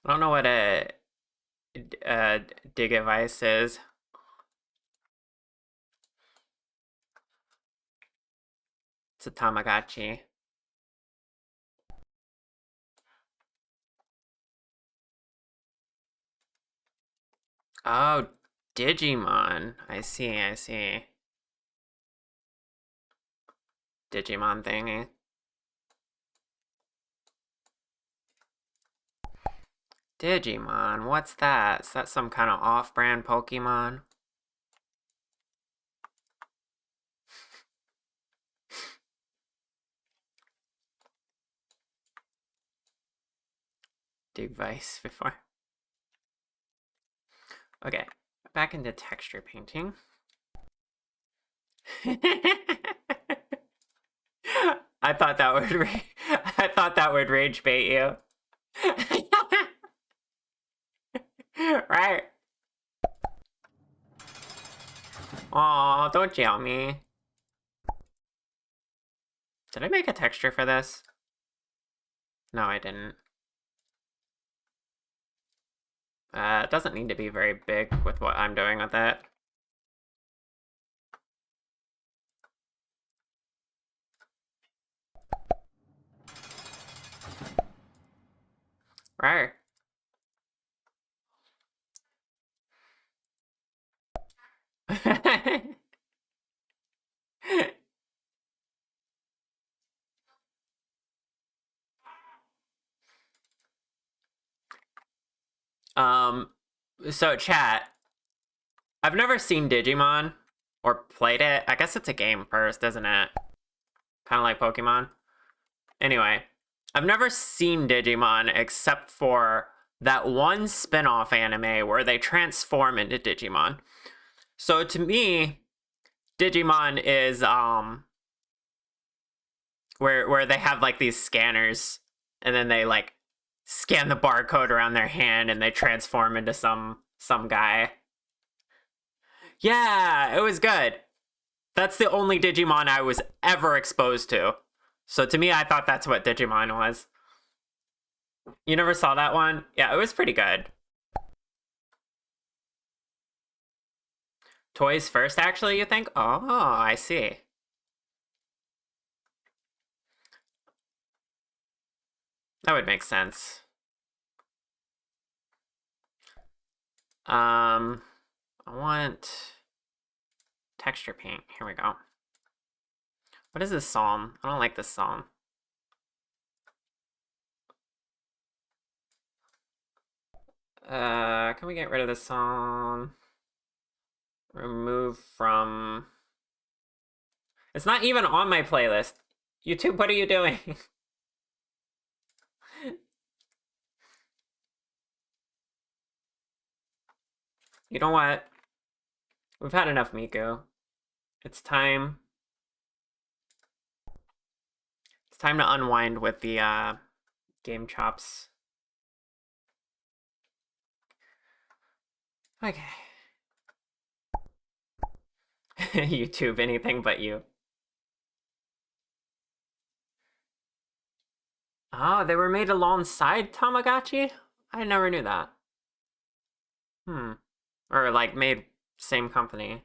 I don't know what a Digivice is. It's a Tamagotchi. Oh, Digimon. I see, I see. Digimon thingy. Digimon, what's that? Is that some kind of off-brand Pokemon? Device before. Okay, back into texture painting. I thought that would I thought that would rage bait you. Right. Aw, don't yell me. Did I make a texture for this? No, I didn't. It doesn't need to be very big with what I'm doing with it. Right. So chat, I've never seen Digimon or played it. I guess it's a game first, isn't it? Kind of like Pokemon. Anyway, I've never seen Digimon except for that one spin-off anime where they transform into Digimon. So to me, Digimon is where they have like these scanners and then they like scan the barcode around their hand and they transform into some guy. Yeah, it was good. That's the only Digimon I was ever exposed to. So to me, I thought that's what Digimon was. You never saw that one? Yeah, it was pretty good. Toys first, actually, you think? Oh, I see. That would make sense. I want texture paint. Here we go. What is this psalm? I don't like this psalm. Can we get rid of this psalm? Remove from... It's not even on my playlist. YouTube, what are you doing? You know what? We've had enough Miku. It's time. It's time to unwind with the game chops. Okay. YouTube, anything but you. Oh, they were made alongside Tamagotchi? I never knew that. Or like made same company.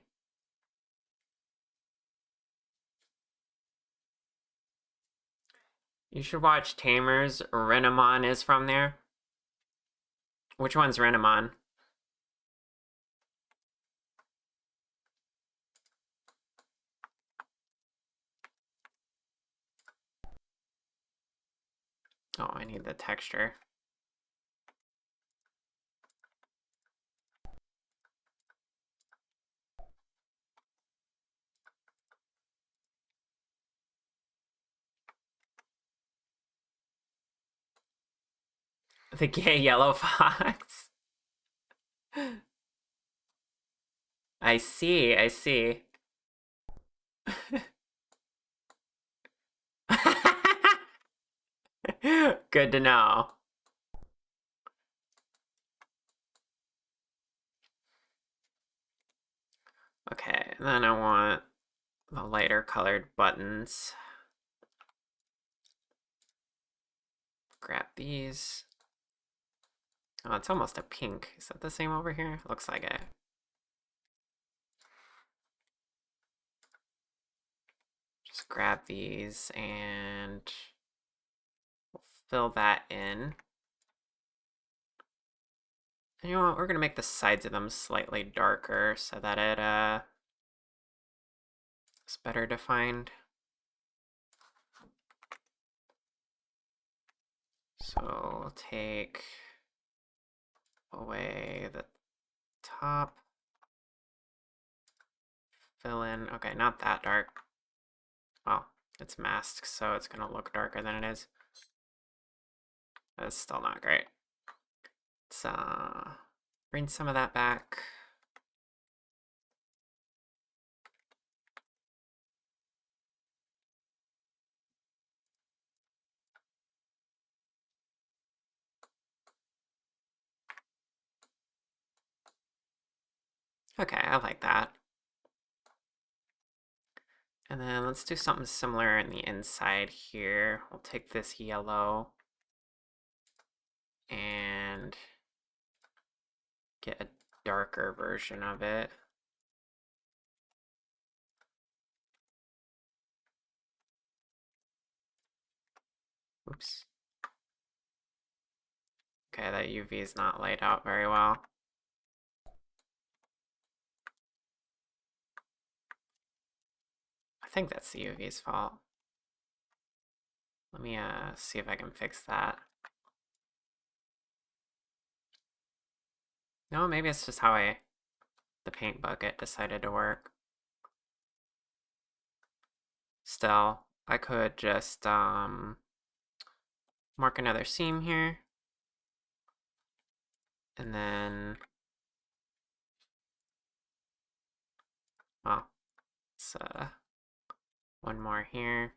You should watch Tamers. Renamon is from there. Which one's Renamon? Oh, I need the texture. The gay yellow fox. I see, I see. Good to know. Okay, and then I want the lighter colored buttons. Grab these. Oh, it's almost a pink. Is that the same over here? Looks like it. Just grab these and we'll fill that in. And you know what? We're gonna make the sides of them slightly darker so that it is better defined. So we'll take away the top, fill in, okay, not that dark. Well, it's masked, so it's gonna look darker than it is. That's still not great. Let's bring some of that back. Okay, I like that. And then let's do something similar in the inside here. We'll take this yellow and get a darker version of it. Oops. Okay, that UV is not laid out very well. I think that's the UV's fault. Let me see if I can fix that. No, maybe it's just how the paint bucket decided to work. Still, I could just mark another seam here. And then, well, it's one more here.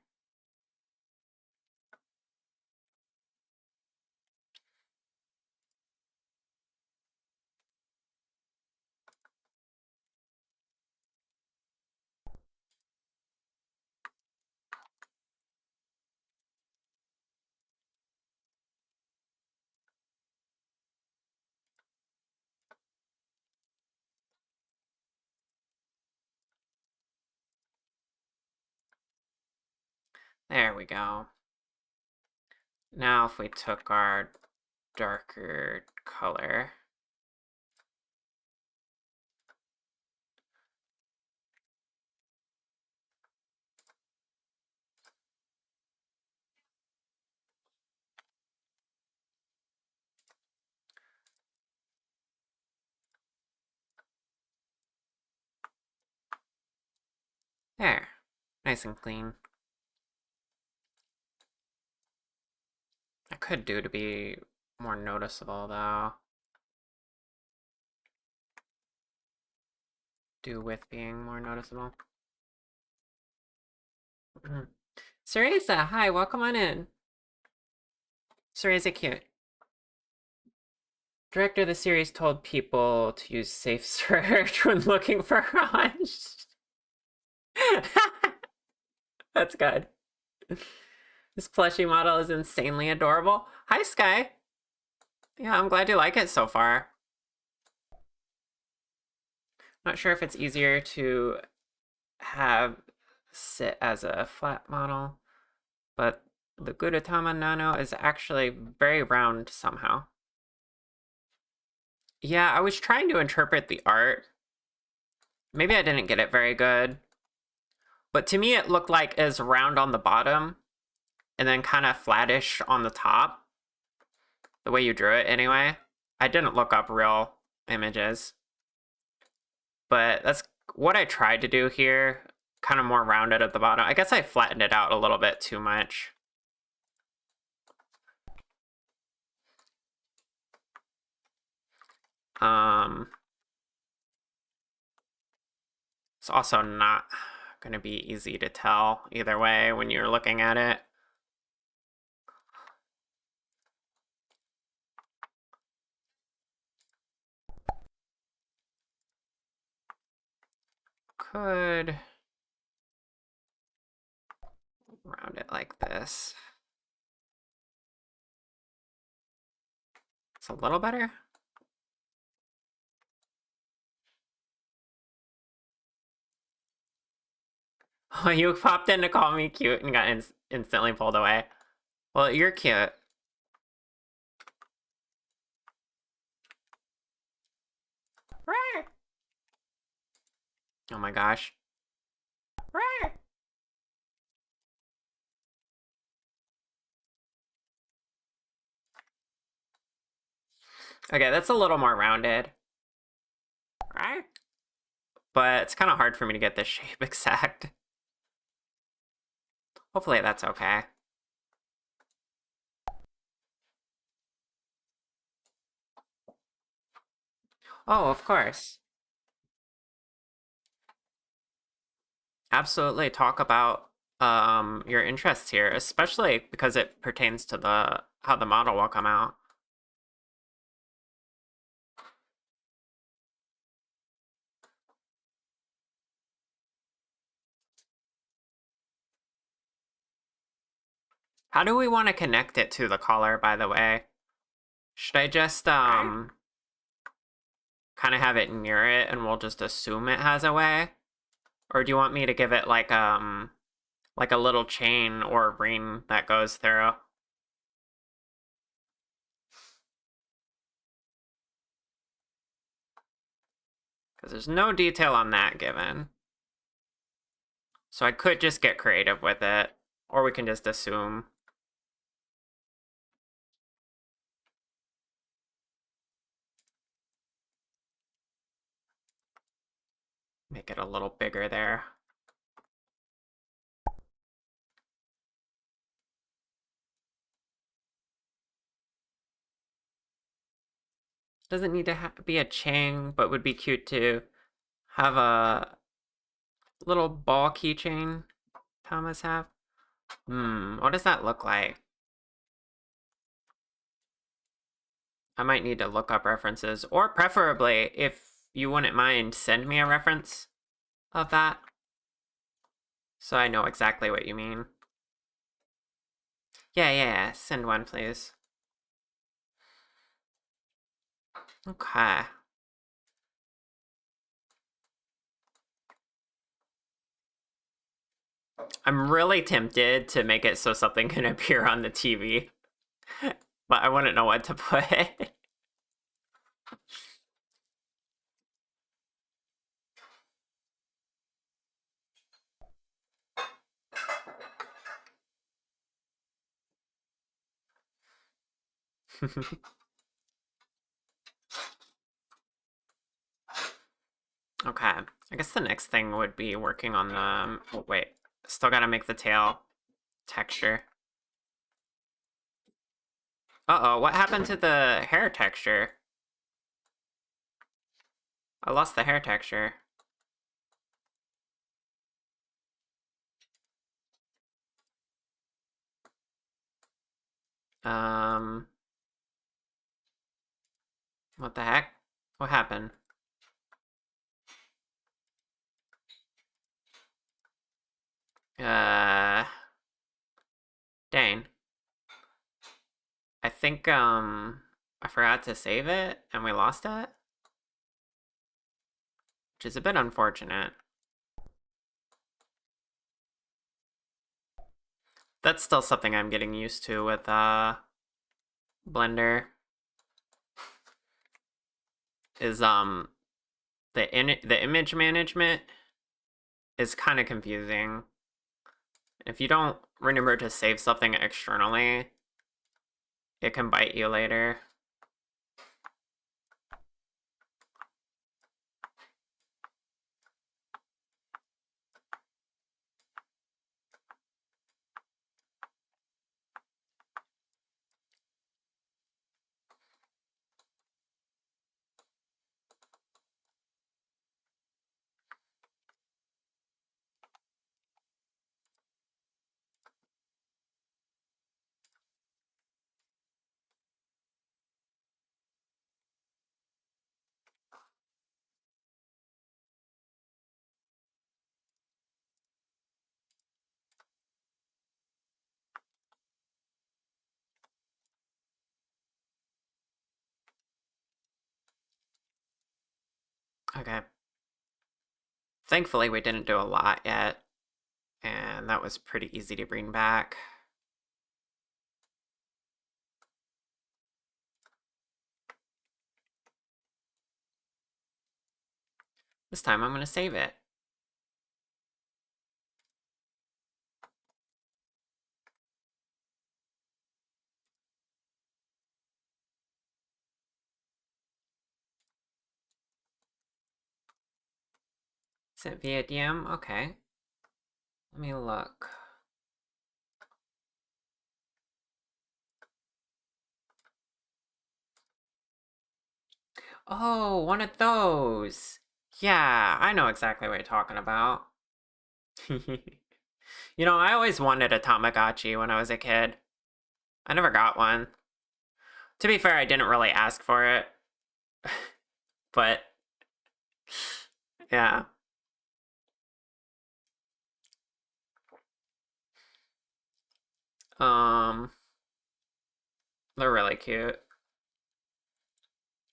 There we go. Now if we took our darker color, there, nice and clean. I could do to be more noticeable though. Do with being more noticeable. Cereza, hi, welcome on in. Cereza cute. Director of the series told people to use safe search when looking for Ranj. That's good. This plushie model is insanely adorable. Hi, Sky. Yeah, I'm glad you like it so far. Not sure if it's easier to have sit as a flat model, but the Gudetama Nano is actually very round somehow. Yeah, I was trying to interpret the art. Maybe I didn't get it very good. But to me, it looked like it's round on the bottom and then kind of flattish on the top. The way you drew it, anyway. I didn't look up real images. But that's what I tried to do here. Kind of more rounded at the bottom. I guess I flattened it out a little bit too much. It's also not going to be easy to tell either way when you're looking at it. Could round it like this. It's a little better. Oh, you popped in to call me cute and got instantly pulled away. Well, you're cute. Oh my gosh. Okay, that's a little more rounded. But it's kind of hard for me to get this shape exact. Hopefully that's okay. Oh, of course. Absolutely talk about your interests here, especially because it pertains to the how the model will come out. How do we want to connect it to the collar, by the way? Should I just kind of have it near it and we'll just assume it has a way? Or do you want me to give it like a little chain or ring that goes through? Because there's no detail on that given. So I could just get creative with it, or we can just assume. Make it a little bigger there. Doesn't need to be a chain, but would be cute to have a little ball keychain Thomas have. What does that look like? I might need to look up references, or preferably, if you wouldn't mind, send me a reference of that so I know exactly what you mean. Yeah, send one, please. Okay. I'm really tempted to make it so something can appear on the TV, but I wouldn't know what to put. Okay, I guess the next thing would be working on the... Oh, wait, still gotta make the tail texture. Uh-oh, what happened to the hair texture? I lost the hair texture. What the heck? What happened? Dang. I think, I forgot to save it, and we lost it? Which is a bit unfortunate. That's still something I'm getting used to with, Blender. Is, the image management is kind of confusing. If you don't remember to save something externally, it can bite you later. Okay. Thankfully, we didn't do a lot yet, and that was pretty easy to bring back. This time I'm going to save it. Is it via DM? Okay. Let me look. Oh, one of those. Yeah, I know exactly what you're talking about. You know, I always wanted a Tamagotchi when I was a kid. I never got one. To be fair, I didn't really ask for it. But, yeah. Um, they're really cute.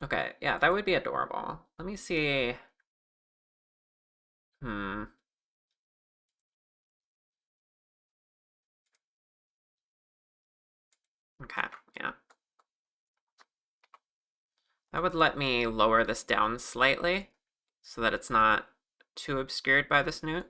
Okay, yeah, that would be adorable. Let me see. Hmm. Okay, yeah. That would let me lower this down slightly so that it's not too obscured by the snoot.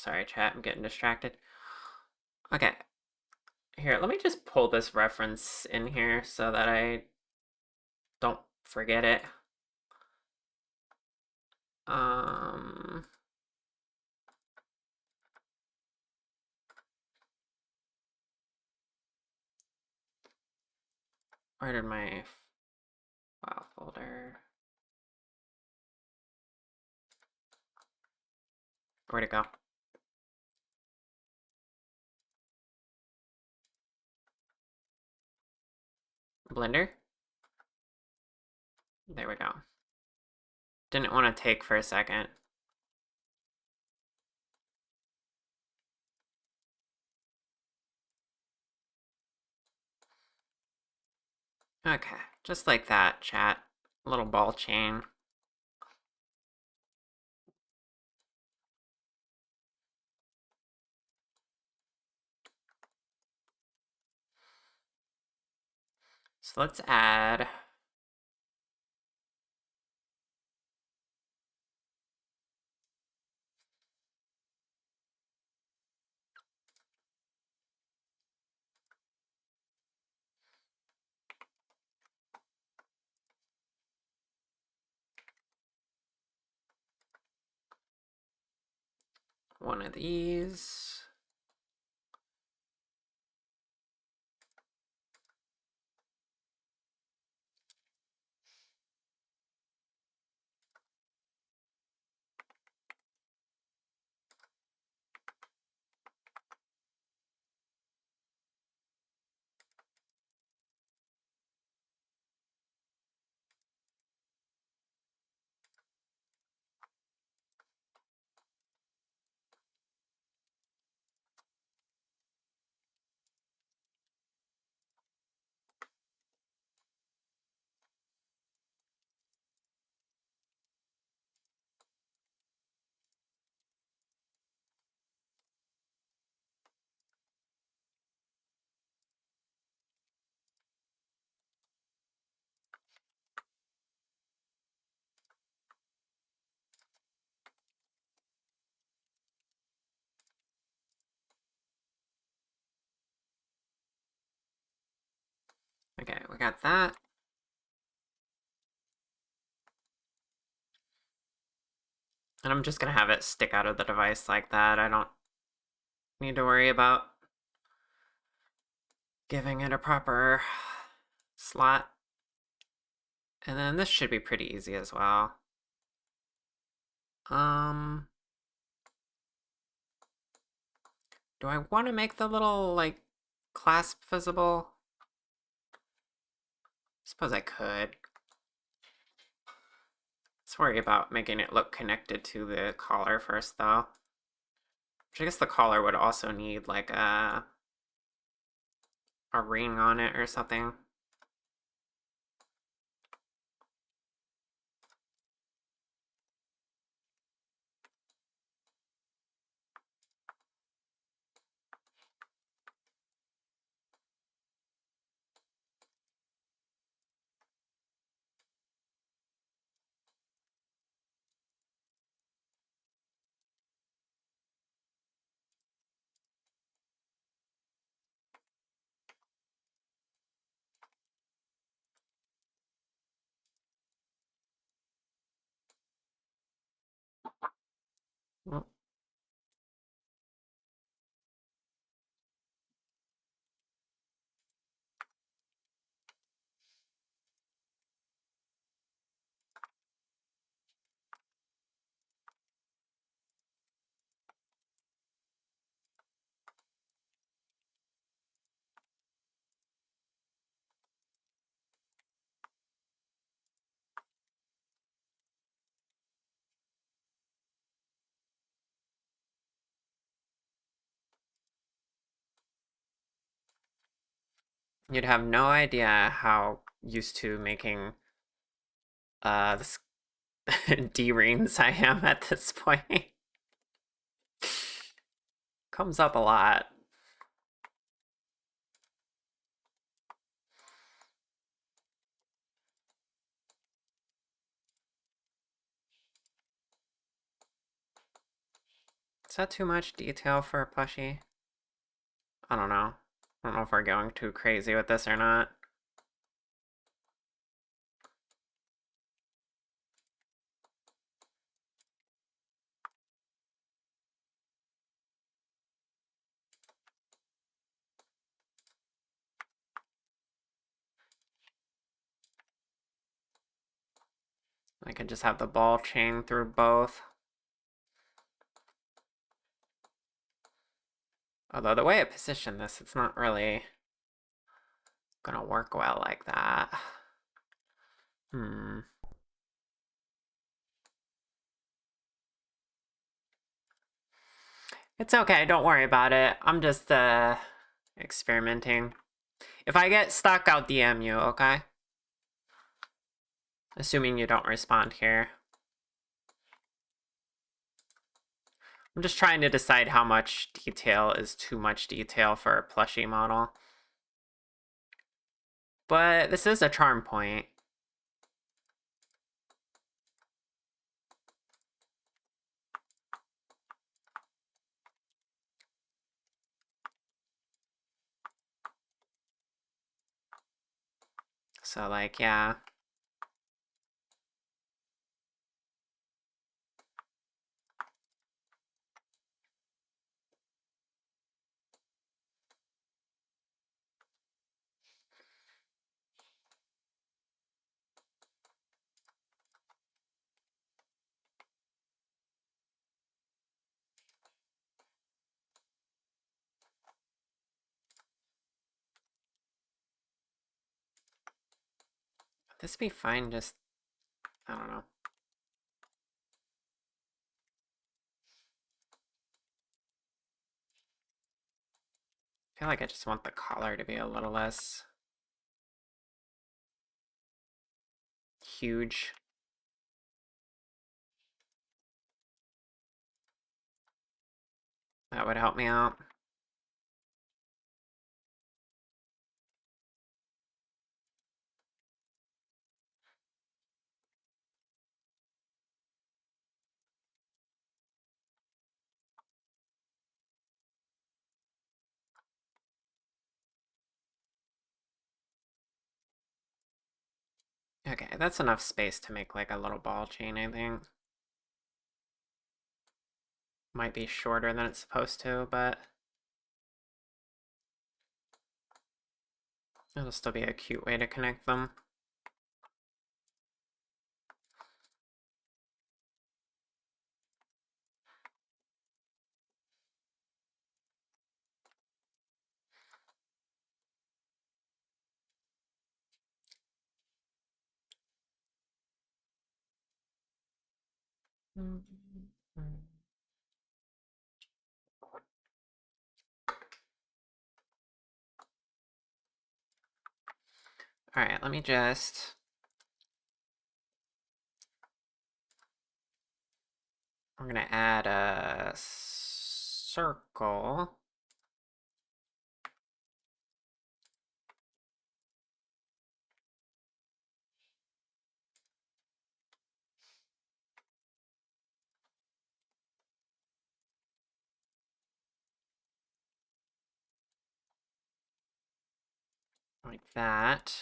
Sorry, chat, I'm getting distracted. Okay. Here, let me just pull this reference in here so that I don't forget it. Um, where did my file folder? Where'd it go? Blender? There we go. Didn't want to take for a second. Okay, just like that, chat. A little ball chain. So let's add one of these. Okay, we got that. And I'm just gonna have it stick out of the device like that. I don't need to worry about giving it a proper slot. And then this should be pretty easy as well. Do I want to make the little, like, clasp visible? Suppose I could. Let's worry about making it look connected to the collar first, though. Which I guess the collar would also need, like, a ring on it or something. Well, you'd have no idea how used to making this D-rings I am at this point. Comes up a lot. Is that too much detail for a plushie? I don't know. I don't know if we're going too crazy with this or not. I could just have the ball chain through both. Although the way I position this, it's not really gonna work well like that. It's okay, don't worry about it. I'm just experimenting. If I get stuck, I'll DM you, okay? Assuming you don't respond here. I'm just trying to decide how much detail is too much detail for a plushie model. But this is a charm point. So, like, yeah. Would this be fine, just, I don't know. I feel like I just want the collar to be a little less huge. That would help me out. Okay, that's enough space to make like a little ball chain, I think. Might be shorter than it's supposed to, but it'll still be a cute way to connect them. All right, let me just... I'm gonna add a circle. Like that.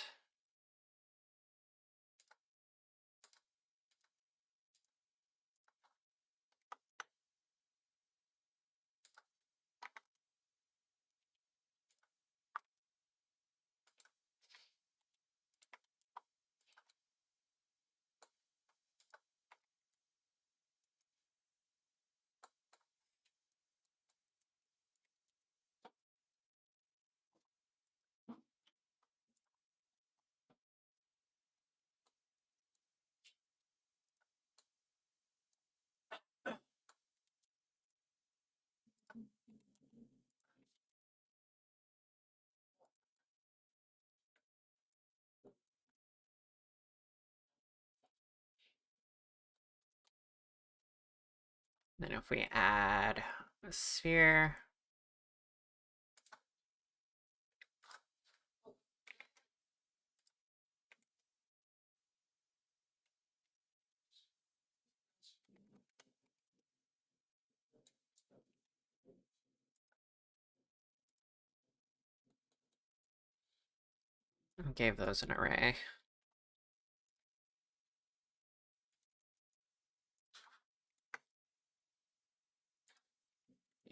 Then if we add a sphere, and gave those an array.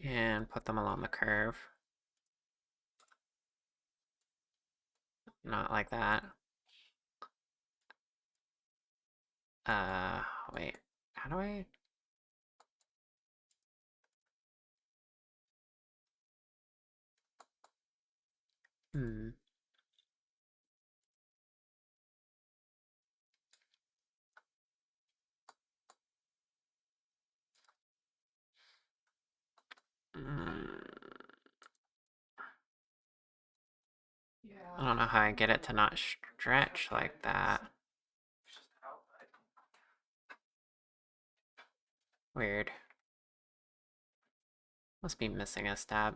And put them along the curve. Not like that. Wait, how do I? Hmm. I don't know how I get it to not stretch like that. Weird. Must be missing a step.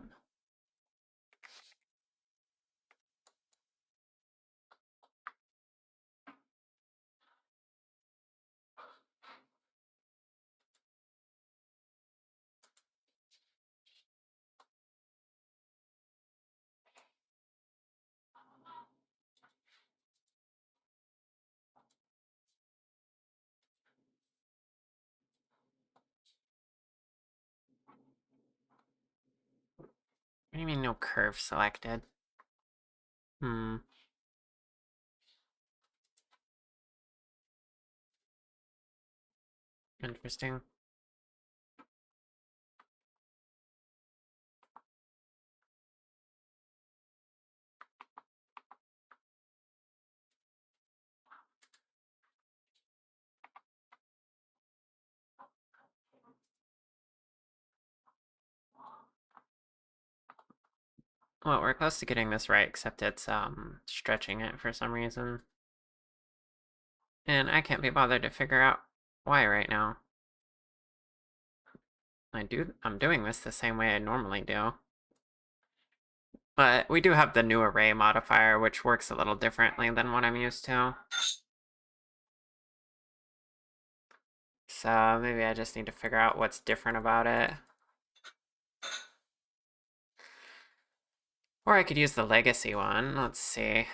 What do you mean no curve selected? Hmm. Interesting. Well, we're close to getting this right, except it's stretching it for some reason. And I can't be bothered to figure out why right now. I'm doing this the same way I normally do. But we do have the new array modifier, which works a little differently than what I'm used to. So maybe I just need to figure out what's different about it. Or I could use the legacy one. Let's see.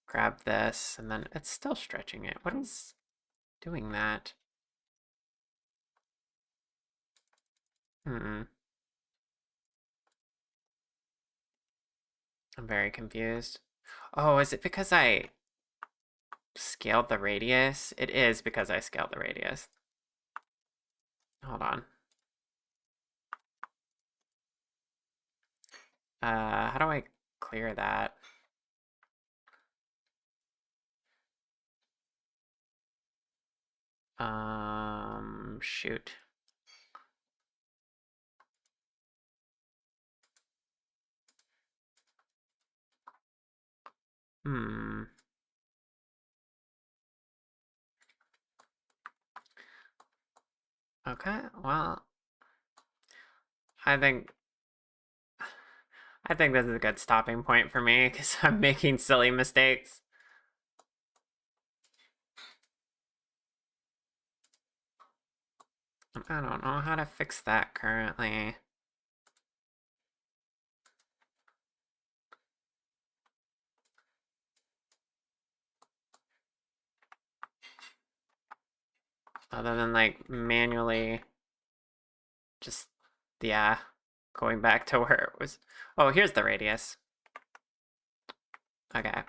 Grab this, and then it's still stretching it. What is doing that? I'm very confused. Oh, is it because I scaled the radius? It is because I scaled the radius. Hold on. How do I clear that? Shoot. Okay, well, I think this is a good stopping point for me because I'm making silly mistakes. I don't know how to fix that currently. Other than like manually just, yeah, going back to where it was. Oh, here's the radius. Okay.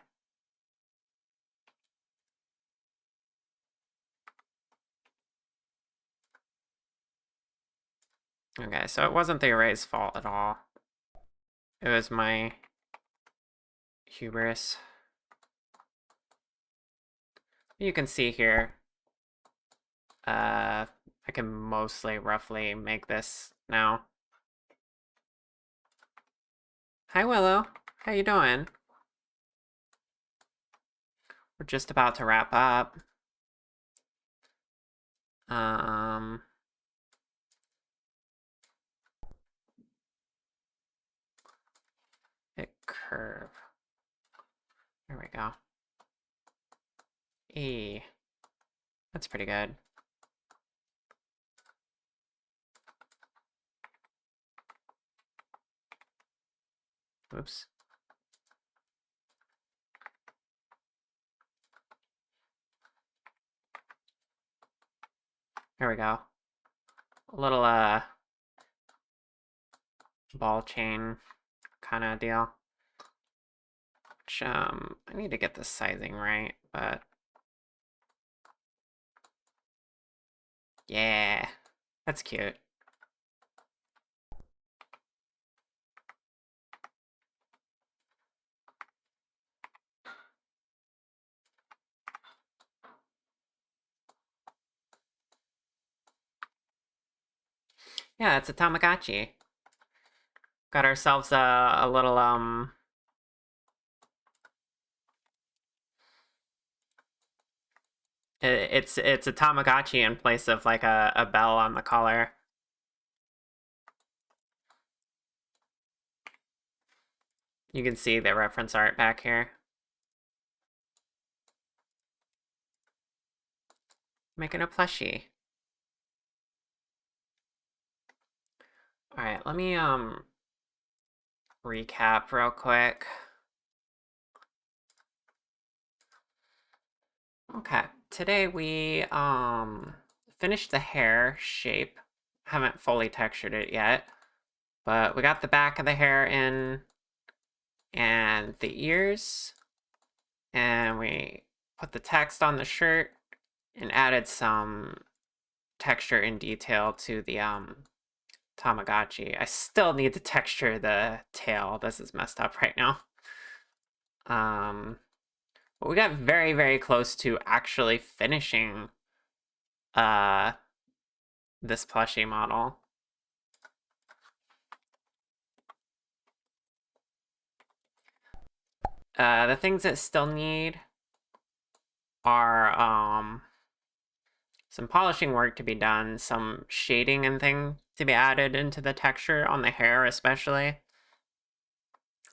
Okay, so it wasn't the array's fault at all. It was my hubris. You can see here, I can mostly roughly make this now. Hi, Willow. How you doing? We're just about to wrap up. Hit curve. There we go. E. That's pretty good. Oops. There we go. A little, ball chain kind of deal. Which, I need to get the sizing right, but... Yeah, that's cute. Yeah, it's a Tamagotchi. Got ourselves a little, it's a Tamagotchi in place of like a bell on the collar. You can see the reference art back here. Making a plushie. Alright, let me recap real quick. Okay, today we finished the hair shape. Haven't fully textured it yet, but we got the back of the hair in and the ears, and we put the text on the shirt and added some texture and detail to the Tamagotchi. I still need to texture the tail. This is messed up right now. But we got very, very close to actually finishing this plushie model. The things that still need are some polishing work to be done, some shading and thing to be added into the texture on the hair especially.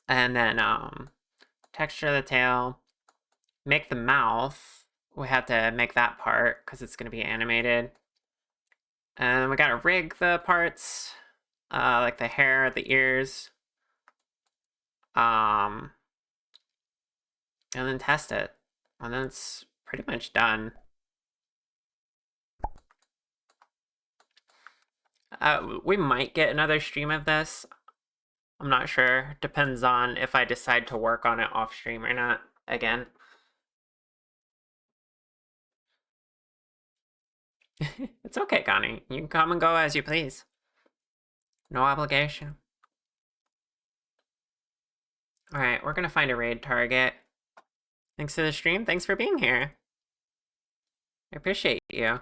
And then texture the tail, make the mouth. We have to make that part because it's going to be animated. And we got to rig the parts, like the hair, the ears. And then test it. And then it's pretty much done. We might get another stream of this. I'm not sure. Depends on if I decide to work on it off stream or not again. It's okay, Connie. You can come and go as you please. No obligation. Alright, we're gonna find a raid target. Thanks for the stream. Thanks for being here. I appreciate you.